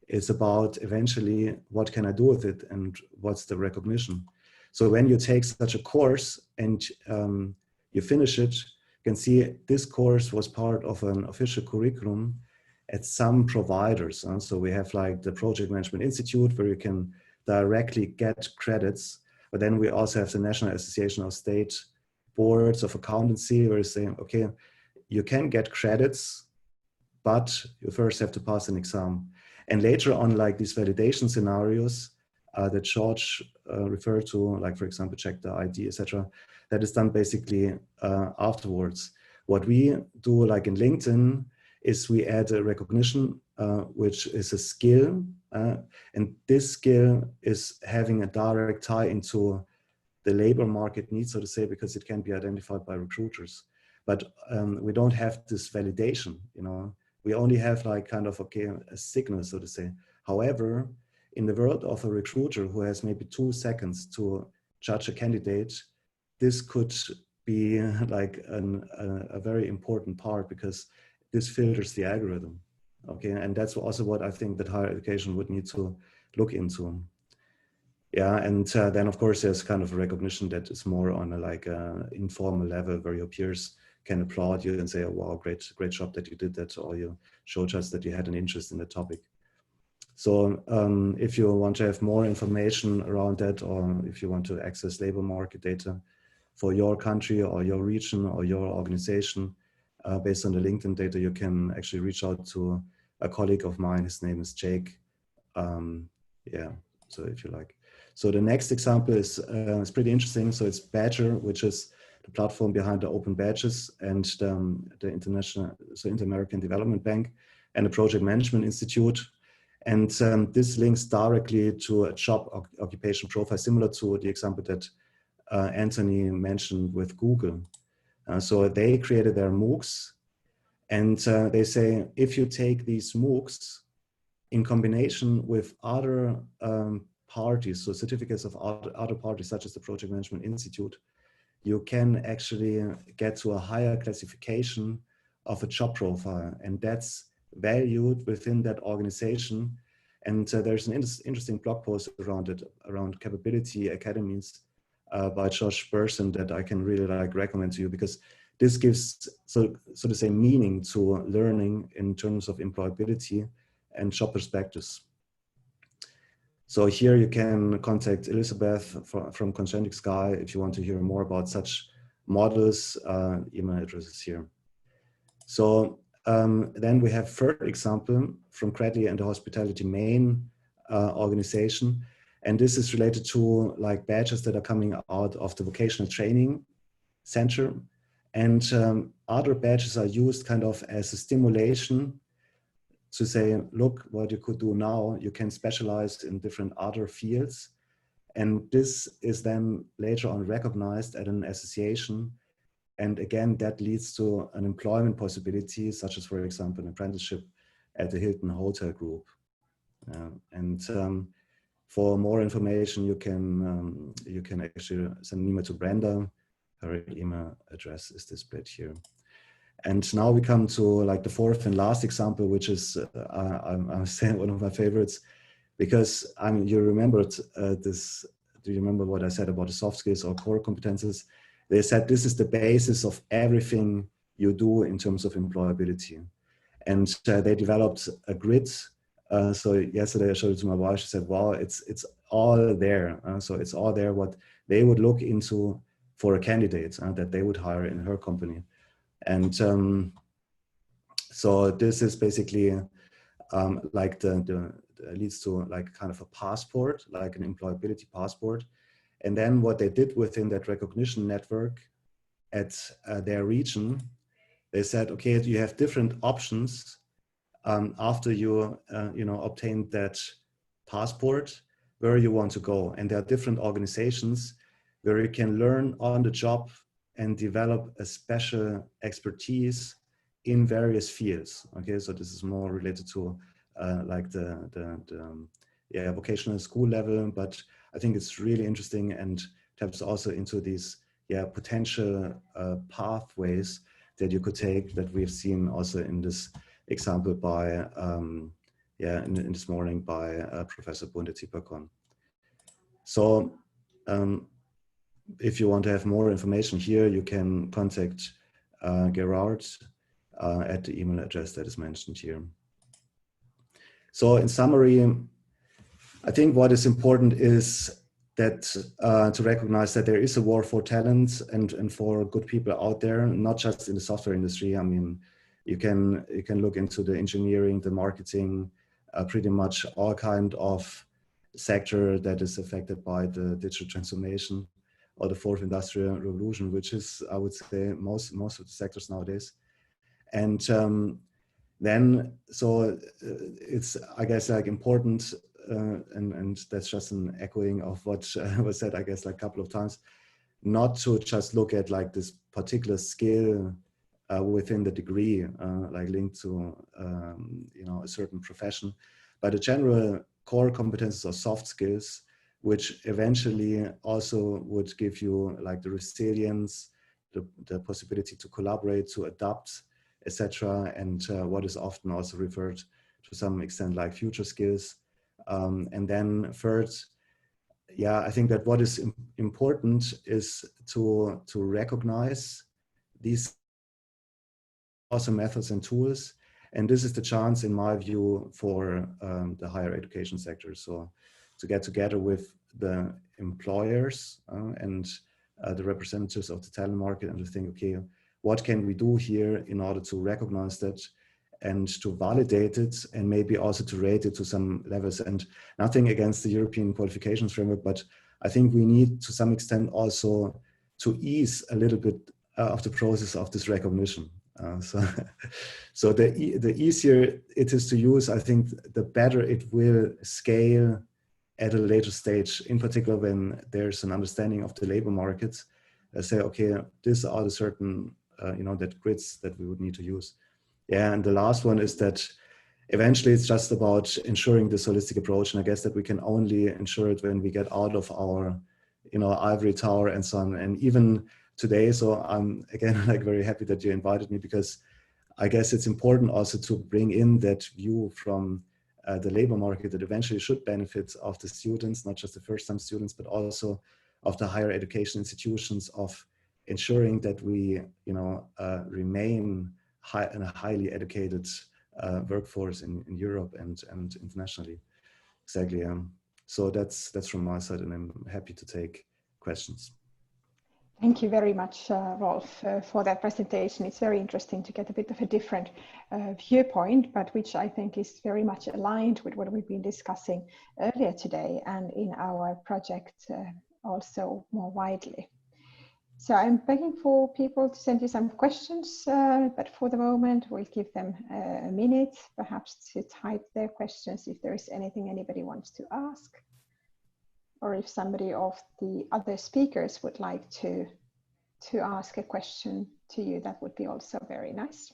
Speaker 12: It's about eventually what can I do with it and what's the recognition. So when you take such a course and you finish it, you can see this course was part of an official curriculum at some providers. So we have like the Project Management Institute where you can directly get credits, but then we also have the National Association of State Boards of Accountancy where you're saying, okay, you can get credits, but you first have to pass an exam. And later on, like these validation scenarios that George referred to, like for example, check the ID, etc., that is done basically afterwards. What we do, like in LinkedIn, is we add a recognition, which is a skill, and this skill is having a direct tie into the labor market needs, so to say, because it can be identified by recruiters. But we don't have this validation, you know. We only have like kind of, okay, a signal, so to say. However, in the world of a recruiter who has maybe 2 seconds to judge a candidate, this could be like a very important part because this filters the algorithm. Okay, and that's also what I think that higher education would need to look into. Yeah, and then of course there's kind of a recognition that is more on a like informal level where your peers can applaud you and say, oh, wow, great job that you did that, or you showed us that you had an interest in the topic. So if you want to have more information around that, or if you want to access labor market data for your country or your region or your organization, based on the LinkedIn data, you can actually reach out to a colleague of mine. His name is Jake. Yeah, so if you like. So the next example is pretty interesting. So it's Badger, which is the platform behind the Open Badges, and the Inter-American Development Bank and the Project Management Institute. And this links directly to a job occupation profile, similar to the example that Anthony mentioned with Google. So they created their MOOCs, and they say, if you take these MOOCs in combination with other parties, so certificates of other parties, such as the Project Management Institute, you can actually get to a higher classification of a job profile, and that's valued within that organization. And there's an interesting blog post around it, around capability academies by Josh Burson, that I can really like recommend to you, because this gives, so to say, meaning to learning in terms of employability and job perspectives. So here you can contact Elizabeth from Concentric Sky if you want to hear more about such models. Email addresses here. So then we have third example from Cradley and the Hospitality Maine organization. And this is related to like badges that are coming out of the vocational training center. And other badges are used kind of as a stimulation to say, look, what you could do now, you can specialize in different other fields. And this is then later on recognized at an association. And again, that leads to an employment possibility, such as, for example, an apprenticeship at the Hilton Hotel Group. For more information, you can actually send an email to Brenda. Her email address is displayed here. And now we come to like the fourth and last example, which is I'm saying one of my favorites, because you remembered this. Do you remember what I said about the soft skills or core competences? They said this is the basis of everything you do in terms of employability. And they developed a grid. So yesterday I showed it to my wife. She said, wow, it's all there. So it's all there what they would look into for a candidate that they would hire in her company. And so this is basically like leads to like kind of a passport, like an employability passport. And then what they did within that recognition network at their region, they said, okay, you have different options after you obtained that passport, where you want to go. And there are different organizations where you can learn on the job and develop a special expertise in various fields. Okay, so this is more related to like the vocational school level, but I think it's really interesting and taps also into these potential pathways that you could take, that we've seen also in this example by in this morning by Professor Bunde Tipakon. So if you want to have more information here, you can contact Gerard at the email address that is mentioned here. So in summary, I think what is important is that to recognize that there is a war for talent and for good people out there, not just in the software industry. I mean, you can look into the engineering, the marketing, pretty much all kind of sector that is affected by the digital transformation or the fourth industrial revolution, which is, I would say, most of the sectors nowadays. And then, so it's, I guess, like important, and that's just an echoing of what was said, I guess, like a couple of times, not to just look at like this particular skill within the degree, like linked to, you know, a certain profession, but a general core competences or soft skills, which eventually also would give you like the resilience, the possibility to collaborate, to adapt, etc. And what is often also referred to some extent like future skills. And then third, yeah, I think that what is important is to recognize these awesome methods and tools. And this is the chance, in my view, for the higher education sector. So to get together with the employers and the representatives of the talent market and to think, okay, what can we do here in order to recognize that and to validate it and maybe also to rate it to some levels. And nothing against the European qualifications framework, but I think we need to some extent also to ease a little bit of the process of this recognition. So the easier it is to use, I think the better it will scale at a later stage, in particular when there's an understanding of the labor markets. Say, okay, these are the certain, you know, that grids that we would need to use. Yeah, and the last one is that eventually it's just about ensuring this holistic approach. And I guess that we can only ensure it when we get out of our, you know, ivory tower and so on. And even today, so I'm again like very happy that you invited me, because I guess it's important also to bring in that view from the labor market that eventually should benefit of the students, not just the first-time students, but also of the higher education institutions, of ensuring that we, you know, remain in a highly educated workforce in Europe and internationally. Exactly. So that's from my side, and I'm happy to take questions.
Speaker 9: Thank you very much, Rolf, for that presentation. It's very interesting to get a bit of a different viewpoint, but which I think is very much aligned with what we've been discussing earlier today and in our project also more widely. So I'm begging for people to send you some questions, but for the moment, we'll give them a minute, perhaps to type their questions if there is anything anybody wants to ask. Or if somebody of the other speakers would like to ask a question to you, that would be also very nice.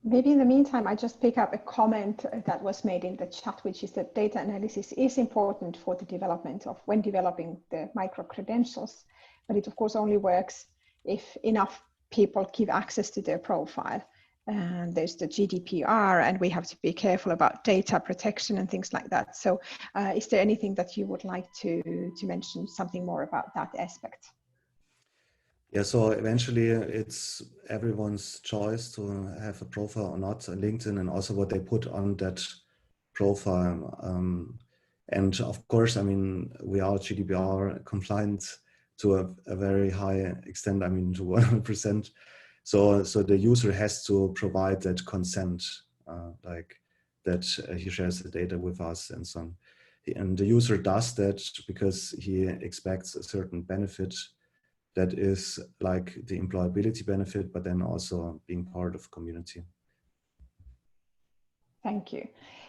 Speaker 9: Maybe in the meantime, I just pick up a comment that was made in the chat, which is that data analysis is important for the development of when developing the micro-credentials, but it of course only works if enough people give access to their profile. And there's the GDPR, and we have to be careful about data protection and things like that. So is there anything that you would like to mention, something more about that aspect?
Speaker 12: Yeah, so eventually it's everyone's choice to have a profile or not on LinkedIn, and also what they put on that profile. And of course, I mean, we are GDPR compliant to a very high extent, I mean, to 100%. So the user has to provide that consent, like that he shares the data with us and so on. And the user does that because he expects a certain benefit that is like the employability benefit, but then also being part of community.
Speaker 9: Thank you.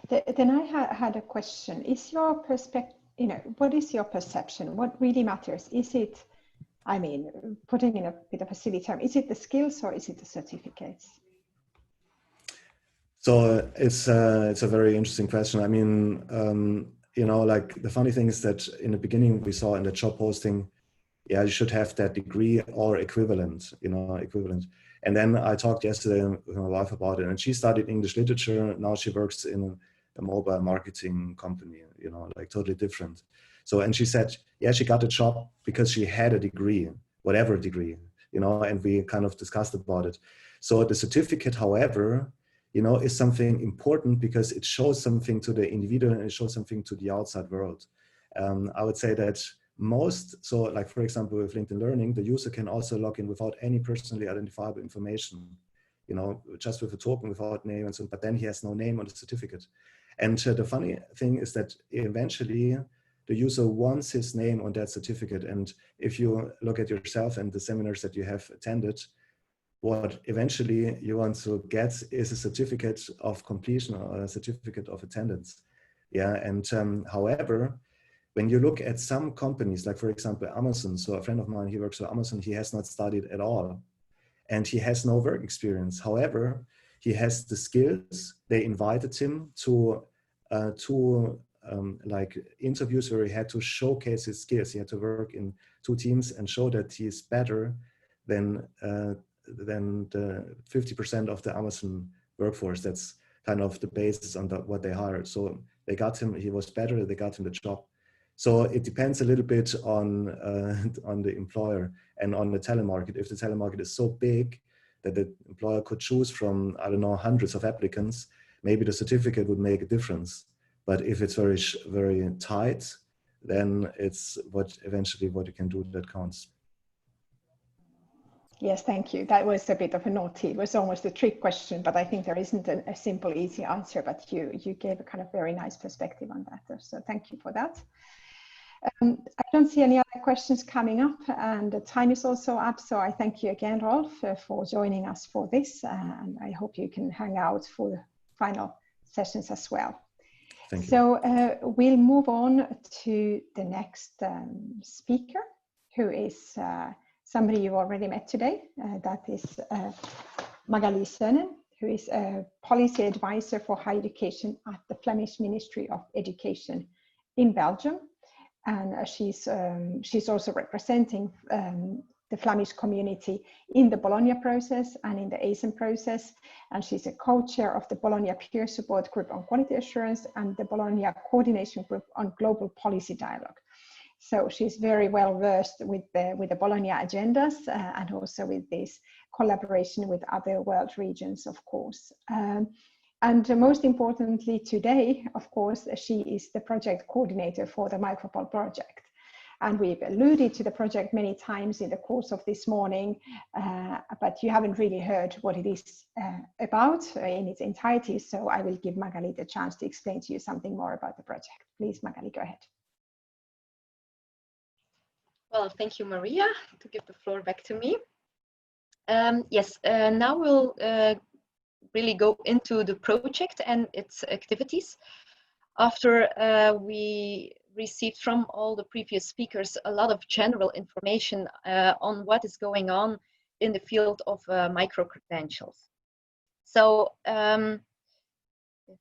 Speaker 9: Then I had a question. Is your perspective, you know, what is your perception? What really matters? Is it, I mean, putting in a bit of a silly term, is it the skills or is it the certificates?
Speaker 12: So it's a very interesting question. I mean, you know, like the funny thing is that in the beginning we saw in the job posting, yeah, you should have that degree or equivalent, you know, equivalent. And then I talked yesterday with my wife about it, and she studied English literature. Now she works in a mobile marketing company, you know, like totally different. So, and she said, yeah, she got a job because she had a degree, whatever degree, you know, and we kind of discussed about it. So the certificate, however, you know, is something important because it shows something to the individual and it shows something to the outside world. I would say that most, so like, for example, with LinkedIn Learning, the user can also log in without any personally identifiable information, you know, just with a token without name and so on, but then he has no name on the certificate. And the funny thing is that eventually the user wants his name on that certificate. And if you look at yourself and the seminars that you have attended, what eventually you want to get is a certificate of completion or a certificate of attendance. Yeah, and however, when you look at some companies, like for example, Amazon, so a friend of mine, he works for Amazon, he has not studied at all and he has no work experience. However, he has the skills. They invited him to like interviews where he had to showcase his skills. He had to work in 2 teams and show that he's better than the 50% of the Amazon workforce. That's kind of the basis on what they hired. So they got him, he was better, they got him the job. So it depends a little bit on the employer and on the telemarket. If the telemarket is so big that the employer could choose from, I don't know, hundreds of applicants, maybe the certificate would make a difference. But if it's very, very tight, then it's eventually what you can do that counts.
Speaker 9: Yes, thank you. That was a bit of a naughty, it was almost a trick question, but I think there isn't a simple, easy answer, but you gave a kind of very nice perspective on that. So thank you for that. I don't see any other questions coming up and the time is also up. So I thank you again, Rolf, for joining us for this. And I hope you can hang out for the final sessions as well.
Speaker 12: Thank you.
Speaker 9: So we'll move on to the next speaker, who is somebody you already met today. That is Magali Sönen, who is a policy advisor for higher education at the Flemish Ministry of Education in Belgium. And she's also representing the Flemish community in the Bologna process and in the ASIN process. And she's a co-chair of the Bologna Peer Support Group on Quality Assurance and the Bologna Coordination Group on Global Policy Dialogue. So she's very well versed with the Bologna agendas and also with this collaboration with other world regions, of course. And most importantly today, of course, she is the project coordinator for the MicroBol project. And we've alluded to the project many times in the course of this morning, but you haven't really heard what it is about in its entirety. So I will give Magali the chance to explain to you something more about the project. Please, Magali, go ahead.
Speaker 5: Well, thank you, Maria, to give the floor back to me. Yes, now we'll really go into the project and its activities. After we received from all the previous speakers a lot of general information on what is going on in the field of micro-credentials. So if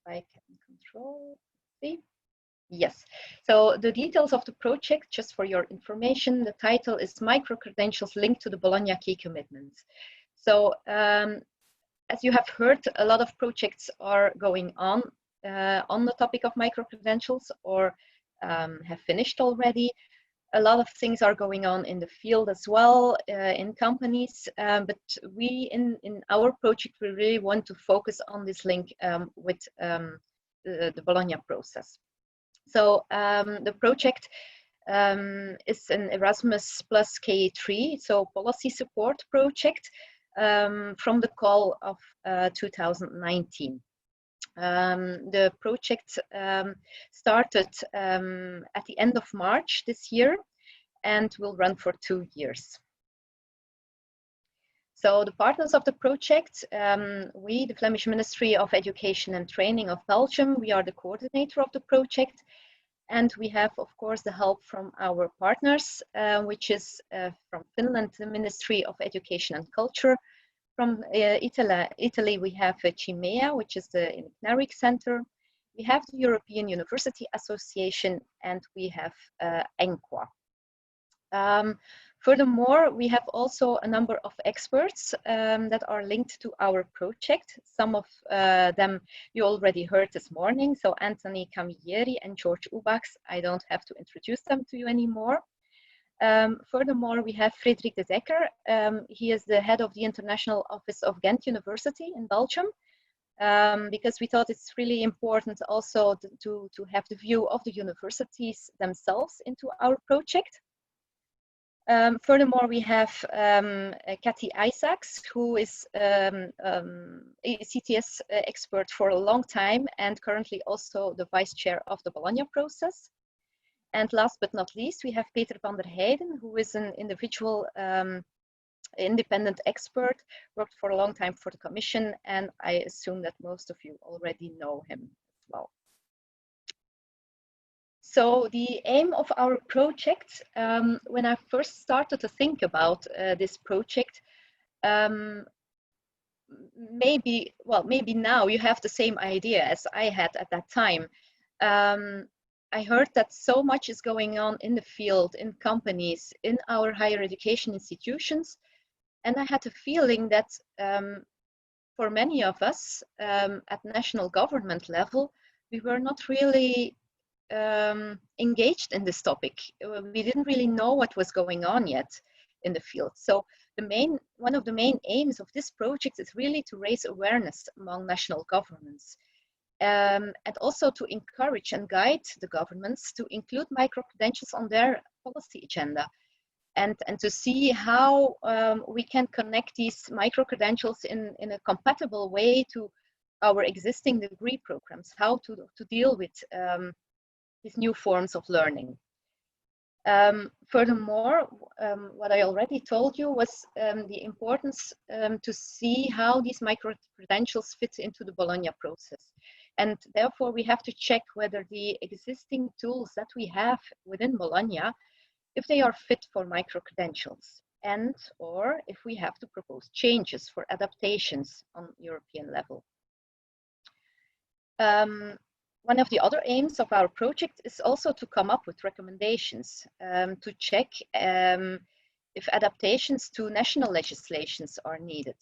Speaker 5: I can control, see. Yes, so the details of the project, just for your information, the title is Micro-Credentials Linked to the Bologna Key Commitments. So as you have heard, a lot of projects are going on the topic of micro-credentials or have finished already. A lot of things are going on in the field as well, in companies, but we in our project, we really want to focus on this link with the Bologna process. So the project is an Erasmus plus K3, so policy support project from the call of 2019. The project started at the end of March this year and will run for 2 years. So the partners of the project, we, the Flemish Ministry of Education and Training of Belgium, we are the coordinator of the project. And we have, of course, the help from our partners, which is from Finland, the Ministry of Education and Culture. From Italy, we have CIMEA, which is the NARIC Center. We have the European University Association, and we have ENQA. Furthermore, we have also a number of experts that are linked to our project. Some of them you already heard this morning. So Anthony Camilleri and George Ubachs, I don't have to introduce them to you anymore. Furthermore, we have Frederik de Decker. He is the head of the International Office of Ghent University in Belgium, because we thought it's really important also to have the view of the universities themselves into our project. Furthermore, we have Cathy Isaacs, who is a CTS expert for a long time and currently also the vice chair of the Bologna process. And last but not least, we have Peter van der Heijden, who is an individual independent expert, worked for a long time for the Commission, and I assume that most of you already know him as well. So the aim of our project, when I first started to think about this project, maybe now you have the same idea as I had at that time. I heard that so much is going on in the field, in companies, in our higher education institutions, and I had a feeling that for many of us at national government level, we were not really engaged in this topic. We didn't really know what was going on yet in the field. So one of the main aims of this project is really to raise awareness among national governments, and also to encourage and guide the governments to include micro-credentials on their policy agenda, and to see how we can connect these micro-credentials in a compatible way to our existing degree programs, how to deal with these new forms of learning. Furthermore, what I already told you was the importance to see how these micro-credentials fit into the Bologna process. And therefore, we have to check whether the existing tools that we have within Bologna, if they are fit for micro-credentials, and or if we have to propose changes for adaptations on European level. One of the other aims of our project is also to come up with recommendations to check if adaptations to national legislations are needed.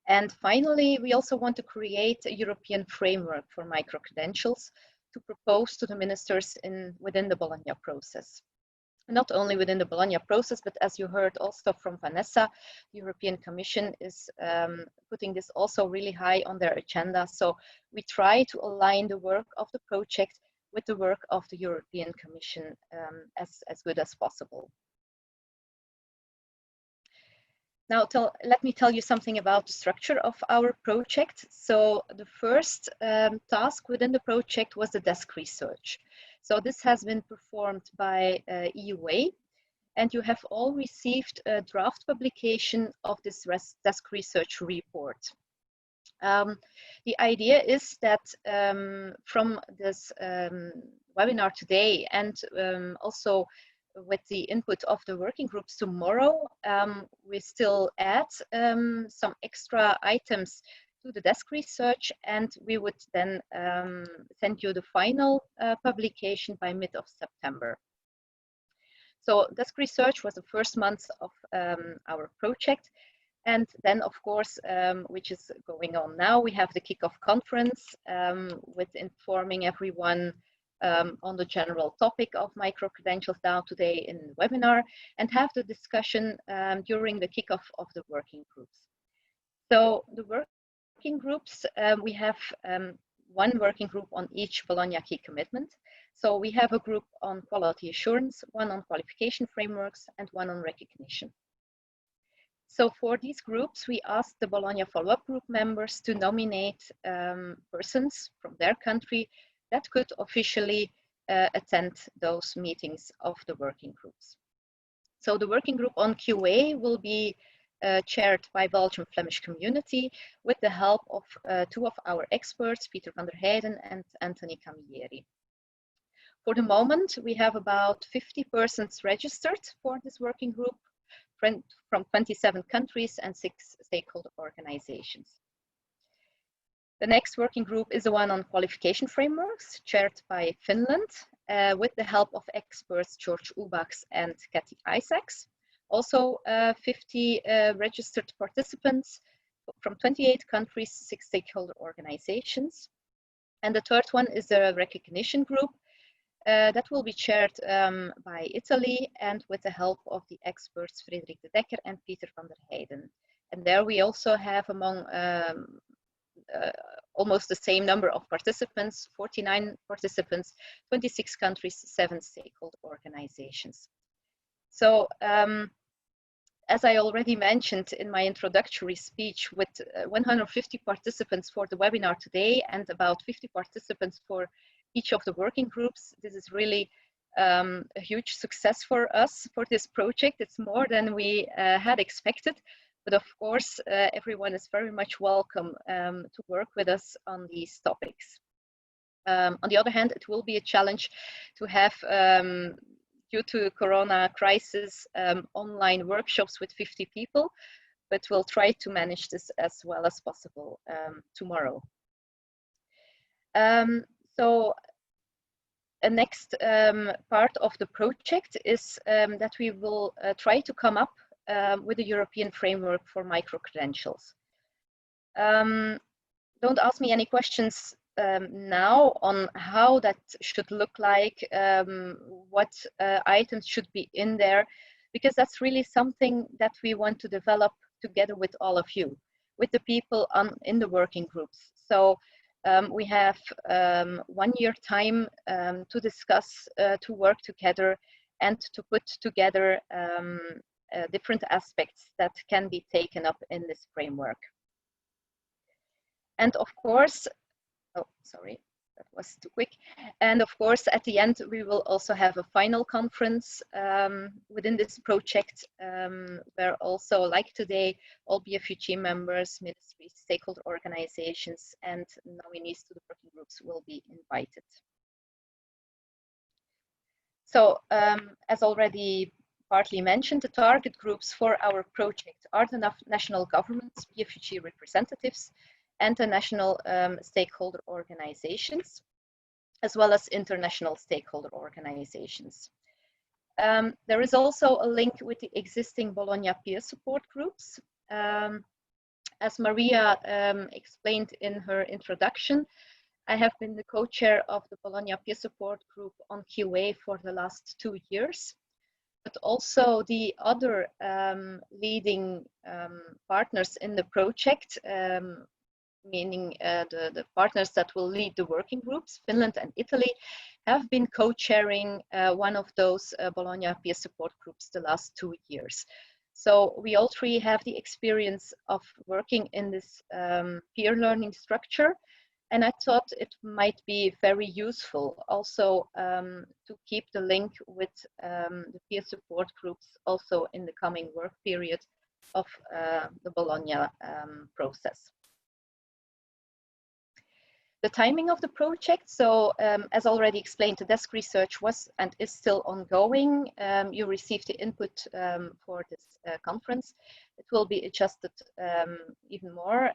Speaker 5: And finally, we also want to create a European framework for micro-credentials to propose to the ministers within the Bologna process. Not only within the Bologna process, but as you heard also from Vanessa, the European Commission is putting this also really high on their agenda. So we try to align the work of the project with the work of the European Commission as good as possible. Now, let me tell you something about the structure of our project. So the first task within the project was the desk research. So this has been performed by EUA, and you have all received a draft publication of this desk research report. The idea is that from this webinar today, and also with the input of the working groups tomorrow, we still add some extra items to the desk research, and we would then send you the final publication by mid of September. So desk research was the first month of our project. And then, of course, which is going on now, we have the kickoff conference with informing everyone on the general topic of micro-credentials now today in the webinar, and have the discussion during the kickoff of the working groups. So the working groups, we have one working group on each Bologna key commitment. So we have a group on quality assurance, one on qualification frameworks, and one on recognition. So for these groups, we asked the Bologna follow-up group members to nominate persons from their country that could officially attend those meetings of the working groups. So the working group on QA will be chaired by Belgian Flemish Community with the help of two of our experts, Peter van der Heijden and Anthony Camilleri. For the moment, we have about 50 persons registered for this working group from 27 countries and 6 stakeholder organizations. The next working group is the one on qualification frameworks, chaired by Finland. with the help of experts George Ubachs and Kathy Isaacs. Also 50 registered participants from 28 countries, 6 stakeholder organizations. And the third one is a recognition group that will be chaired by Italy and with the help of the experts Frederik de Decker and Peter van der Heijden. And there we also have among almost the same number of participants, 49 participants, 26 countries, 7 stakeholder organizations. So as I already mentioned in my introductory speech, with 150 participants for the webinar today and about 50 participants for each of the working groups, this is really a huge success for us for this project. It's more than we had expected, but of course, everyone is very much welcome to work with us on these topics. On the other hand, it will be a challenge to have due to Corona crisis, online workshops with 50 people, but we'll try to manage this as well as possible tomorrow. So a next part of the project is that we will try to come up with a European framework for micro-credentials. Don't ask me any questions now on how that should look like, what items should be in there, because that's really something that we want to develop together with all of you, with the people in the working groups. So we have 1 year time to discuss, to work together and to put together different aspects that can be taken up in this framework. And of course, oh, sorry, that was too quick. And of course, at the end, we will also have a final conference within this project, where also, like today, all BFUG members, ministries, stakeholder organizations, and nominees to the working groups will be invited. So, as already partly mentioned, the target groups for our project are the national governments, BFUG representatives, and the national stakeholder organizations, as well as international stakeholder organizations. There is also a link with the existing Bologna peer support groups. As Maria explained in her introduction, I have been the co-chair of the Bologna peer support group on QA for the last 2 years, but also the other leading partners in the project, meaning the partners that will lead the working groups, Finland and Italy, have been co-chairing one of those Bologna peer support groups the last 2 years. So we all three have the experience of working in this peer learning structure, and I thought it might be very useful also to keep the link with the peer support groups also in the coming work period of the Bologna process. The timing of the project, so as already explained, the desk research was and is still ongoing. You received the input for this conference. It will be adjusted even more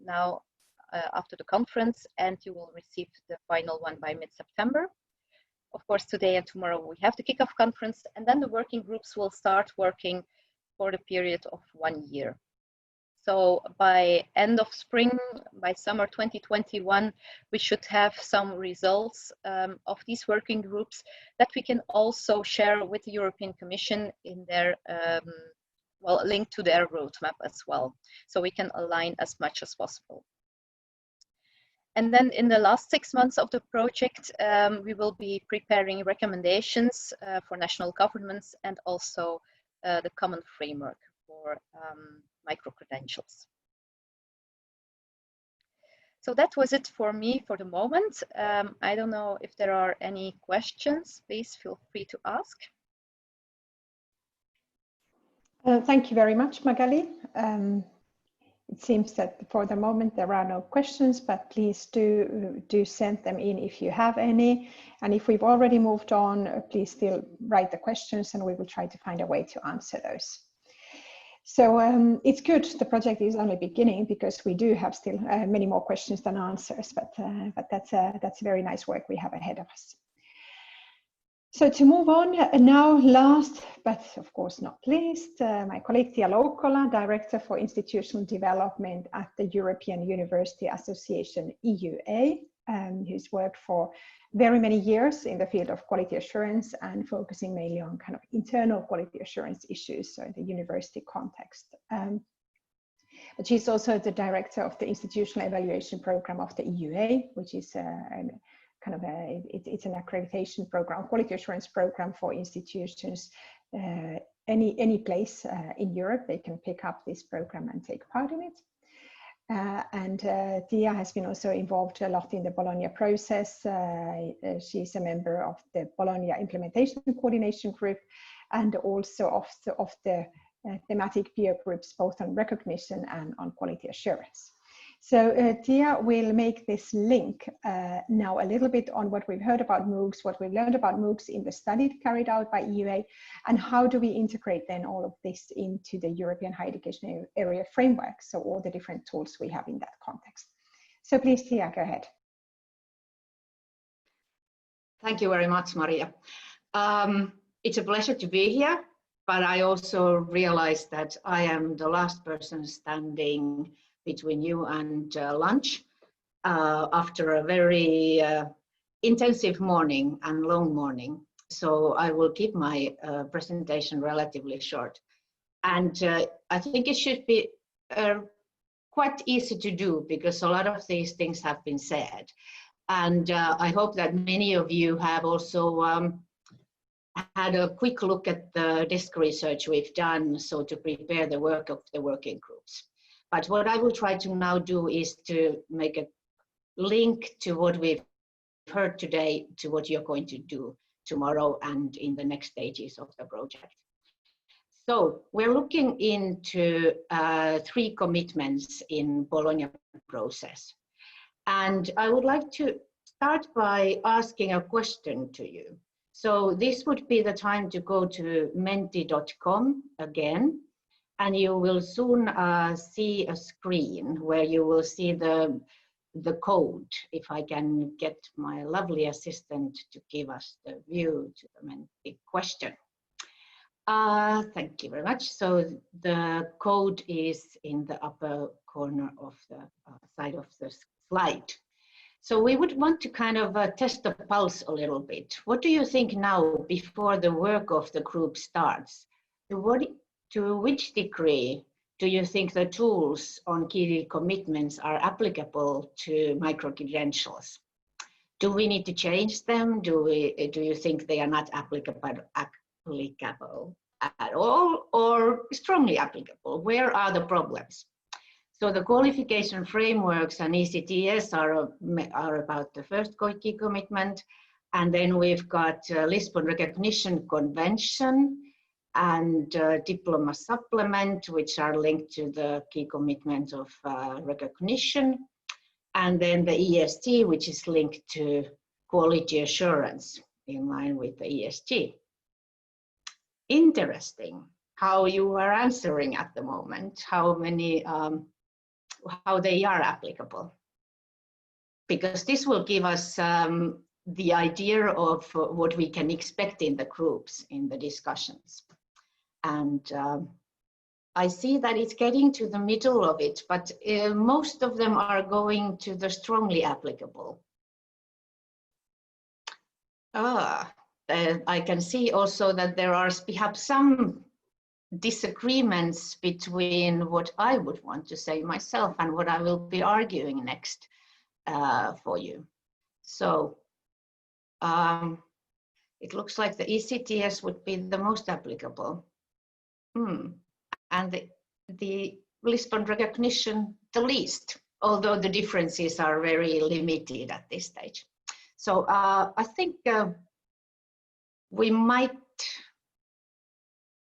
Speaker 5: now after the conference, and you will receive the final one by mid-September. Of course, today and tomorrow we have the kickoff conference, and then the working groups will start working for the period of 1 year. So by end of spring, by summer 2021, we should have some results of these working groups that we can also share with the European Commission in their, well, link to their roadmap as well. So we can align as much as possible. And then in the last 6 months of the project, we will be preparing recommendations for national governments and also the common framework for micro-credentials. So that was it for me for the moment. I don't know if there are any questions. Please feel free to ask.
Speaker 9: Thank you very much, Magali. It seems that for the moment there are no questions, but please do send them in if you have any. And if we've already moved on, please still write the questions and we will try to find a way to answer those. So it's good the project is only beginning, because we do have still many more questions than answers, but that's very nice work we have ahead of us. So to move on, now last, but of course not least, my colleague Tia Loukola, Director for Institutional Development at the European University Association, EUA, who's worked for very many years in the field of quality assurance and focusing mainly on kind of internal quality assurance issues, so in the university context. But she's also the Director of the Institutional Evaluation Program of the EUA, which is it's an accreditation program, quality assurance program for institutions. Any place in Europe, they can pick up this program and take part in it. Tia has been also involved a lot in the Bologna process. She's a member of the Bologna Implementation Coordination Group and also of the thematic peer groups, both on recognition and on quality assurance. So Tia will make this link now a little bit on what we've heard about MOOCs, what we've learned about MOOCs in the study carried out by EUA, and how do we integrate then all of this into the European Higher Education Area framework, so all the different tools we have in that context. So please, Tia, go ahead.
Speaker 13: Thank you very much, Maria. It's a pleasure to be here, but I also realize that I am the last person standing between you and lunch after a very intensive morning and long morning. So I will keep my presentation relatively short. And I think it should be quite easy to do because a lot of these things have been said. And I hope that many of you have also had a quick look at the desk research we've done, so to prepare the work of the working groups. But what I will try to now do is to make a link to what we've heard today to what you're going to do tomorrow and in the next stages of the project. So we're looking into 3 commitments in Bologna process. And I would like to start by asking a question to you. So this would be the time to go to menti.com again. And you will soon see a screen where you will see the code, if I can get my lovely assistant to give us the view to the Menti question. Thank you very much. So the code is in the upper corner of the side of the slide. So we would want to kind of test the pulse a little bit. What do you think now before the work of the group starts? To which degree do you think the tools on key commitments are applicable to micro-credentials? Do we need to change them? Do you think they are not applicable at all or strongly applicable? Where are the problems? So the qualification frameworks and ECTS are about the first key commitment. And then we've got Lisbon Recognition Convention and diploma supplement, which are linked to the key commitments of recognition. And then the EST, which is linked to quality assurance in line with the ESG. Interesting how you are answering at the moment, how they are applicable. Because this will give us the idea of what we can expect in the groups, in the discussions. And I see that it's getting to the middle of it, but most of them are going to the strongly applicable. I can see also that there are perhaps some disagreements between what I would want to say myself and what I will be arguing next for you. So it looks like the ECTS would be the most applicable. And the Lisbon recognition the least, although the differences are very limited at this stage. So I think we might,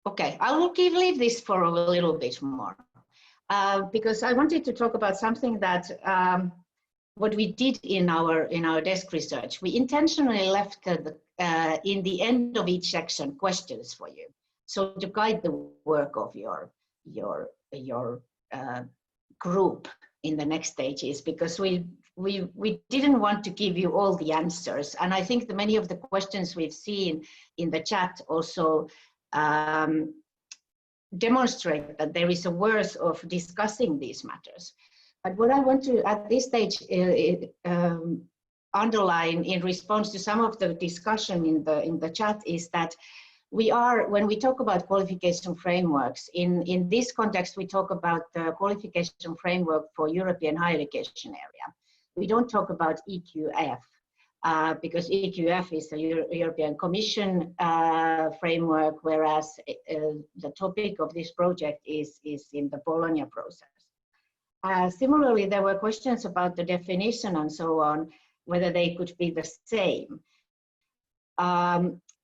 Speaker 13: okay, I will leave this for a little bit more because I wanted to talk about something that what we did in our desk research. We intentionally left in the end of each section questions for you, so to guide the work of your group in the next stages, because we we didn't want to give you all the answers. And I think many of the questions we've seen in the chat also demonstrate that there is a worth of discussing these matters. But what I want to, at this stage, underline in response to some of the discussion in the chat is that we are, when we talk about qualification frameworks, in this context, we talk about the qualification framework for European higher education area. We don't talk about EQF, because EQF is the European Commission framework, whereas the topic of this project is in the Bologna process. Similarly, there were questions about the definition and so on, whether they could be the same.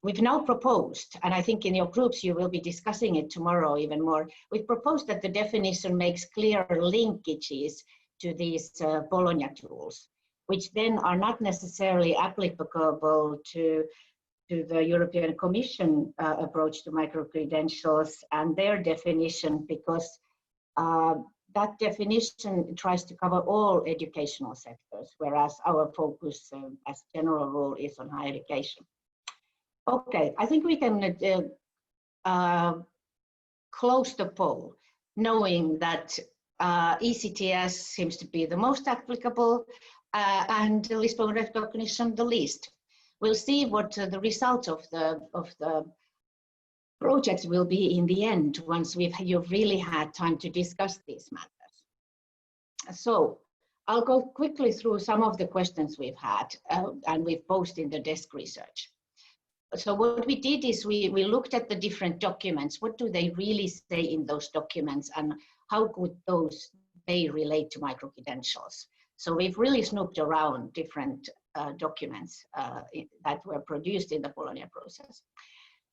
Speaker 13: We've now proposed, and I think in your groups you will be discussing it tomorrow even more, we've proposed that the definition makes clear linkages to these Bologna tools, which then are not necessarily applicable to the European Commission approach to micro-credentials and their definition, because that definition tries to cover all educational sectors, whereas our focus as general rule is on higher education. Okay, I think we can close the poll, knowing that ECTS seems to be the most applicable and Lisbon recognition the least. We'll see what the result of the projects will be in the end once you've really had time to discuss these matters. So I'll go quickly through some of the questions we've had and we've posted in the desk research. So what we did is we looked at the different documents. What do they really say in those documents, and how could they relate to micro-credentials? So we've really snooped around different documents that were produced in the Bologna process.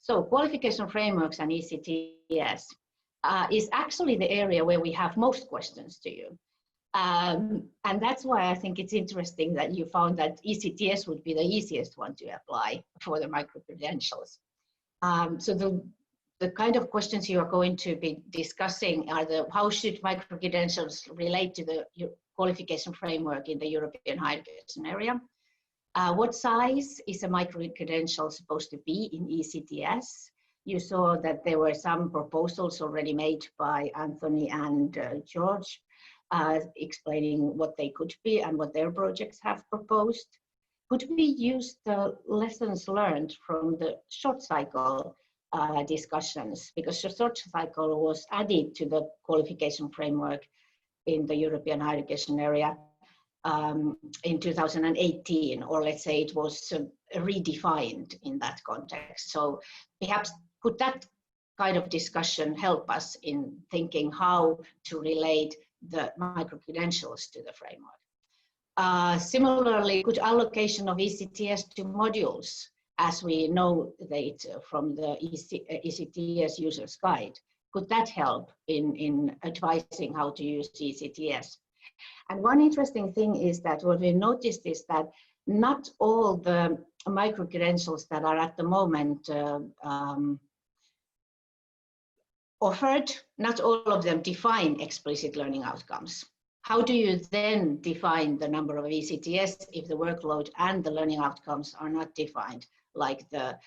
Speaker 13: So qualification frameworks and ECTS is actually the area where we have most questions to you. And that's why I think it's interesting that you found that ECTS would be the easiest one to apply for the micro-credentials. So the kind of questions you are going to be discussing are how should micro-credentials relate to the qualification framework in the European higher education area? What size is a micro-credential supposed to be in ECTS? You saw that there were some proposals already made by Anthony and George, explaining what they could be and what their projects have proposed. Could we use the lessons learned from the short cycle discussions, because the short cycle was added to the qualification framework in the European higher education area in 2018, or let's say it was redefined in that context. So perhaps could that kind of discussion help us in thinking how to relate the micro-credentials to the framework? Similarly, could allocation of ECTS to modules, as we know that from the ECTS user's guide, could that help in advising how to use ECTS? And one interesting thing is that what we noticed is that not all the micro-credentials that are at the moment offered, not all of them define explicit learning outcomes. How do you then define the number of ECTS if the workload and the learning outcomes are not defined, like the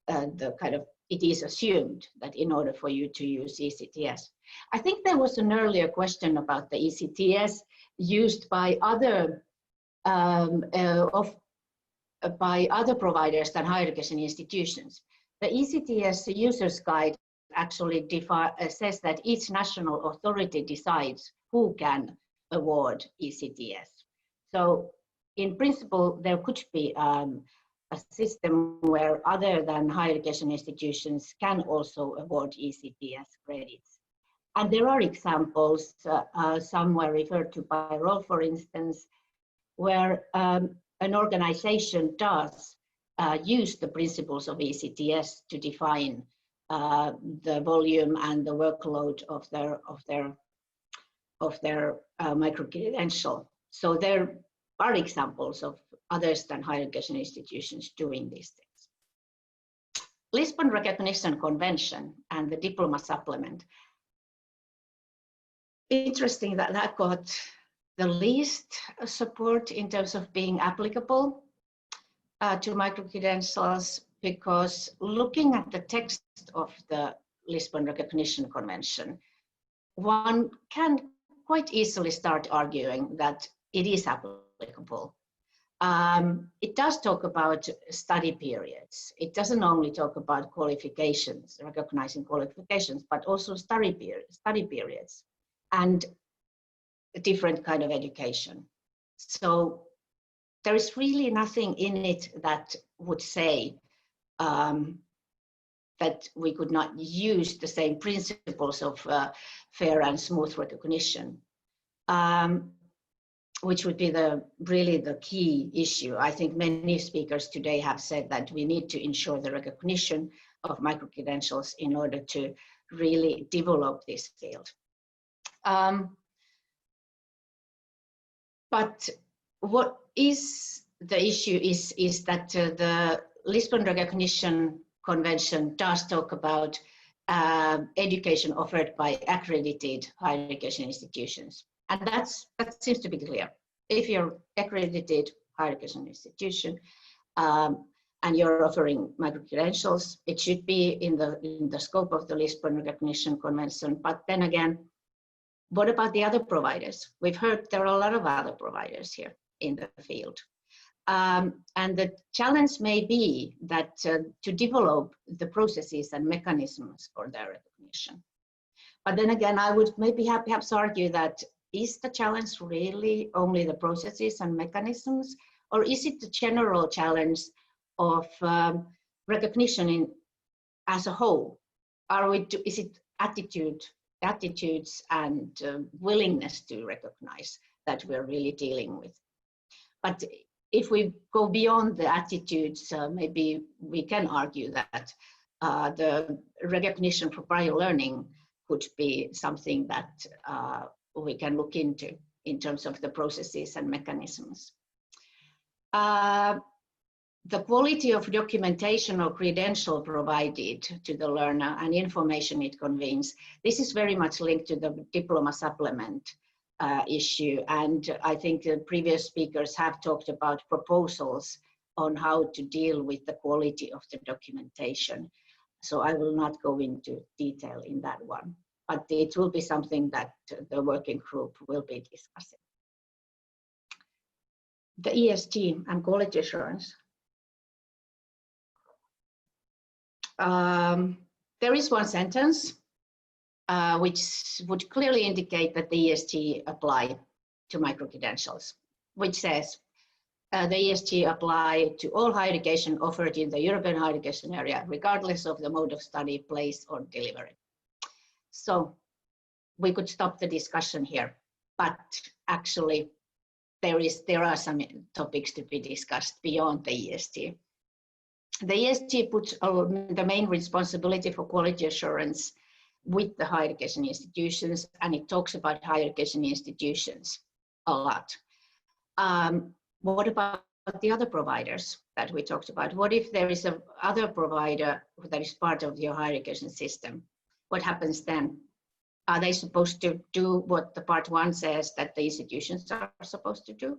Speaker 13: kind of, it is assumed that in order for you to use ECTS? I think there was an earlier question about the ECTS used by other providers than higher education institutions. The ECTS user's guide actually says that each national authority decides who can award ECTS. So in principle, there could be a system where other than higher education institutions can also award ECTS credits. And there are examples, some were referred to by Rolf, for instance, where an organization does use the principles of ECTS to define the volume and the workload of their micro-credential. So there are examples of others than higher education institutions doing these things. Lisbon Recognition Convention and the diploma supplement. Interesting that that got the least support in terms of being applicable to micro-credentials, because looking at the text of the Lisbon Recognition Convention, one can quite easily start arguing that it is applicable. It does talk about study periods. It doesn't only talk about qualifications, recognizing qualifications, but also study periods and a different kind of education. So there is really nothing in it that would say that we could not use the same principles of fair and smooth recognition, which would be really the key issue. I think many speakers today have said that we need to ensure the recognition of micro-credentials in order to really develop this field. But what is the issue is that the Lisbon Recognition Convention does talk about education offered by accredited higher education institutions. And that seems to be clear. If you're accredited higher education institution and you're offering micro-credentials, it should be in the scope of the Lisbon Recognition Convention. But then again, what about the other providers? We've heard there are a lot of other providers here in the field. And the challenge may be that to develop the processes and mechanisms for their recognition. But then again, I would maybe perhaps argue that is the challenge really only the processes and mechanisms, or is it the general challenge of recognition as a whole? Is it attitudes and willingness to recognize that we're really dealing with? But if we go beyond the attitudes, maybe we can argue that the recognition for prior learning could be something that we can look into in terms of the processes and mechanisms. The quality of documentation or credential provided to the learner and information it conveys, this is very much linked to the diploma supplement issue. And I think the previous speakers have talked about proposals on how to deal with the quality of the documentation. So I will not go into detail in that one, but it will be something that the working group will be discussing. The ESG and quality assurance. There is one sentence which would clearly indicate that the ESG apply to micro-credentials, which says the ESG apply to all higher education offered in the European higher education area, regardless of the mode of study, place, or delivery. So we could stop the discussion here, but actually there are some topics to be discussed beyond the ESG. The ESG puts the main responsibility for quality assurance with the higher education institutions, and it talks about higher education institutions a lot. What about the other providers that we talked about? What if there is a other provider that is part of your higher education system? What happens then? Are they supposed to do what the part 1 says that the institutions are supposed to do?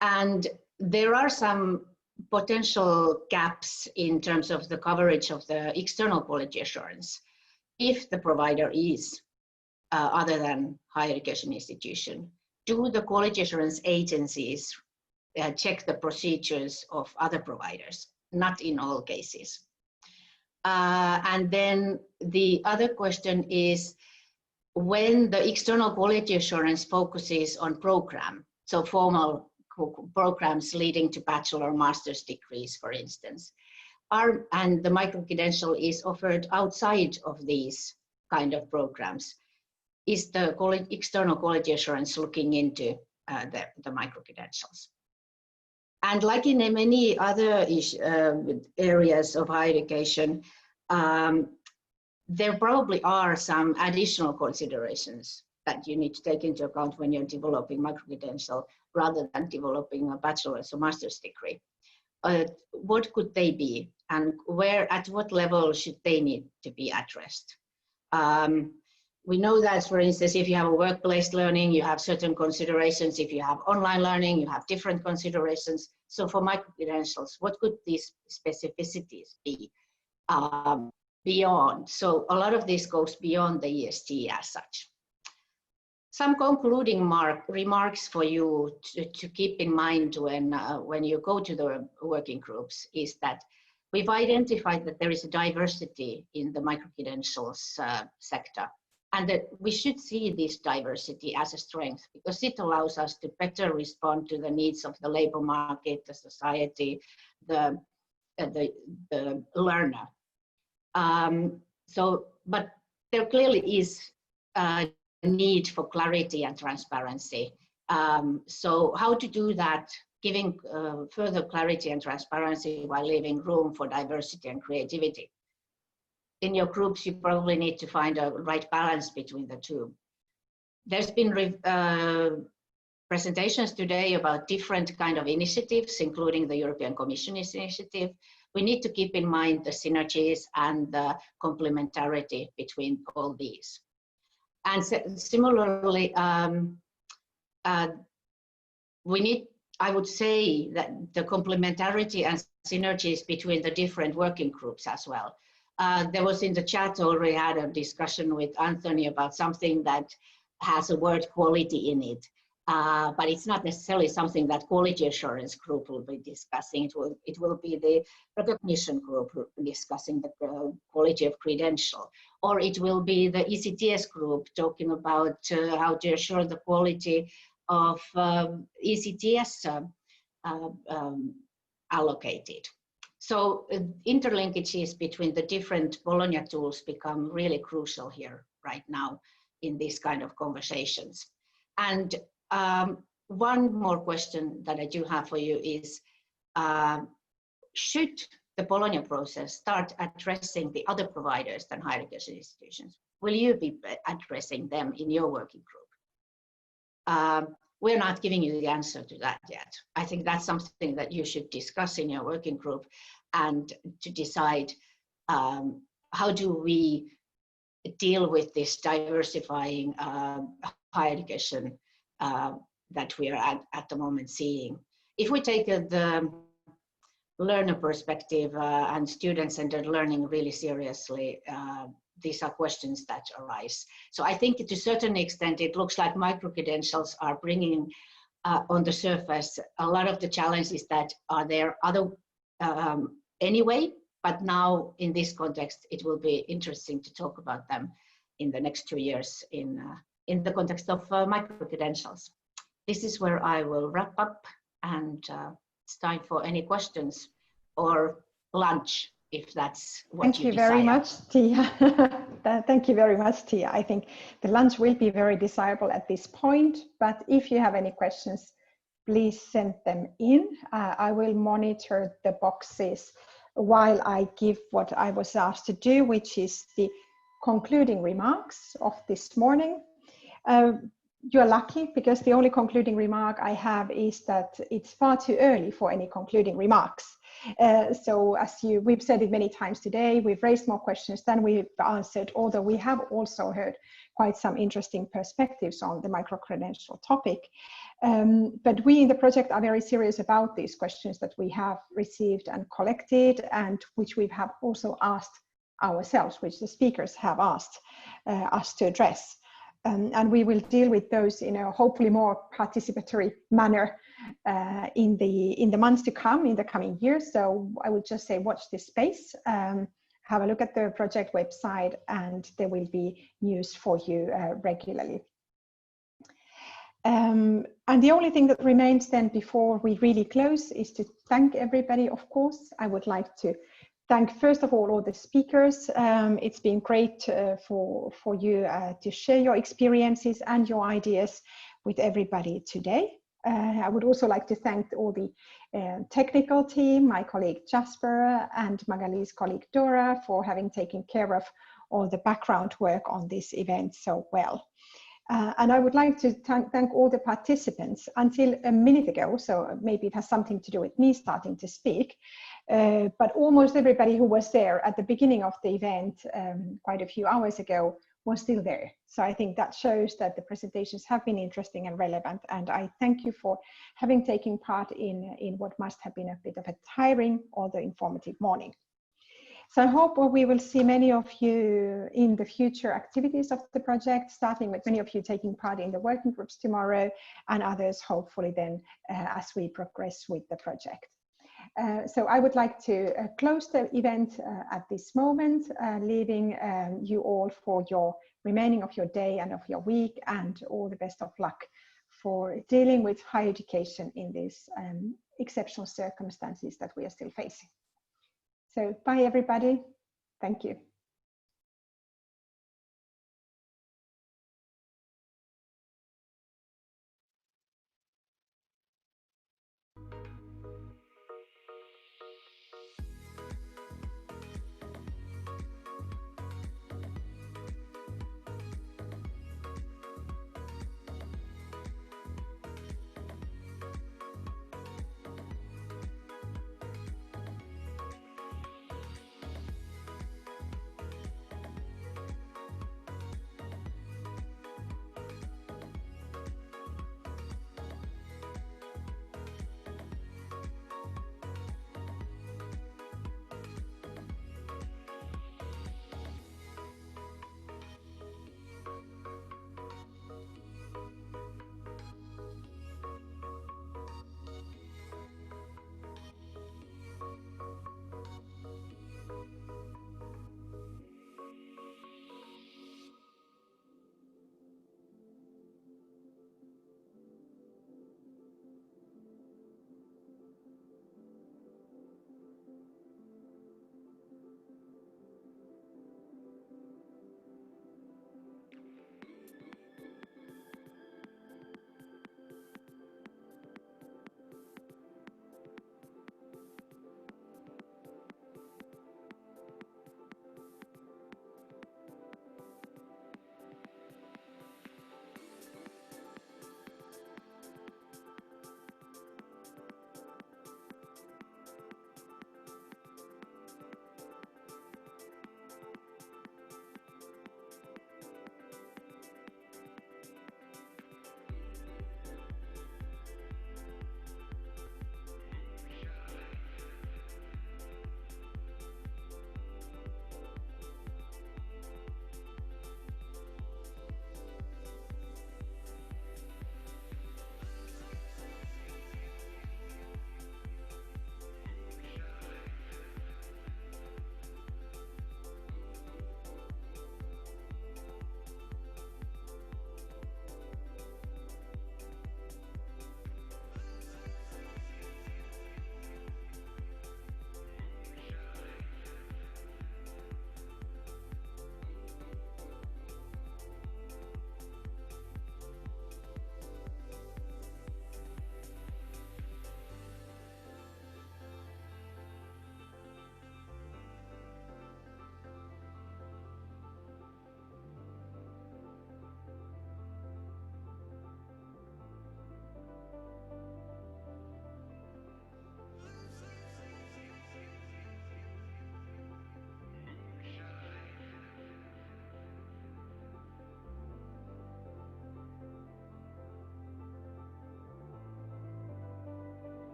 Speaker 13: And there are some potential gaps in terms of the coverage of the external quality assurance if the provider is other than higher education institution. Do the quality assurance agencies check the procedures of other providers? Not in all cases. And then the other question is, when the external quality assurance focuses on program, so formal programs leading to bachelor or master's degrees, for instance, and the micro-credential is offered outside of these kind of programs, is the external quality assurance looking into the micro-credentials? And like in many other areas of higher education, there probably are some additional considerations that you need to take into account when you're developing micro-credential rather than developing a bachelor's or master's degree. What could they be, and at what level should they need to be addressed? we know that, for instance, if you have a workplace learning, you have certain considerations. If you have online learning, you have different considerations. So for micro-credentials, what could these specificities be beyond? So a lot of this goes beyond the EST as such. Some concluding remarks for you to keep in mind when you go to the working groups is that we've identified that there is a diversity in the micro-credentials sector, and that we should see this diversity as a strength because it allows us to better respond to the needs of the labor market, the society, the learner. But there clearly is a need for clarity and transparency. So how to do that, giving further clarity and transparency while leaving room for diversity and creativity. In your groups, you probably need to find a right balance between the two. There's been presentations today about different kind of initiatives, including the European Commission initiative. We need to keep in mind the synergies and the complementarity between all these. And similarly, I would say that the complementarity and synergies between the different working groups as well. There was in the chat already had a discussion with Anthony about something that has a word quality in it, but it's not necessarily something that quality assurance group will be discussing. It will be the recognition group discussing the quality of credential, or it will be the ECTS group talking about how to assure the quality of ECTS allocated. So interlinkages between the different Bologna tools become really crucial here right now in these kind of conversations. And one more question that I do have for you is, should the Bologna process start addressing the other providers than higher education institutions? Will you be addressing them in your working group? We're not giving you the answer to that yet. I think that's something that you should discuss in your working group and to decide how do we deal with this diversifying higher education that we are at the moment seeing. If we take the learner perspective and student-centered learning really seriously, these are questions that arise. So I think to a certain extent, it looks like micro-credentials are bringing on the surface a lot of the challenges that are there anyway, but now in this context, it will be interesting to talk about them in the next 2 years in the context of micro-credentials. This is where I will wrap up, and it's time for any questions or lunch, if that's what
Speaker 9: Thank you very much, Tia. Thank you very much, Tia. I think the lunch will be very desirable at this point, but if you have any questions, please send them in. I will monitor the boxes while I give what I was asked to do, which is the concluding remarks of this morning. You're lucky because the only concluding remark I have is that it's far too early for any concluding remarks. So as we've said it many times today, we've raised more questions than we've answered, although we have also heard quite some interesting perspectives on the micro-credential topic. But we in the project are very serious about these questions that we have received and collected, and which we have also asked ourselves, which the speakers have asked us to address. And we will deal with those in a hopefully more participatory manner in the months to come, in the coming years. So I would just say watch this space, have a look at the project website, and there will be news for you regularly. And the only thing that remains then before we really close is to thank everybody, of course. I would like to thank first of all the speakers. It's been great for you to share your experiences and your ideas with everybody today. I would also like to thank all the technical team, my colleague Jasper and Magali's colleague Dora, for having taken care of all the background work on this event so well. And I would like to thank all the participants. Until a minute ago, so maybe it has something to do with me starting to speak, but almost everybody who was there at the beginning of the event quite a few hours ago was still there. So I think that shows that the presentations have been interesting and relevant. And I thank you for having taken part in what must have been a bit of a tiring, although informative morning. So I hope we will see many of you in the future activities of the project, starting with many of you taking part in the working groups tomorrow, and others hopefully then as we progress with the project. So I would like to close the event at this moment, leaving you all for your remaining of your day and of your week, and all the best of luck for dealing with higher education in these exceptional circumstances that we are still facing. So bye everybody. Thank you.